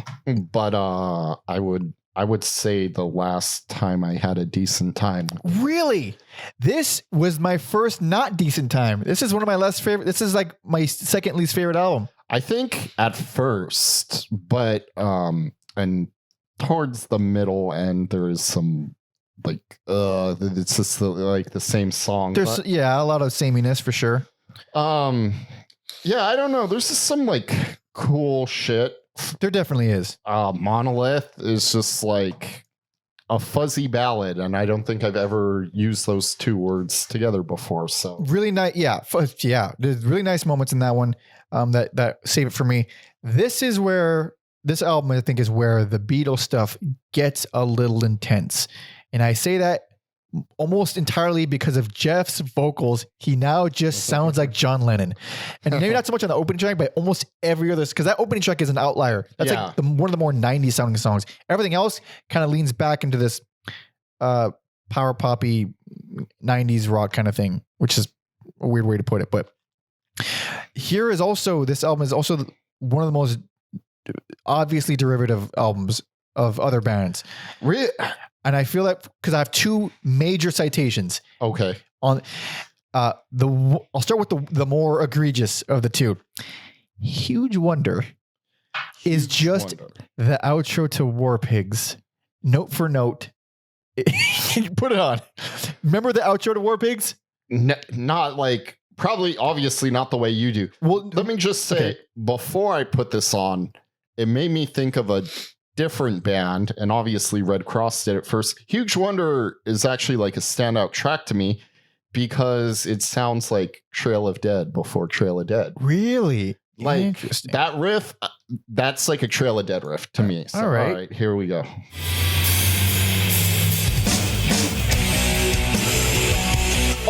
Speaker 2: but I would say the last time I had a decent time.
Speaker 1: Really? This was my first not decent time. This is one of my less favorite. This is like my second least favorite album.
Speaker 2: I think at first, but and towards the middle end there is some like it's just like the same song.
Speaker 1: There's a lot of sameness for sure.
Speaker 2: Yeah, I don't know. There's just some like cool shit.
Speaker 1: There definitely is.
Speaker 2: Monolith is just like a fuzzy ballad, and I don't think I've ever used those two words together before. So
Speaker 1: Really nice. Yeah. There's really nice moments in that one that save it for me. This album, I think, is where the Beatles stuff gets a little intense. And I say that almost entirely because of Jeff's vocals. He now just sounds like John Lennon, and maybe not so much on the opening track, but almost every other, because that opening track is an outlier. That's like one of the more 90s sounding songs. Everything else kind of leans back into this power poppy 90s rock kind of thing, which is a weird way to put it. But this album is also one of the most obviously derivative albums of other bands.
Speaker 2: really,
Speaker 1: And I feel that because I have two major citations
Speaker 2: okay.
Speaker 1: on I'll start with the more egregious of the two. Huge Wonder is just the outro to War Pigs, note for note. Put it on. Remember the outro to War Pigs?
Speaker 2: Not like, probably obviously not the way you do.
Speaker 1: Well,
Speaker 2: Let me just say, before I put this on, it made me think of a different band, and obviously Redd Kross did it first. Huge Wonder is actually like a standout track to me because it sounds like Trail of Dead before Trail of Dead.
Speaker 1: Really?
Speaker 2: Like
Speaker 1: Interesting.
Speaker 2: that riff, that's like a Trail of Dead riff to me. So,
Speaker 1: all right,
Speaker 2: here we go.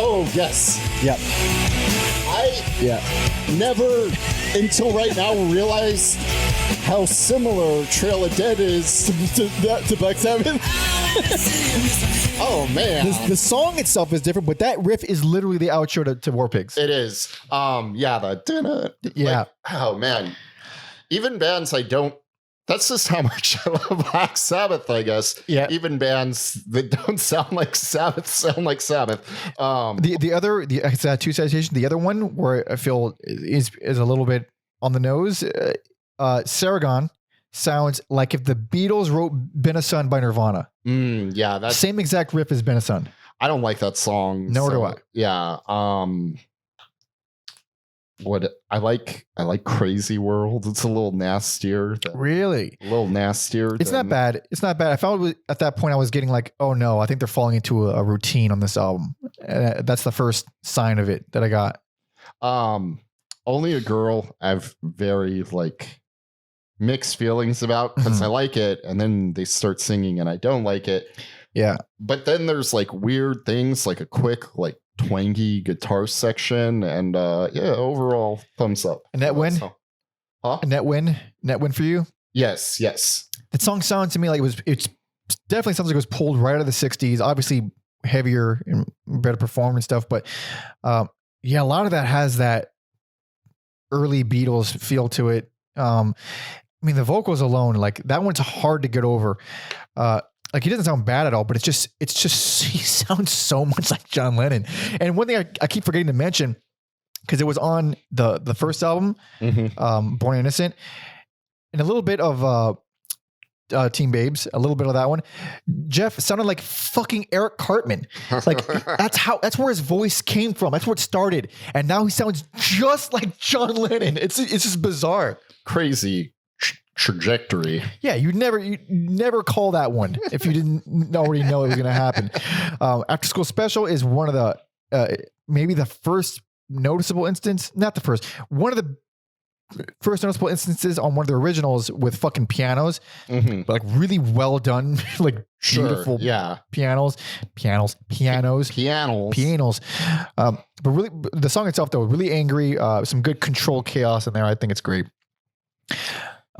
Speaker 3: Oh, yes.
Speaker 4: Yep.
Speaker 3: I never until right now realized how similar Trail of Dead is to Black Sabbath. Oh, man.
Speaker 4: The song itself is different, but that riff is literally the outro to War Pigs.
Speaker 2: It is.
Speaker 1: Yeah.
Speaker 2: Oh man. Even bands I don't. That's just how much I love Black Sabbath, I guess.
Speaker 1: Yeah.
Speaker 2: Even bands that don't sound like Sabbath sound like Sabbath.
Speaker 1: The other two citations. The other one where I feel is a little bit on the nose. Saragon sounds like if the Beatles wrote "Been a Sun" by Nirvana.
Speaker 2: Yeah, that's
Speaker 1: Same exact riff as "Been a Sun."
Speaker 2: I don't like that song.
Speaker 1: Nor do I.
Speaker 2: Yeah. What I like Crazy World. It's a little nastier.
Speaker 1: Really?
Speaker 2: A little nastier.
Speaker 1: It's not bad. It's not bad. I felt at that point I was getting like, oh no, I think they're falling into a routine on this album. That's the first sign of it that I got.
Speaker 2: Only a Girl. I've very like mixed feelings about because I like it, and then they start singing and I don't like it.
Speaker 1: Yeah.
Speaker 2: But then there's like weird things, like a quick like twangy guitar section, and overall thumbs up.
Speaker 1: And that win?
Speaker 2: Huh?
Speaker 1: Net win for you?
Speaker 2: Yes.
Speaker 1: That song sounds to me like it's definitely sounds like it was pulled right out of the 60s, obviously heavier and better performed and stuff, but yeah, a lot of that has that early Beatles feel to it. I mean, the vocals alone, like that one's hard to get over. Like he doesn't sound bad at all, but it's just he sounds so much like John Lennon. And one thing I keep forgetting to mention, because it was on the first album, Born Innocent, and a little bit of Teen Babes, a little bit of that one. Jeff sounded like fucking Eric Cartman. Like that's where his voice came from. That's where it started. And now he sounds just like John Lennon. It's just bizarre.
Speaker 2: Crazy trajectory.
Speaker 1: Yeah, you'd never call that one if you didn't already know it was going to happen. After School Special is one of the maybe the first noticeable instance, not the first, one of the first noticeable instances on one of the originals with fucking pianos, but like really well done, like beautiful pianos. But really, the song itself though, really angry, some good control chaos in there. I think it's great.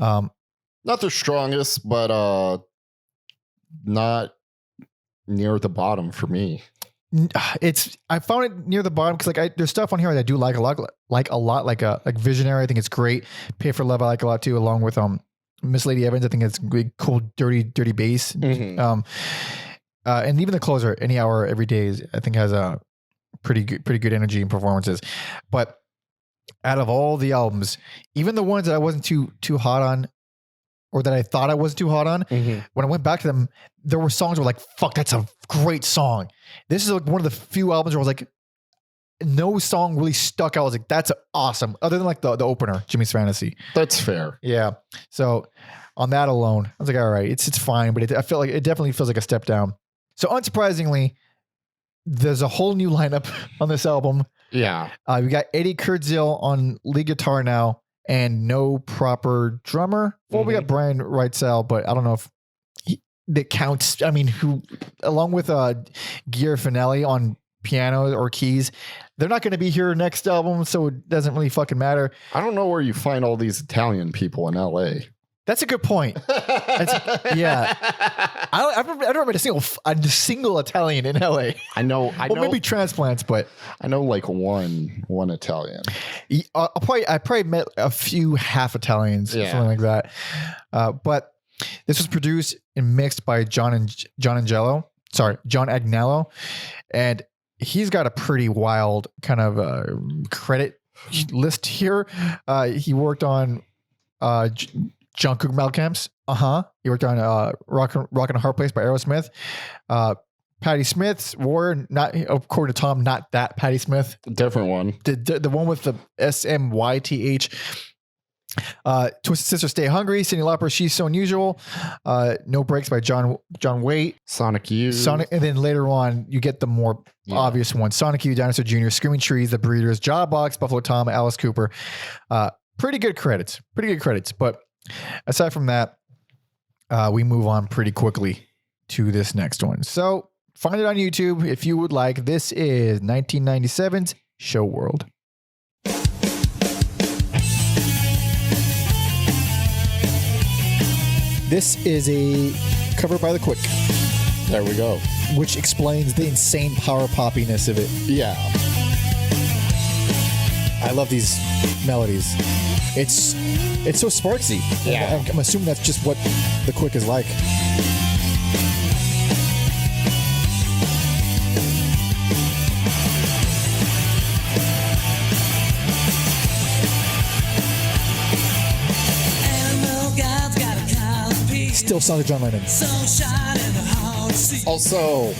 Speaker 2: Not the strongest, but not near the bottom for me.
Speaker 1: I found it near the bottom because like there's stuff on here that I do like a lot, like Visionary. I think it's great. Pay for Love I like a lot too, along with Miss Lady Evans. I think it's really cool, dirty bass. And even the closer, Any Hour Every Day, I think has a pretty good energy and performances. But out of all the albums, even the ones that I wasn't too hot on, or that I thought I wasn't too hot on, when I went back to them, there were songs where like, fuck, that's a great song. This is like one of the few albums where I was like, no song really stuck out. I was like, that's awesome. Other than like the opener, Jimmy's Fantasy.
Speaker 2: That's fair.
Speaker 1: Yeah. So on that alone, I was like, all right, it's fine, but I feel like it definitely feels like a step down. So unsurprisingly, there's a whole new lineup on this album.
Speaker 2: Yeah.
Speaker 1: We got Eddie Kurtzil on lead guitar now, and no proper drummer. Well, we got Brian Wrightsell, but I don't know if that counts. I mean, who, along with Gear Finelli on piano or keys, they're not going to be here next album, so it doesn't really fucking matter.
Speaker 2: I don't know where you find all these Italian people in LA.
Speaker 1: That's a good point. Yeah. I don't remember a single Italian in LA.
Speaker 2: I know.
Speaker 1: Well, maybe transplants, but
Speaker 2: I know like one Italian.
Speaker 1: I probably met a few half Italians, something like that. But this was produced and mixed by John Agnello, and he's got a pretty wild kind of credit list here. He worked on John Cougar Mellencamp's. He worked on Rock and a Hard Place by Aerosmith. Patti Smith's War, not according to Tom, not that Patti Smith.
Speaker 2: Different one.
Speaker 1: The one with the SMYTH. Twisted Sister Stay Hungry, Cyndi Lauper, She's So Unusual. No Breaks by John Waite.
Speaker 2: Sonic Youth.
Speaker 1: And then later on, you get the more obvious ones. Sonic Youth, Dinosaur Jr., Screaming Trees, The Breeders, Jawbox, Buffalo Tom, Alice Cooper. Pretty good credits. But aside from that, we move on pretty quickly to this next one. So find it on YouTube if you would like. This is 1997's Show World. This is a cover by The Quick.
Speaker 2: There we go.
Speaker 1: Which explains the insane power poppiness of it.
Speaker 2: Yeah.
Speaker 1: I love these melodies. It's so sparksy.
Speaker 2: Yeah.
Speaker 1: I'm assuming that's just what The Quick is like. Still sounds like John Lennon.
Speaker 2: Also,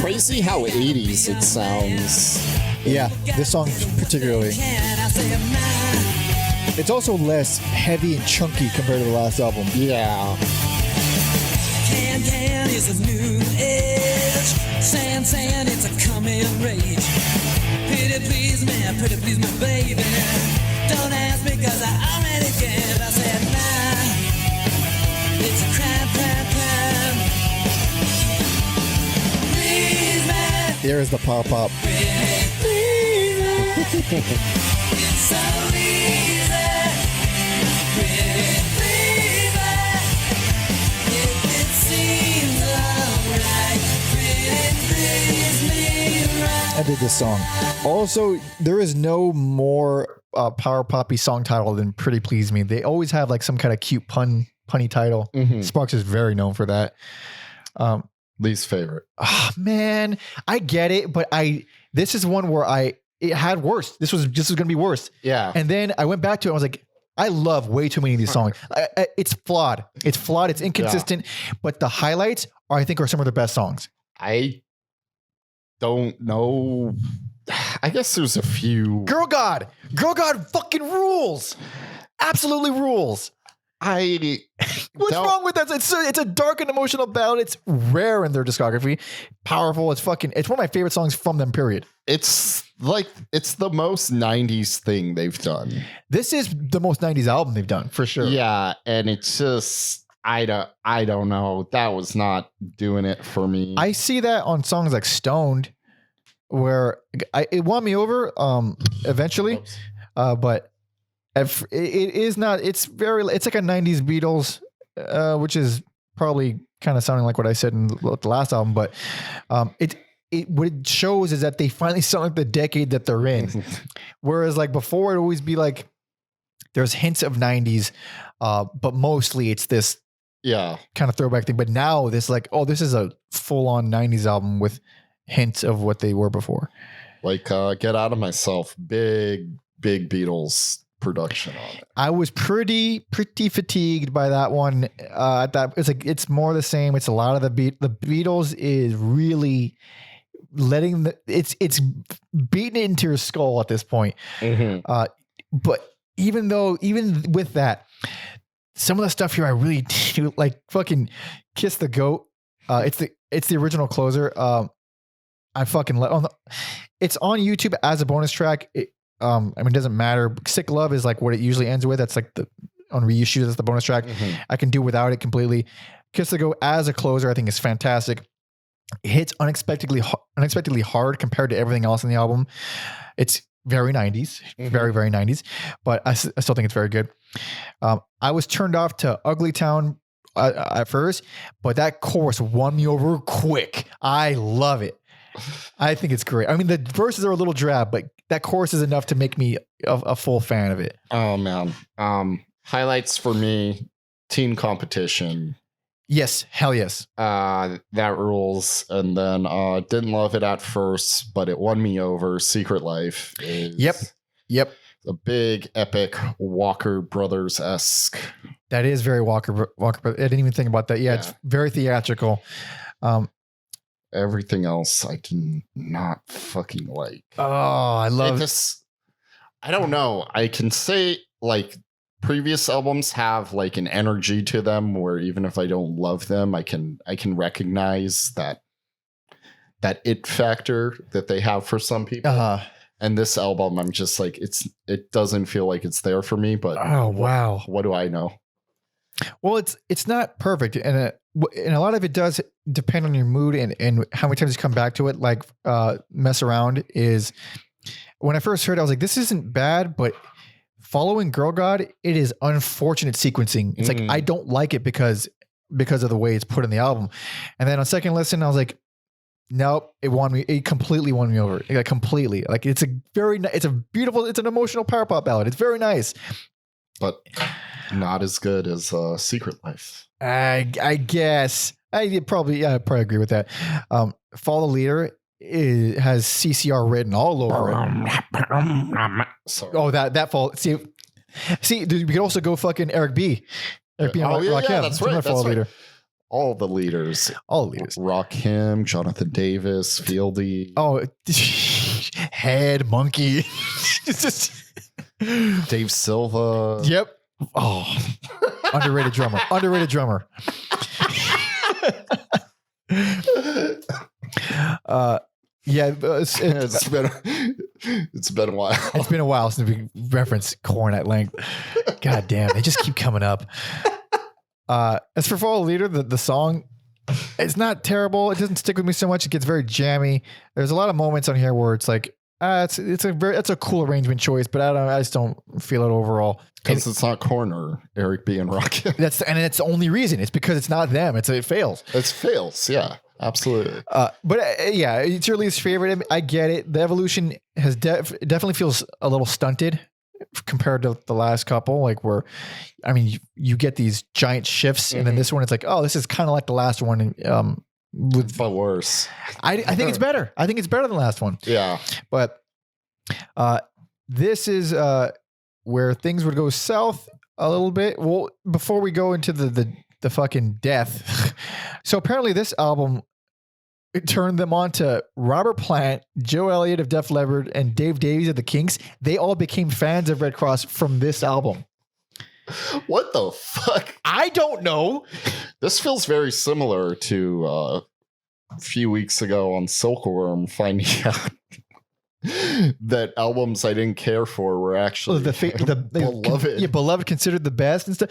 Speaker 2: crazy how 80s it sounds.
Speaker 1: Yeah, this song particularly. It's also less heavy and chunky compared to the last album.
Speaker 2: Yeah.
Speaker 3: Can is a new age. Sand, it's a coming rage. Pretty please me, baby. Don't ask me 'cause I already gave. I said, nah, it's a crime. Please me.
Speaker 1: There is the power pop.
Speaker 3: Please me. It's so easy. Pretty please me. If it seems alright, pretty please me right.
Speaker 4: I did this song. Also, there is no more power poppy song title than Pretty Please Me. They always have like some kind of cute punny title. Sparks is very known for that.
Speaker 2: Least favorite.
Speaker 1: Oh, man, I get it, but this is one where it had worse. This was gonna be worse.
Speaker 2: Yeah.
Speaker 1: And then I went back to it. I was like, I love way too many of these songs. It's flawed. It's flawed. It's inconsistent. But the highlights I think are some of their best songs.
Speaker 2: I don't know. I guess there's a few.
Speaker 1: Girl God fucking rules. Absolutely rules. What's wrong with that? It's a dark and emotional ballad. It's rare in their discography. Powerful. It's one of my favorite songs from them, period.
Speaker 2: It's the most 90s thing they've done.
Speaker 1: This is the most 90s album they've done, for sure.
Speaker 2: Yeah, and it's just I don't know. That was not doing it for me.
Speaker 1: I see that on songs like Stoned, where it won me over eventually. But it is not, it's like a 90s Beatles, which is probably kind of sounding like what I said in the last album, but what it shows is that they finally sound like the decade that they're in. Whereas like before it'd always be like, there's hints of 90s, but mostly it's this kind of throwback thing. But now this like, oh, this is a full on 90s album with hints of what they were before.
Speaker 2: Like Get Out of Myself, big Beatles production on it.
Speaker 1: I was pretty fatigued by that one. It's more the same. It's a lot of the Beatles is really letting it's beating it into your skull at this point. But even with that, some of the stuff here I really do like. Fucking Kiss the Goat. It's the original closer. I fucking it's on YouTube as a bonus track. I mean, it doesn't matter. Sick Love is like what it usually ends with. That's like on reissues, that's the bonus track. I can do without it completely. Kiss the Goat as a closer, I think is fantastic. It hits unexpectedly hard compared to everything else in the album. It's very 90s, very, very 90s, but I still think it's very good. I was turned off to Ugly Town at first, but that chorus won me over quick. I love it. I think it's great. I mean, the verses are a little drab, but that chorus is enough to make me a full fan of it.
Speaker 2: Oh man. Highlights for me, Teen Competition.
Speaker 1: Yes. Hell yes.
Speaker 2: That rules. And then didn't love it at first, but it won me over. Secret Life is
Speaker 1: Yep.
Speaker 2: a big epic Walker Brothers-esque.
Speaker 1: That is very Walker. I didn't even think about that. Yeah. It's very theatrical.
Speaker 2: Everything else I do not fucking like.
Speaker 1: Oh, I love
Speaker 2: this. I don't know. I can say like previous albums have like an energy to them where even if I don't love them, I can recognize that it factor that they have for some people. And this album, I'm just like, it doesn't feel like it's there for me, but
Speaker 1: wow.
Speaker 2: What do I know?
Speaker 1: Well, it's not perfect. And a lot of it does depend on your mood and how many times you come back to it. Like Mess Around is, when I first heard it, I was like, this isn't bad, but following Girl God, it is unfortunate sequencing. It's like, I don't like it because of the way it's put in the album. And then on second listen, I was like, nope, it completely won me over. Like completely. Like it's an emotional power pop ballad. It's very nice.
Speaker 2: But not as good as Secret Life.
Speaker 1: I guess I'd probably agree with that. Follow the Leader has CCR written all over it.
Speaker 2: Sorry.
Speaker 1: Oh, that fall. See, dude, we could also go fucking Eric B. Eric B.
Speaker 2: That's right. That's right.
Speaker 1: Leader.
Speaker 2: All the leaders. Rakim, Jonathan Davis, Fieldy.
Speaker 1: Oh, Head, Monkey.
Speaker 2: Dave Silva.
Speaker 1: Yep. Oh, underrated drummer.
Speaker 2: It's been a while.
Speaker 1: It's been a while since we referenced Korn at length. God damn, they just keep coming up. As for Follow the Leader, the song, it's not terrible. It doesn't stick with me so much. It gets very jammy. There's a lot of moments on here where it's like, it's a cool arrangement choice, but I just don't feel it overall.
Speaker 2: Because it's not Korn or Eric B. and Rakim.
Speaker 1: That's the only reason. It's because it's not them. It fails.
Speaker 2: It fails, yeah. absolutely.
Speaker 1: But yeah, it's your least favorite. I get it. The evolution has definitely feels a little stunted compared to the last couple. Like where, I mean, you get these giant shifts, and then this one, it's like, oh, this is kind of like the last one.
Speaker 2: But worse.
Speaker 1: I think it's better. I think it's better than the last one.
Speaker 2: Yeah.
Speaker 1: But this is where things would go south a little bit. Well, before we go into the fucking death. So apparently this album, it turned them on to Robert Plant, Joe Elliott of Def Leppard, and Dave Davies of the Kinks. They all became fans of Redd Kross from this album.
Speaker 2: What the fuck?
Speaker 1: I don't know.
Speaker 2: This feels very similar to a few weeks ago on Silkworm finding out that albums I didn't care for were actually beloved.
Speaker 1: Yeah, beloved, considered the best and stuff.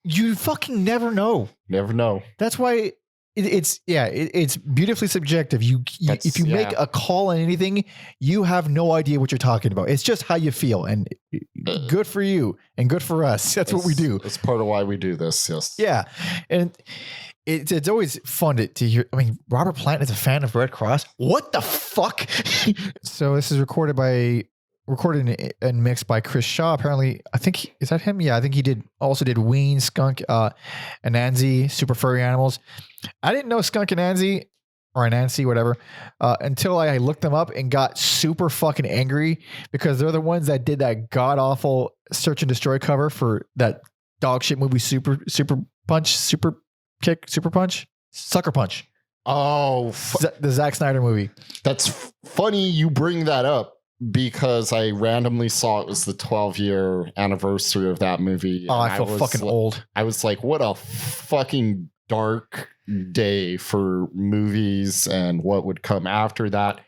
Speaker 1: You fucking never know.
Speaker 2: Never know.
Speaker 1: That's why it's beautifully subjective. If you make a call on anything, you have no idea what you're talking about. It's just how you feel, and good for you and good for us. That's what we do.
Speaker 2: It's part of why we do this. Yes.
Speaker 1: Yeah, and it's always fun to hear. I mean, Robert Plant is a fan of Redd Kross. What the fuck? So this is recorded and mixed by Chris Shaw. Apparently, I think is that him? Yeah, I think he also did Ween, Skunk, Anansi, Super Furry Animals. I didn't know Skunk and Anansi or Anansi, whatever, until I looked them up and got super fucking angry because they're the ones that did that god awful Search and Destroy cover for that dog shit movie Sucker Punch.
Speaker 2: Oh,
Speaker 1: the Zack Snyder movie.
Speaker 2: That's funny you bring that up because I randomly saw it was the 12-year anniversary of that movie.
Speaker 1: Oh, I feel fucking old.
Speaker 2: I was like, what a fucking dark day for movies and what would come after that.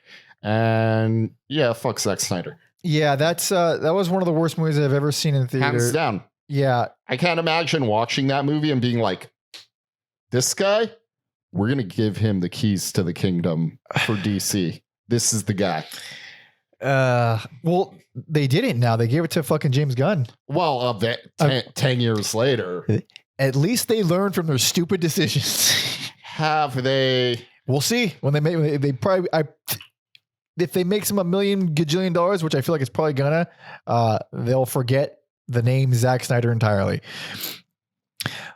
Speaker 2: And yeah, fuck Zack Snyder.
Speaker 1: Yeah, that was one of the worst movies I've ever seen in the theater.
Speaker 2: Hands down.
Speaker 1: Yeah.
Speaker 2: I can't imagine watching that movie and being like, this guy, we're going to give him the keys to the kingdom for DC. This is the guy.
Speaker 1: Well, they didn't now. They gave it to fucking James Gunn.
Speaker 2: Well, 10 years later.
Speaker 1: At least they learned from their stupid decisions.
Speaker 2: Have they?
Speaker 1: We'll see. When they probably, if they make some $1 million gajillion dollars, which I feel like it's probably gonna, they'll forget the name Zack Snyder entirely.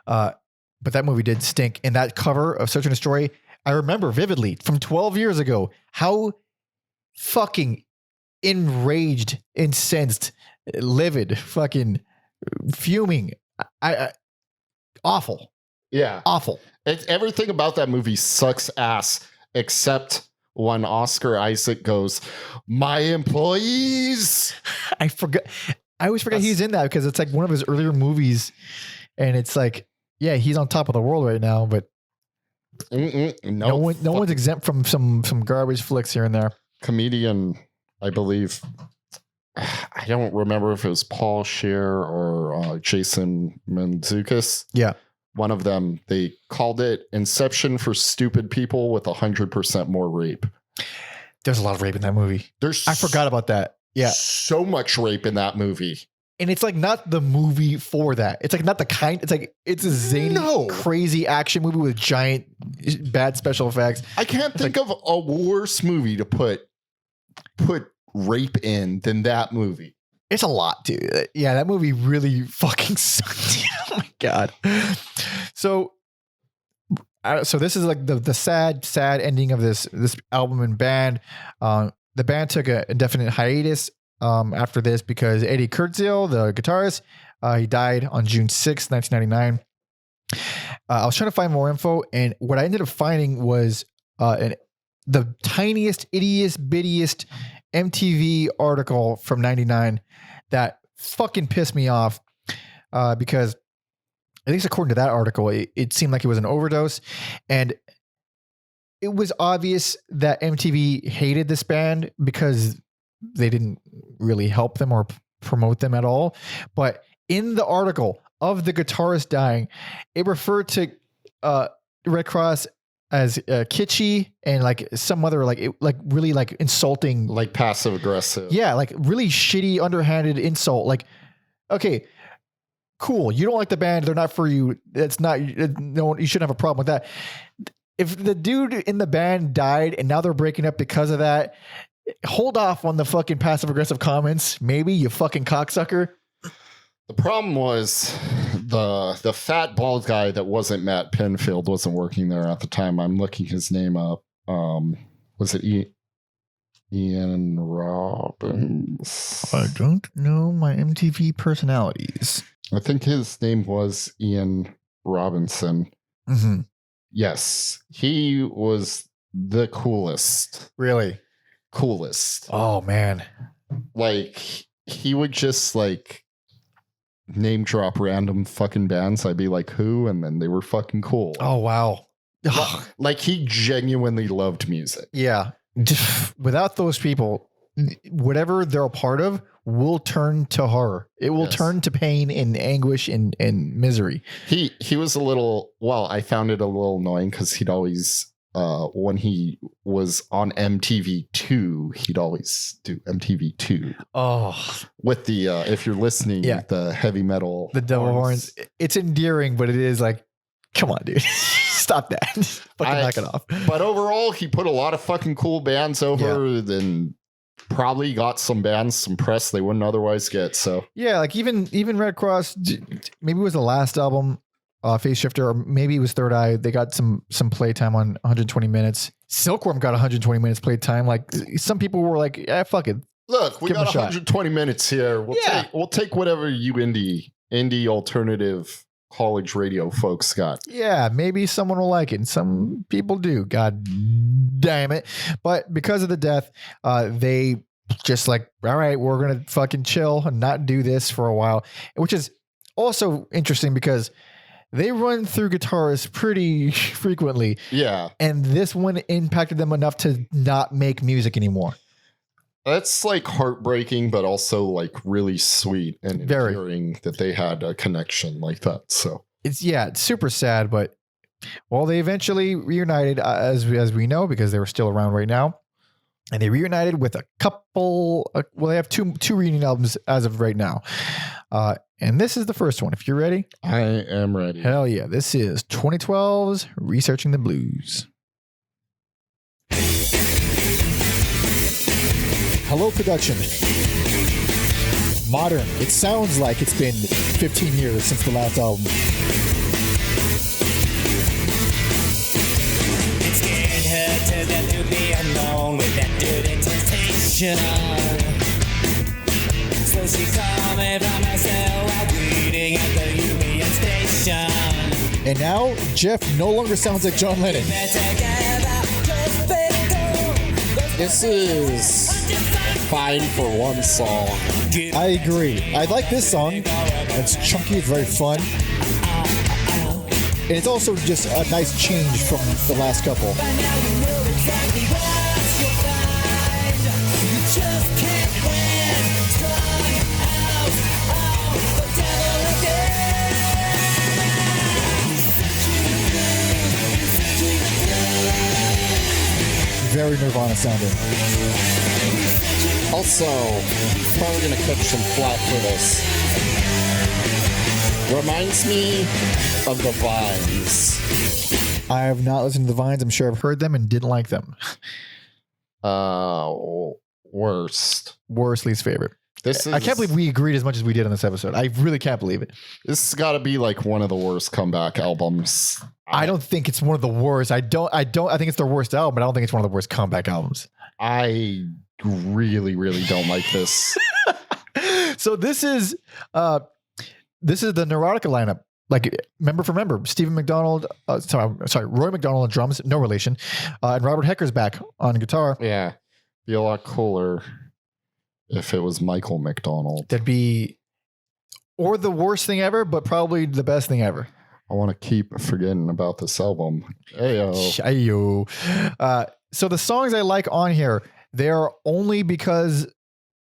Speaker 1: But that movie did stink. And that cover of Search and Destroy, I remember vividly from 12 years ago, how fucking enraged, incensed, livid, fucking fuming. Awful.
Speaker 2: Yeah.
Speaker 1: Awful.
Speaker 2: Everything about that movie sucks ass, except when Oscar Isaac goes, my employees.
Speaker 1: I always forget he's in that because it's like one of his earlier movies. And it's like, yeah, he's on top of the world right now, but no one's exempt from some garbage flicks here and there.
Speaker 2: Comedian, I believe. I don't remember if it was Paul Scheer or Jason Mantzoukas.
Speaker 1: Yeah.
Speaker 2: One of them, they called it Inception for stupid people with 100% more rape.
Speaker 1: There's a lot of rape in that movie. I forgot about that. Yeah.
Speaker 2: So much rape in that movie.
Speaker 1: And it's like not the movie for that. It's like not the kind. It's like it's a zany, crazy action movie with giant bad special effects.
Speaker 2: I can't think of a worse movie to put rape in than that movie.
Speaker 1: It's a lot, dude. Yeah, that movie really fucking sucked. Oh my god. So this is like the sad ending of this album and band. The band took a indefinite hiatus after this because Eddie Kurtzil, the guitarist, he died on June 6th, 1999. I was trying to find more info, and what I ended up finding was the tiniest, ittiest, bittiest MTV article from 99 that fucking pissed me off because at least according to that article, it seemed like it was an overdose, and it was obvious that MTV hated this band because they didn't really help them or promote them at all. But in the article of the guitarist dying, it referred to Redd Kross as kitschy and like some other really insulting,
Speaker 2: like passive aggressive.
Speaker 1: Yeah, like really shitty, underhanded insult. Like, okay, cool. You don't like the band. They're not for you. It's not, no, you shouldn't have a problem with that. if the dude in the band died and now they're breaking up because of that, hold off on the fucking passive aggressive comments. Maybe, you fucking cocksucker.
Speaker 2: The problem was the fat bald guy that wasn't Matt Pinfield wasn't working there at the time. I'm looking his name up. Was it Ian Robbins?
Speaker 1: I don't know my MTV personalities.
Speaker 2: I think his name was Ian Robinson.
Speaker 1: Mm-hmm.
Speaker 2: Yes, he was the coolest.
Speaker 1: Really?
Speaker 2: Coolest.
Speaker 1: Oh, man.
Speaker 2: Like, he would just like name drop random fucking bands. I'd be like, who? And then they were fucking cool.
Speaker 1: Oh, wow.
Speaker 2: Like, he genuinely loved music.
Speaker 1: Yeah. Without those people, whatever they're a part of will turn to horror. It will turn to pain and anguish and misery.
Speaker 2: He was a little, well, I found it a little annoying because he'd always, when he was on MTV2, he'd always do MTV2.
Speaker 1: Oh.
Speaker 2: With the, if you're listening, the heavy metal.
Speaker 1: The devil horns. It's endearing, but it is like, come on, dude. Stop that. Fucking knock it off.
Speaker 2: But overall, he put a lot of fucking cool bands over, then probably got some bands, some press they wouldn't otherwise get. So
Speaker 1: yeah, like even Redd Kross, maybe it was the last album, Phaseshifter, or maybe it was Third Eye. They got some playtime on 120 minutes. Silkworm got 120 minutes playtime. Like, some people were like, "Yeah, fuck it.
Speaker 2: Look, we got 120 minutes here. We'll take whatever you indie alternative college radio folks got."
Speaker 1: Yeah, maybe someone will like it, and some people do. God damn it. But because of the death, they just like, all right, we're going to fucking chill and not do this for a while, which is also interesting because they run through guitarists pretty frequently.
Speaker 2: Yeah.
Speaker 1: And this one impacted them enough to not make music anymore.
Speaker 2: That's like heartbreaking, but also like really sweet and endearing that they had a connection like that. So
Speaker 1: it's super sad, but well, they eventually reunited as we know, because they were still around right now, and they reunited with a couple. Well, they have two reunion albums as of right now, and this is the first one. If you're ready,
Speaker 2: I am ready.
Speaker 1: Hell yeah! This is 2012's Researching the Blues. Hello, production. Modern. It sounds like it's been 15 years since the last album.
Speaker 3: It scared her to death to be alone with that dirty temptation. So she called me from her cell while waiting at the Union Station.
Speaker 1: And now, Jeff no longer sounds like John Lennon.
Speaker 2: This is fine for one song.
Speaker 1: I agree. I like this song. It's chunky. It's very fun. And it's also just a nice change from the last couple. Very Nirvana sounding.
Speaker 2: Also, probably gonna catch some flack for this. Reminds me of the Vines.
Speaker 1: I have not listened to the Vines. I'm sure I've heard them and didn't like them.
Speaker 2: Worst.
Speaker 1: Worst, least favorite. I can't believe we agreed as much as we did on this episode. I really can't believe it.
Speaker 2: This has got to be like one of the worst comeback albums.
Speaker 1: I don't think it's one of the worst. I think it's their worst album, but I don't think it's one of the worst comeback albums.
Speaker 2: I really, really don't like this.
Speaker 1: So this is the Neurotica lineup. Like, member for member, Steven McDonald, Roy McDonald on drums, no relation, and Robert Hecker's back on guitar.
Speaker 2: Yeah, be a lot cooler if it was Michael McDonald.
Speaker 1: That'd be, or the worst thing ever, but probably the best thing ever.
Speaker 2: I want to keep forgetting about this album.
Speaker 1: Ayo. So the songs I like on here, they're only because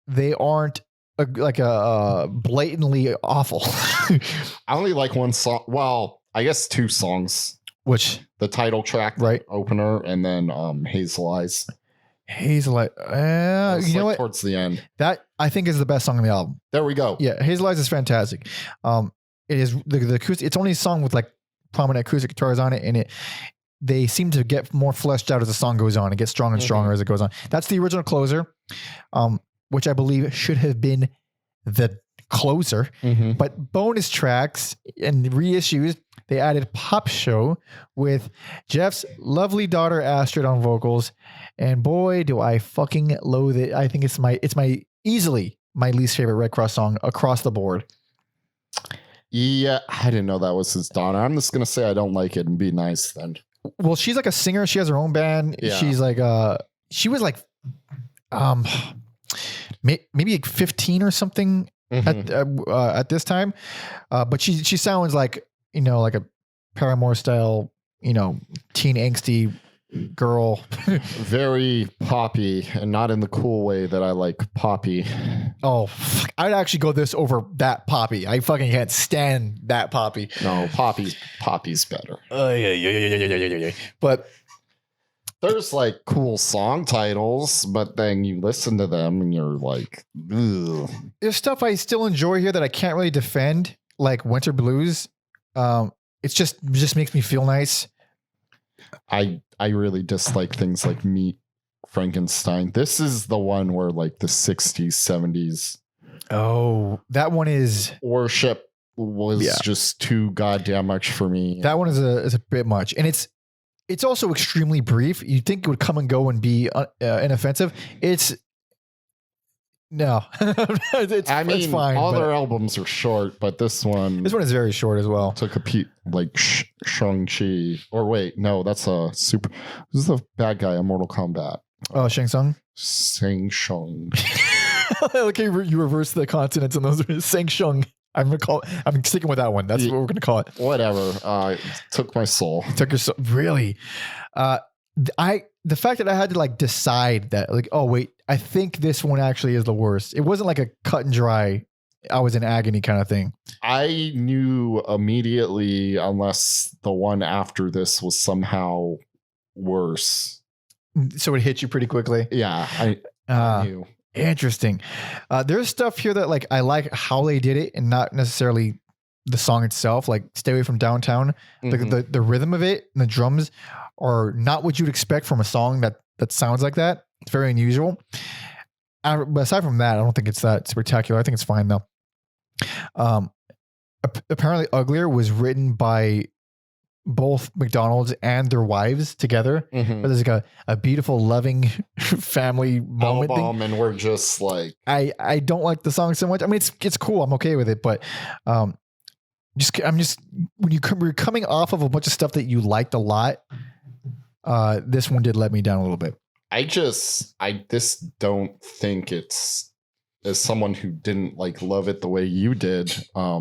Speaker 1: they aren't blatantly awful.
Speaker 2: I only like one song. Well, I guess two songs.
Speaker 1: Which?
Speaker 2: The title track,
Speaker 1: right?
Speaker 2: Opener, and then Hazel Eyes.
Speaker 1: Hazel Eyes. You know what?
Speaker 2: Towards the end.
Speaker 1: That, I think, is the best song on the album.
Speaker 2: There we go.
Speaker 1: Yeah, Hazel Eyes is fantastic. It is the acoustic. It's only a song with like prominent acoustic guitars on it, and they seem to get more fleshed out as the song goes on. It gets stronger and stronger as it goes on. That's the original closer, which I believe should have been the closer. But bonus tracks and reissues, they added Pop Show with Jeff's lovely daughter Astrid on vocals, and boy, do I fucking loathe it. I think it's easily my least favorite Redd Kross song across the board.
Speaker 2: Yeah, I didn't know that was his daughter. I'm just gonna say I don't like it and be nice then.
Speaker 1: Well, she's like a singer. She has her own band.
Speaker 2: Yeah.
Speaker 1: She's like she was like maybe like 15 or something at this time, but she sounds like, you know, like a Paramore style, you know, teen angsty girl.
Speaker 2: Very poppy, and not in the cool way that I like poppy.
Speaker 1: Oh, fuck. I'd actually go this over that Poppy. I fucking can't stand that Poppy.
Speaker 2: No, poppy's better.
Speaker 1: Yeah. But
Speaker 2: There's like cool song titles, but then you listen to them and you're like, ugh.
Speaker 1: there's stuff I still enjoy here that I can't really defend, like Winter Blues. It's just makes me feel nice.
Speaker 2: I really dislike things like Meet Frankenstein. This is the one where like the 60s, 70s
Speaker 1: Oh, that one is
Speaker 2: worship was just too goddamn much for me.
Speaker 1: that one is a bit much, and it's also extremely brief. You'd think it would come and go and be inoffensive. It's no, it's fine.
Speaker 2: all
Speaker 1: but
Speaker 2: their albums are short, but this one
Speaker 1: this one is very short as well.
Speaker 2: took a like Shang-Chi. Or wait, no, that's a super. This is the bad guy in Mortal Kombat.
Speaker 1: Oh, Shang Tsung.
Speaker 2: Shang-Shung.
Speaker 1: Okay, you reverse the consonants and those are Shang Tsung. I'm sticking with that one. That's what we're gonna call it.
Speaker 2: Whatever. It took my soul.
Speaker 1: Took your really. The fact that I had to like decide that, like, oh wait, I think this one actually is the worst. It wasn't like a cut and dry, I was in agony kind of thing.
Speaker 2: I knew immediately, unless the one after this was somehow worse.
Speaker 1: So it hit you pretty quickly.
Speaker 2: Yeah, I knew.
Speaker 1: Interesting. There's stuff here that like I like how they did it, and not necessarily the song itself. Like "Stay Away from Downtown," the rhythm of it and the drums are not what you'd expect from a song that sounds like that. It's very unusual. But aside from that, I don't think it's that spectacular. I think it's fine though. Apparently, "Uglier" was written by both McDonald's and their wives together. But there's like a beautiful, loving family moment thing.
Speaker 2: And we're just like,
Speaker 1: I don't like the song so much. I mean, it's cool. I'm okay with it, but I'm just when you're coming off of a bunch of stuff that you liked a lot, this one did let me down a little bit.
Speaker 2: I just don't think it's, as someone who didn't like love it the way you did. I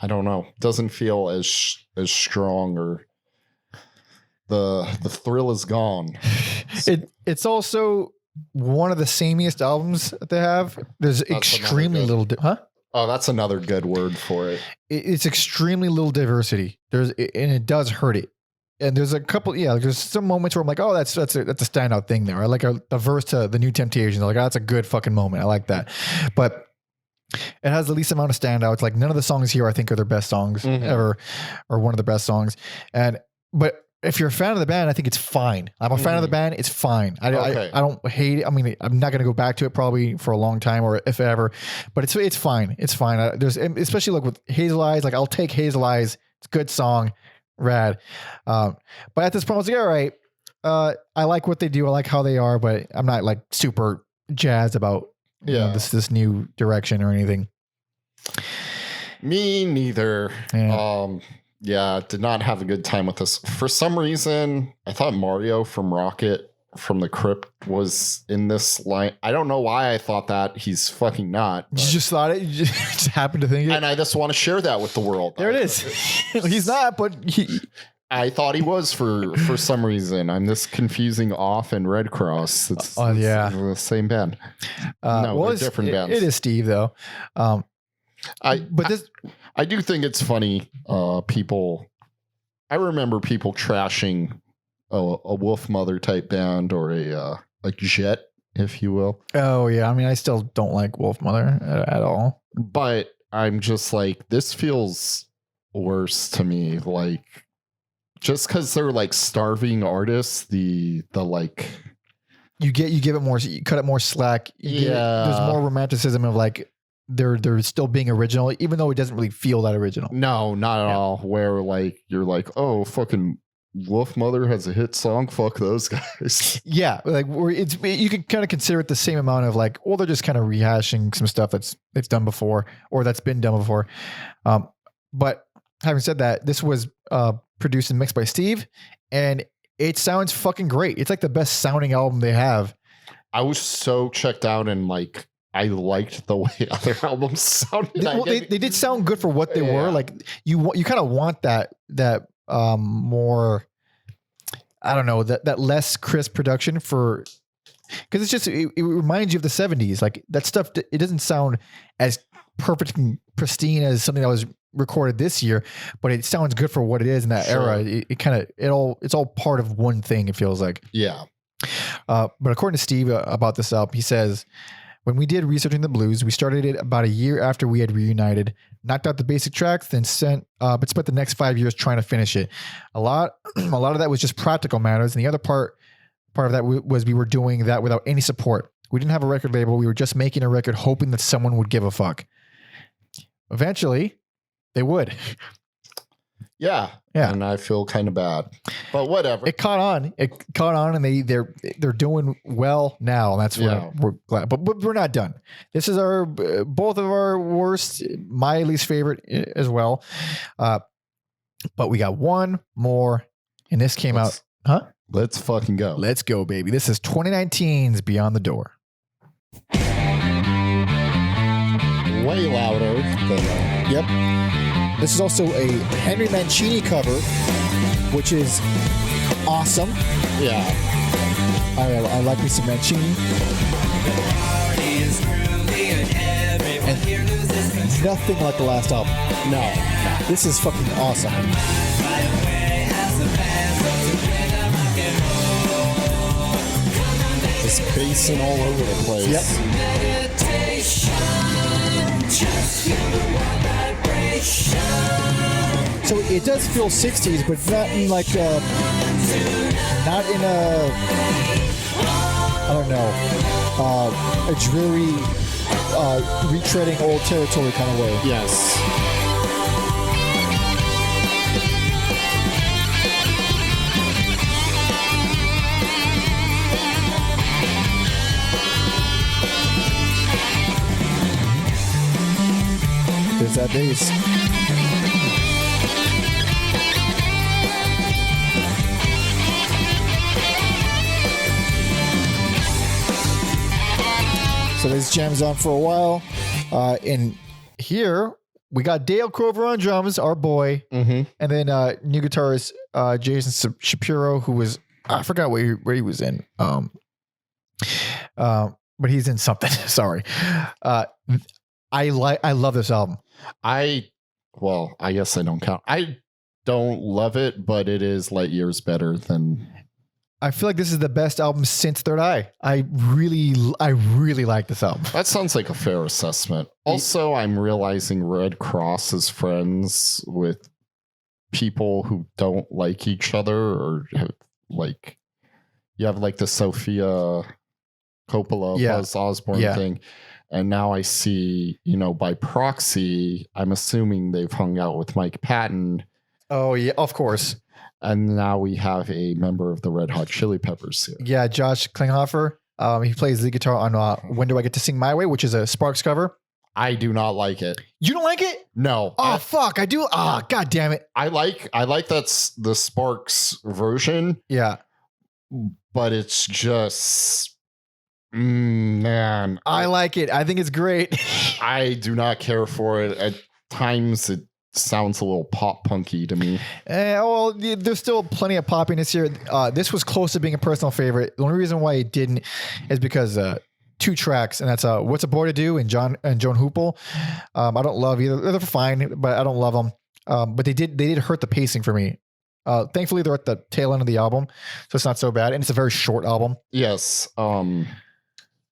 Speaker 2: don't know. Doesn't feel as strong, or the thrill is gone.
Speaker 1: It's also one of the samiest albums that they have. There's extremely little,
Speaker 2: Oh, that's another good word for it.
Speaker 1: It's extremely little diversity. And it does hurt it. And there's a couple, there's some moments where I'm like, oh, that's a standout thing there. I like a verse to the New Temptations. I'm like, oh, that's a good fucking moment. I like that. But it has the least amount of standouts. Like none of the songs here I think are their best songs ever, or one of the best songs. But if you're a fan of the band, I think it's fine. I'm a fan of the band. It's fine. I don't hate it. I mean, I'm not going to go back to it probably for a long time, or if ever, but it's fine. It's fine. There's, especially like with Hazel Eyes, like I'll take Hazel Eyes. It's a good song. Rad. But at this point I was like, all right, I like what they do. I like how they are, but I'm not like super jazzed about you know, this new direction or anything.
Speaker 2: Me neither. Did not have a good time with this. For some reason, I thought Mario from Rocket from the Crypt was in this line. I don't know why I thought that. He's fucking not.
Speaker 1: You just thought it? You just happened to think it?
Speaker 2: And I just want to share that with the world.
Speaker 1: There it is. He's not, but
Speaker 2: I thought he was for some reason. I'm just confusing Off and Redd Kross. It's the same band. They're different bands.
Speaker 1: It is Steve though.
Speaker 2: I do think it's funny. I remember people trashing a Wolf Mother type band, or a like Jet, if you will.
Speaker 1: Oh yeah, I mean, I still don't like Wolf Mother at all.
Speaker 2: But I'm just like, this feels worse to me. Like, just because they're like starving artists, the like
Speaker 4: You give it more, you cut it more slack. There's more romanticism of like they're still being original, even though it doesn't really feel that original.
Speaker 2: no, not at all. Where like you're like, oh, fucking Wolf Mother has a hit song. Fuck those guys.
Speaker 4: Yeah, like you can kind of consider it the same amount of like, well, they're just kind of rehashing some stuff that's done before or that's been done before. But having said that, this was produced and mixed by Steve, and it sounds fucking great. It's like the best sounding album they have.
Speaker 2: I was so checked out and like I liked the way other albums sounded.
Speaker 4: They did sound good for what they were. Like you kind of want that more, I don't know, that less crisp production for, because it's just it reminds you of the 70s. Like that stuff, it doesn't sound as perfect and pristine as something that was recorded this year, but it sounds good for what it is in that era. It's all part of one thing, it feels like.
Speaker 2: Yeah.
Speaker 4: But according to Steve about this album, he says, when we did Researching the Blues, we started it about a year after we had reunited, knocked out the basic tracks, then but spent the next 5 years trying to finish it. A lot of that was just practical matters, and the other part of that was we were doing that without any support. We didn't have a record label. We were just making a record, hoping that someone would give a fuck. Eventually, they would.
Speaker 2: Yeah. And I feel kind of bad, but whatever.
Speaker 4: It caught on, and they're doing well now. And that's what we're glad, but we're not done. This is both of our worst, my least favorite as well. But we got one more, and this came out. Huh?
Speaker 2: Let's fucking go.
Speaker 4: Let's go, baby. This is 2019's Beyond the Door.
Speaker 2: Way louder than
Speaker 4: Yep. This is also a Henry Mancini cover, which is awesome.
Speaker 2: Yeah.
Speaker 4: I like me some Mancini. And nothing like the last album.
Speaker 2: No.
Speaker 4: This is fucking awesome.
Speaker 2: Just basing all over the place.
Speaker 4: Yep. So it does feel 60s, but not in like not in a, I don't know, a dreary retreading old territory kind of way.
Speaker 2: Yes.
Speaker 4: There's that bass. So this jams on for a while. And here we got Dale Crover on drums, our boy.
Speaker 2: Mm-hmm.
Speaker 4: And then new guitarist Jason Shapiro, who was, I forgot where he was in. But he's in something. Sorry. I love this album.
Speaker 2: I guess I don't count. I don't love it, but it is light years better than.
Speaker 4: I feel like this is the best album since Third Eye. I really like this album.
Speaker 2: That sounds like a fair assessment. Also, I'm realizing Redd Kross is friends with people who don't like each other, or have, like, you have like the Sophia Coppola, Buzz Osborne thing. And now I see, by proxy, I'm assuming they've hung out with Mike Patton.
Speaker 4: Oh, yeah, of course.
Speaker 2: And now we have a member of the Red Hot Chili Peppers here.
Speaker 4: Yeah, Josh Klinghoffer. He plays the guitar on When Do I Get to Sing My Way, which is a Sparks cover.
Speaker 2: I do not like it.
Speaker 4: You don't like it?
Speaker 2: No.
Speaker 4: Oh, fuck. I do. Oh, God damn it.
Speaker 2: I like that's the Sparks version.
Speaker 4: Yeah.
Speaker 2: But it's just, man.
Speaker 4: I like it. I think it's great.
Speaker 2: I do not care for it. At times it sounds a little pop punky to me.
Speaker 4: Well, there's still plenty of poppiness here. This was close to being a personal favorite. The only reason why it didn't is because 2 tracks, and that's What's a Boy to Do and Joan Hoople. I don't love either. They're fine, but I don't love them. But they did hurt the pacing for me. Thankfully, they're at the tail end of the album, so it's not so bad. And it's a very short album.
Speaker 2: Yes.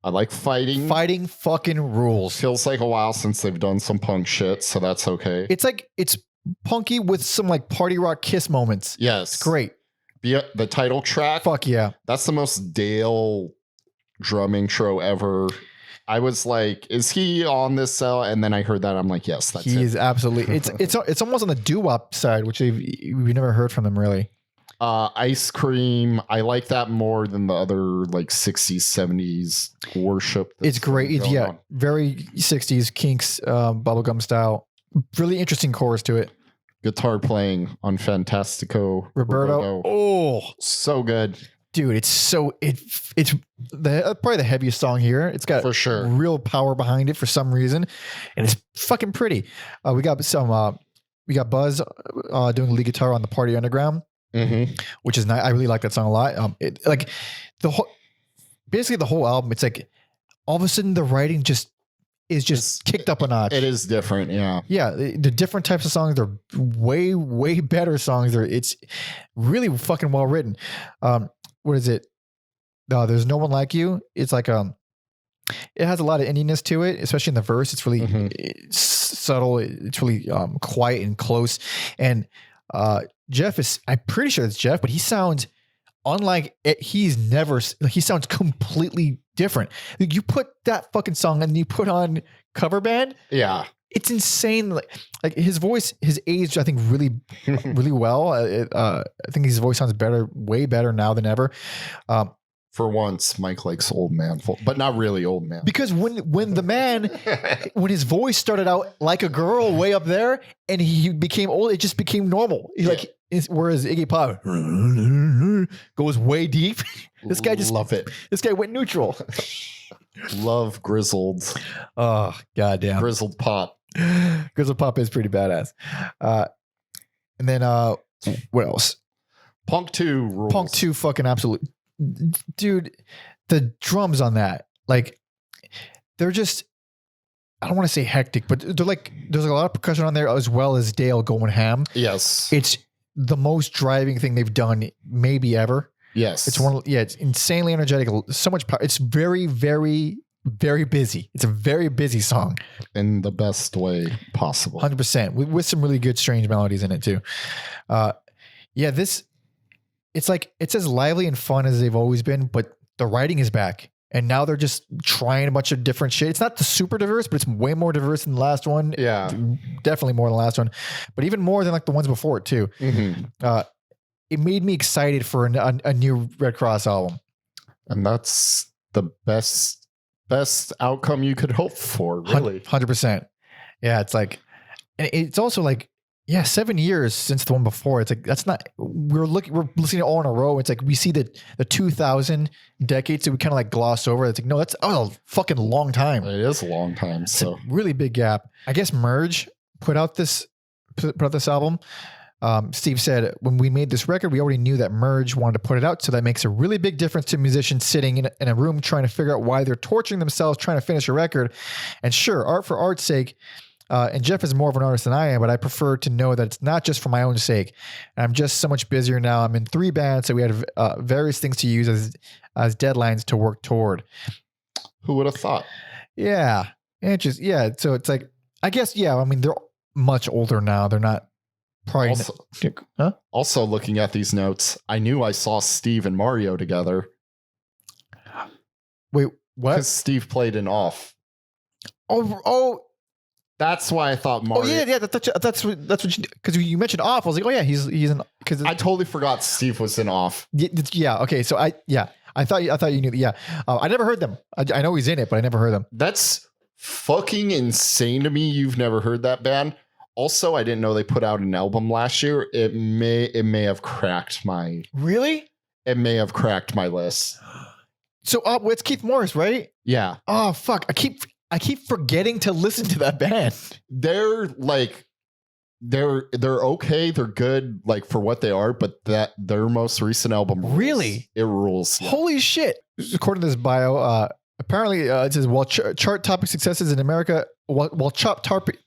Speaker 2: I like fighting.
Speaker 4: Fighting fucking rules.
Speaker 2: Feels like a while since they've done some punk shit, so that's okay.
Speaker 4: It's like it's punky with some like party rock Kiss moments.
Speaker 2: Yes.
Speaker 4: It's great.
Speaker 2: The title track.
Speaker 4: Fuck yeah.
Speaker 2: That's the most Dale drum intro ever. I was like, is he on this cell? And then I heard that. I'm like, yes, that's
Speaker 4: He
Speaker 2: it.
Speaker 4: is absolutely. It's almost on the doo-wop side, which we've never heard from them really.
Speaker 2: Ice Cream. I like that more than the other like 60s, 70s worship.
Speaker 4: It's great.
Speaker 2: On.
Speaker 4: Very 60s Kinks, bubblegum style. Really interesting chorus to it.
Speaker 2: Guitar playing on Fantastico.
Speaker 4: Roberto. Oh,
Speaker 2: so good.
Speaker 4: dude, it's probably the heaviest song here. It's got
Speaker 2: For sure.
Speaker 4: real power behind it for some reason, and it's fucking pretty. We got Buzz doing lead guitar on the Party Underground, which is nice. I really like that song a lot. Basically the whole album. It's like all of a sudden the writing is kicked up a notch.
Speaker 2: It is different, yeah.
Speaker 4: Yeah, the different types of songs, they're way, way better songs. It's really fucking well written. What is it? There's No One Like You. It's like it has a lot of indiness to it, especially in the verse. It's really it's subtle. It's really quiet and close. And I'm pretty sure it's Jeff, but he sounds unlike it. He sounds completely different. You put that fucking song and you put on cover band.
Speaker 2: Yeah.
Speaker 4: It's insane. Like his voice, his age, I think really, really well. I think his voice sounds better, way better now than ever.
Speaker 2: For once, Mike likes old man, but not really old man.
Speaker 4: Because when his voice started out like a girl way up there and he became old, it just became normal. Whereas Iggy Pop goes way deep. This guy just
Speaker 2: love it.
Speaker 4: This guy went neutral.
Speaker 2: Love grizzled.
Speaker 4: Oh, goddamn.
Speaker 2: Grizzled Pop.
Speaker 4: Grizzled Pop is pretty badass. And then what else?
Speaker 2: Punk 2 rules.
Speaker 4: Punk 2 fucking absolute. Dude, the drums on that, like, they're just, I don't want to say hectic, but they're like, there's a lot of percussion on there as well as Dale going ham.
Speaker 2: Yes.
Speaker 4: It's the most driving thing they've done maybe ever.
Speaker 2: Yes.
Speaker 4: It's insanely energetic. So much power. It's very, very, very busy. It's a very busy song.
Speaker 2: In the best way possible.
Speaker 4: 100%. With some really good, strange melodies in it too. It's like, it's as lively and fun as they've always been, but the writing is back. And now they're just trying a bunch of different shit. It's not the super diverse, but it's way more diverse than the last one.
Speaker 2: Yeah.
Speaker 4: Definitely more than the last one, but even more than like the ones before it too. It made me excited for a new Redd Kross album.
Speaker 2: And that's the best outcome you could hope for, really.
Speaker 4: 100%. Yeah, it's like, and it's also like, 7 years since the one before. It's like, that's not, we're listening all in a row. It's like, we see the 2000 decade, so we kind of like gloss over. It's like, no, that's a fucking long time.
Speaker 2: It is a long time. So
Speaker 4: really big gap. I guess Merge put out this album. Steve said, when we made this record, we already knew that Merge wanted to put it out. So that makes a really big difference to musicians sitting in a room trying to figure out why they're torturing themselves trying to finish a record. And sure, art for art's sake. And Jeff is more of an artist than I am, but I prefer to know that it's not just for my own sake. And I'm just so much busier now. I'm in 3 bands, so we had various things to use as deadlines to work toward.
Speaker 2: Who would have thought?
Speaker 4: Yeah. So it's like, I guess, I mean, they're much older now. They're not probably.
Speaker 2: Also looking at these notes, I knew I saw Steve and Mario together.
Speaker 4: Wait, what?
Speaker 2: Because Steve played in Off.
Speaker 4: Oh.
Speaker 2: That's why I thought Mario.
Speaker 4: Oh yeah. That's what you, because you mentioned Off. I was like, oh yeah, he's in. Because
Speaker 2: I totally forgot Steve was in Off.
Speaker 4: Yeah. Okay. So I thought you knew. Yeah. I never heard them. I know he's in it, but I never heard them.
Speaker 2: That's fucking insane to me. You've never heard that band. Also, I didn't know they put out an album last year. It may have cracked my.
Speaker 4: Really?
Speaker 2: It may have cracked my list.
Speaker 4: So it's Keith Morris, right?
Speaker 2: Yeah.
Speaker 4: Oh fuck! I keep forgetting to listen to that band.
Speaker 2: They're like, they're okay. They're good, like for what they are. But their most recent album,
Speaker 4: really,
Speaker 2: it rules. Yeah.
Speaker 4: Holy shit! According to this bio, apparently it says while chart topping successes in America, while chart topping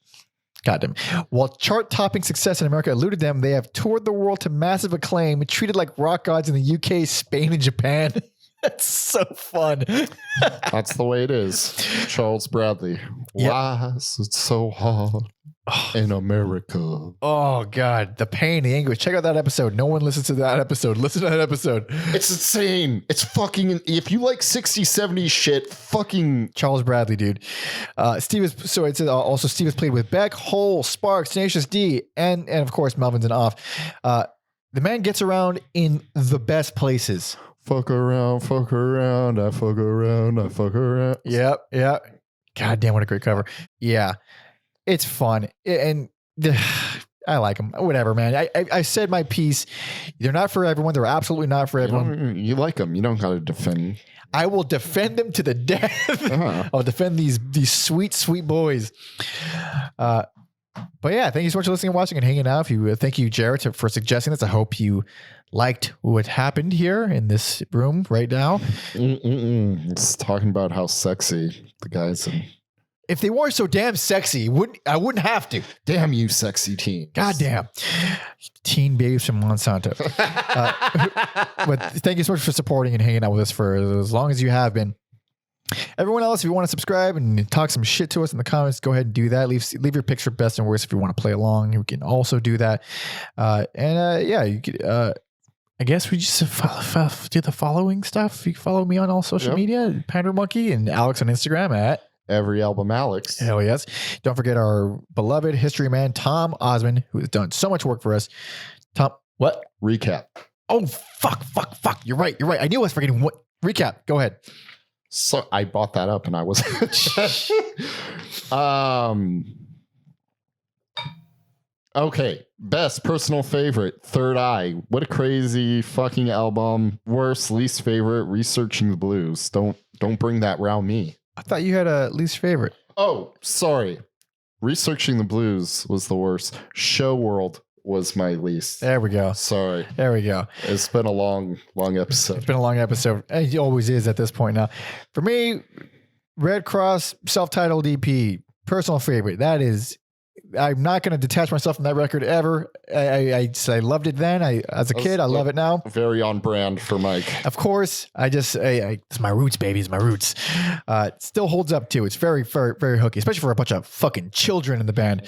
Speaker 4: success in America eluded them, they have toured the world to massive acclaim, treated like rock gods in the UK, Spain, and Japan. That's so fun.
Speaker 2: That's the way it is. Charles Bradley.
Speaker 4: Yep.
Speaker 2: Why is it so hard in America.
Speaker 4: Oh God, the pain, the anguish. Check out that episode. No one listens to that episode. Listen to that episode.
Speaker 2: It's insane. It's fucking, if you like 60s, 70s shit, fucking
Speaker 4: Charles Bradley, dude. Steve is also Steve has played with Beck, Hole, Sparks, Tenacious D, and of course Melvins and Off. The man gets around in the best places.
Speaker 2: fuck around, I fuck around, I fuck around.
Speaker 4: Yep. God damn, what a great cover. Yeah. It's fun. And I like them. Whatever, man. I said my piece. They're not for everyone. They're absolutely not for everyone.
Speaker 2: You like them. You don't got to defend.
Speaker 4: I will defend them to the death.
Speaker 2: Uh-huh.
Speaker 4: I'll defend these sweet, sweet boys. But yeah, thank you so much for listening and watching and hanging out. Thank you, Jared, for suggesting this. I hope you liked what happened here in this room right now.
Speaker 2: It's talking about how sexy the guys.
Speaker 4: If they weren't so damn sexy, I wouldn't have to.
Speaker 2: Damn you, sexy teen.
Speaker 4: God damn. Teen babes from Monsanto. But thank you so much for supporting and hanging out with us for as long as you have been. Everyone else, if you want to subscribe and talk some shit to us in the comments, go ahead and do that. Leave your picture best and worst if you want to play along. You can also do that. Yeah, you could, I guess we just do the following stuff. You can follow me on all social media, Pander Monkey, and Alex on Instagram at
Speaker 2: Every Album Alex.
Speaker 4: Hell yes. Don't forget our beloved history man, Tom Osman, who has done so much work for us. Tom, what?
Speaker 2: Recap.
Speaker 4: Oh, fuck. You're right. I knew I was forgetting what. Recap. Go ahead.
Speaker 2: So I bought that up and I was okay. Best personal favorite, Third Eye. What a crazy fucking album. Worst, least favorite, Researching the Blues. Don't bring that round me.
Speaker 4: I thought you had a least favorite.
Speaker 2: Oh, sorry. Researching the Blues was the worst. Show World was my least.
Speaker 4: There we go.
Speaker 2: Sorry.
Speaker 4: There we go.
Speaker 2: It's been a long episode.
Speaker 4: It's been a long episode. It always is at this point now. For me, Redd Kross, self-titled EP, personal favorite. That is, I'm not going to detach myself from that record ever. I loved it then. As a kid, I love it now.
Speaker 2: Very on brand for Mike.
Speaker 4: Of course, it's my roots, baby. It's my roots. It still holds up too. It's very, very, very hooky, especially for a bunch of fucking children in the band.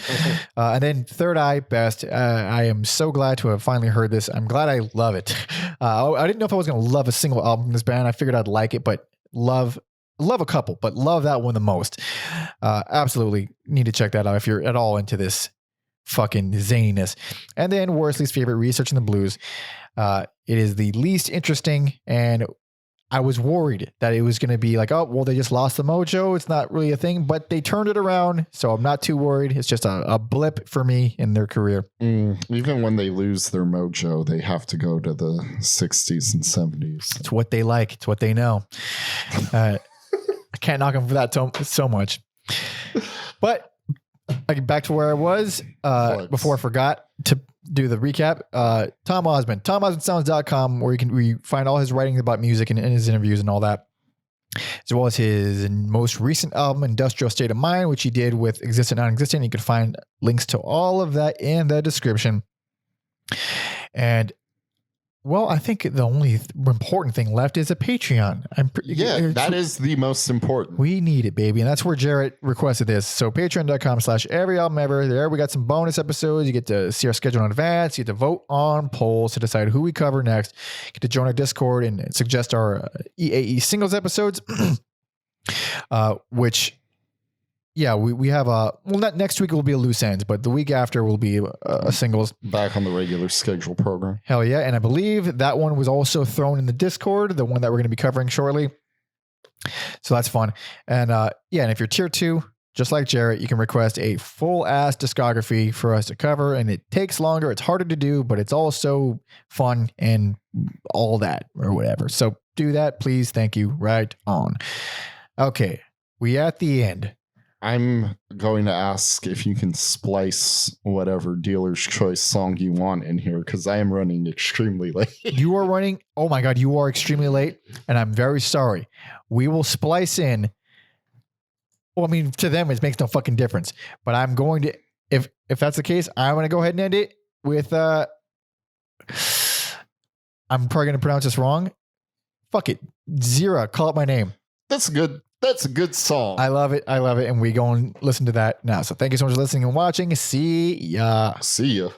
Speaker 4: And then Third Eye, best. I am so glad to have finally heard this. I'm glad I love it. I didn't know if I was going to love a single album from this band. I figured I'd like it, but love a couple, but love that one the most. Absolutely need to check that out if you're at all into this fucking zaniness. And then worst, least favorite, Researching the Blues. It is the least interesting, and I was worried that it was going to be like, oh, well, they just lost the mojo. It's not really a thing, but they turned it around, so I'm not too worried. It's just a blip for me in their career.
Speaker 2: Even when they lose their mojo, they have to go to the 60s and 70s.
Speaker 4: It's what they like. It's what they know. I can't knock them for that so much. But I get back to where I was before I forgot to do the recap. Tom Osman, TomOsmanSounds.com, where you find all his writing about music and his interviews and all that, as well as his most recent album, Industrial State of Mind, which he did with Existent Non-Existent. You can find links to all of that in the description. And well, I think the only important thing left is a Patreon.
Speaker 2: That is the most important.
Speaker 4: We need it, baby. And that's where Jarrett requested this. So patreon.com/everyalbumever. There we got some bonus episodes. You get to see our schedule in advance. You get to vote on polls to decide who we cover next. You get to join our Discord and suggest our EAE singles episodes, which... Yeah, we have not next week will be a loose ends, but the week after will be a singles. Back
Speaker 2: on the regular schedule program.
Speaker 4: Hell yeah. And I believe that one was also thrown in the Discord, the one that we're going to be covering shortly. So that's fun. And and if you're tier 2, just like Jarrett, you can request a full ass discography for us to cover, and it takes longer. It's harder to do, but it's also fun and all that or whatever. So do that, please. Thank you. Right on. Okay. We at the end.
Speaker 2: I'm going to ask if you can splice whatever dealer's choice song you want in here, because I am running extremely late.
Speaker 4: You are running. Oh my God, you are extremely late, and I'm very sorry. We will splice in. Well, I mean, to them, it makes no fucking difference. But I'm going to, if that's the case, I'm going to go ahead and end it with. I'm probably going to pronounce this wrong. Fuck it, Zira. Call out my name.
Speaker 2: That's good. That's a good song.
Speaker 4: I love it. I love it. And we go and listen to that now. So thank you so much for listening and watching. See ya.
Speaker 2: See ya.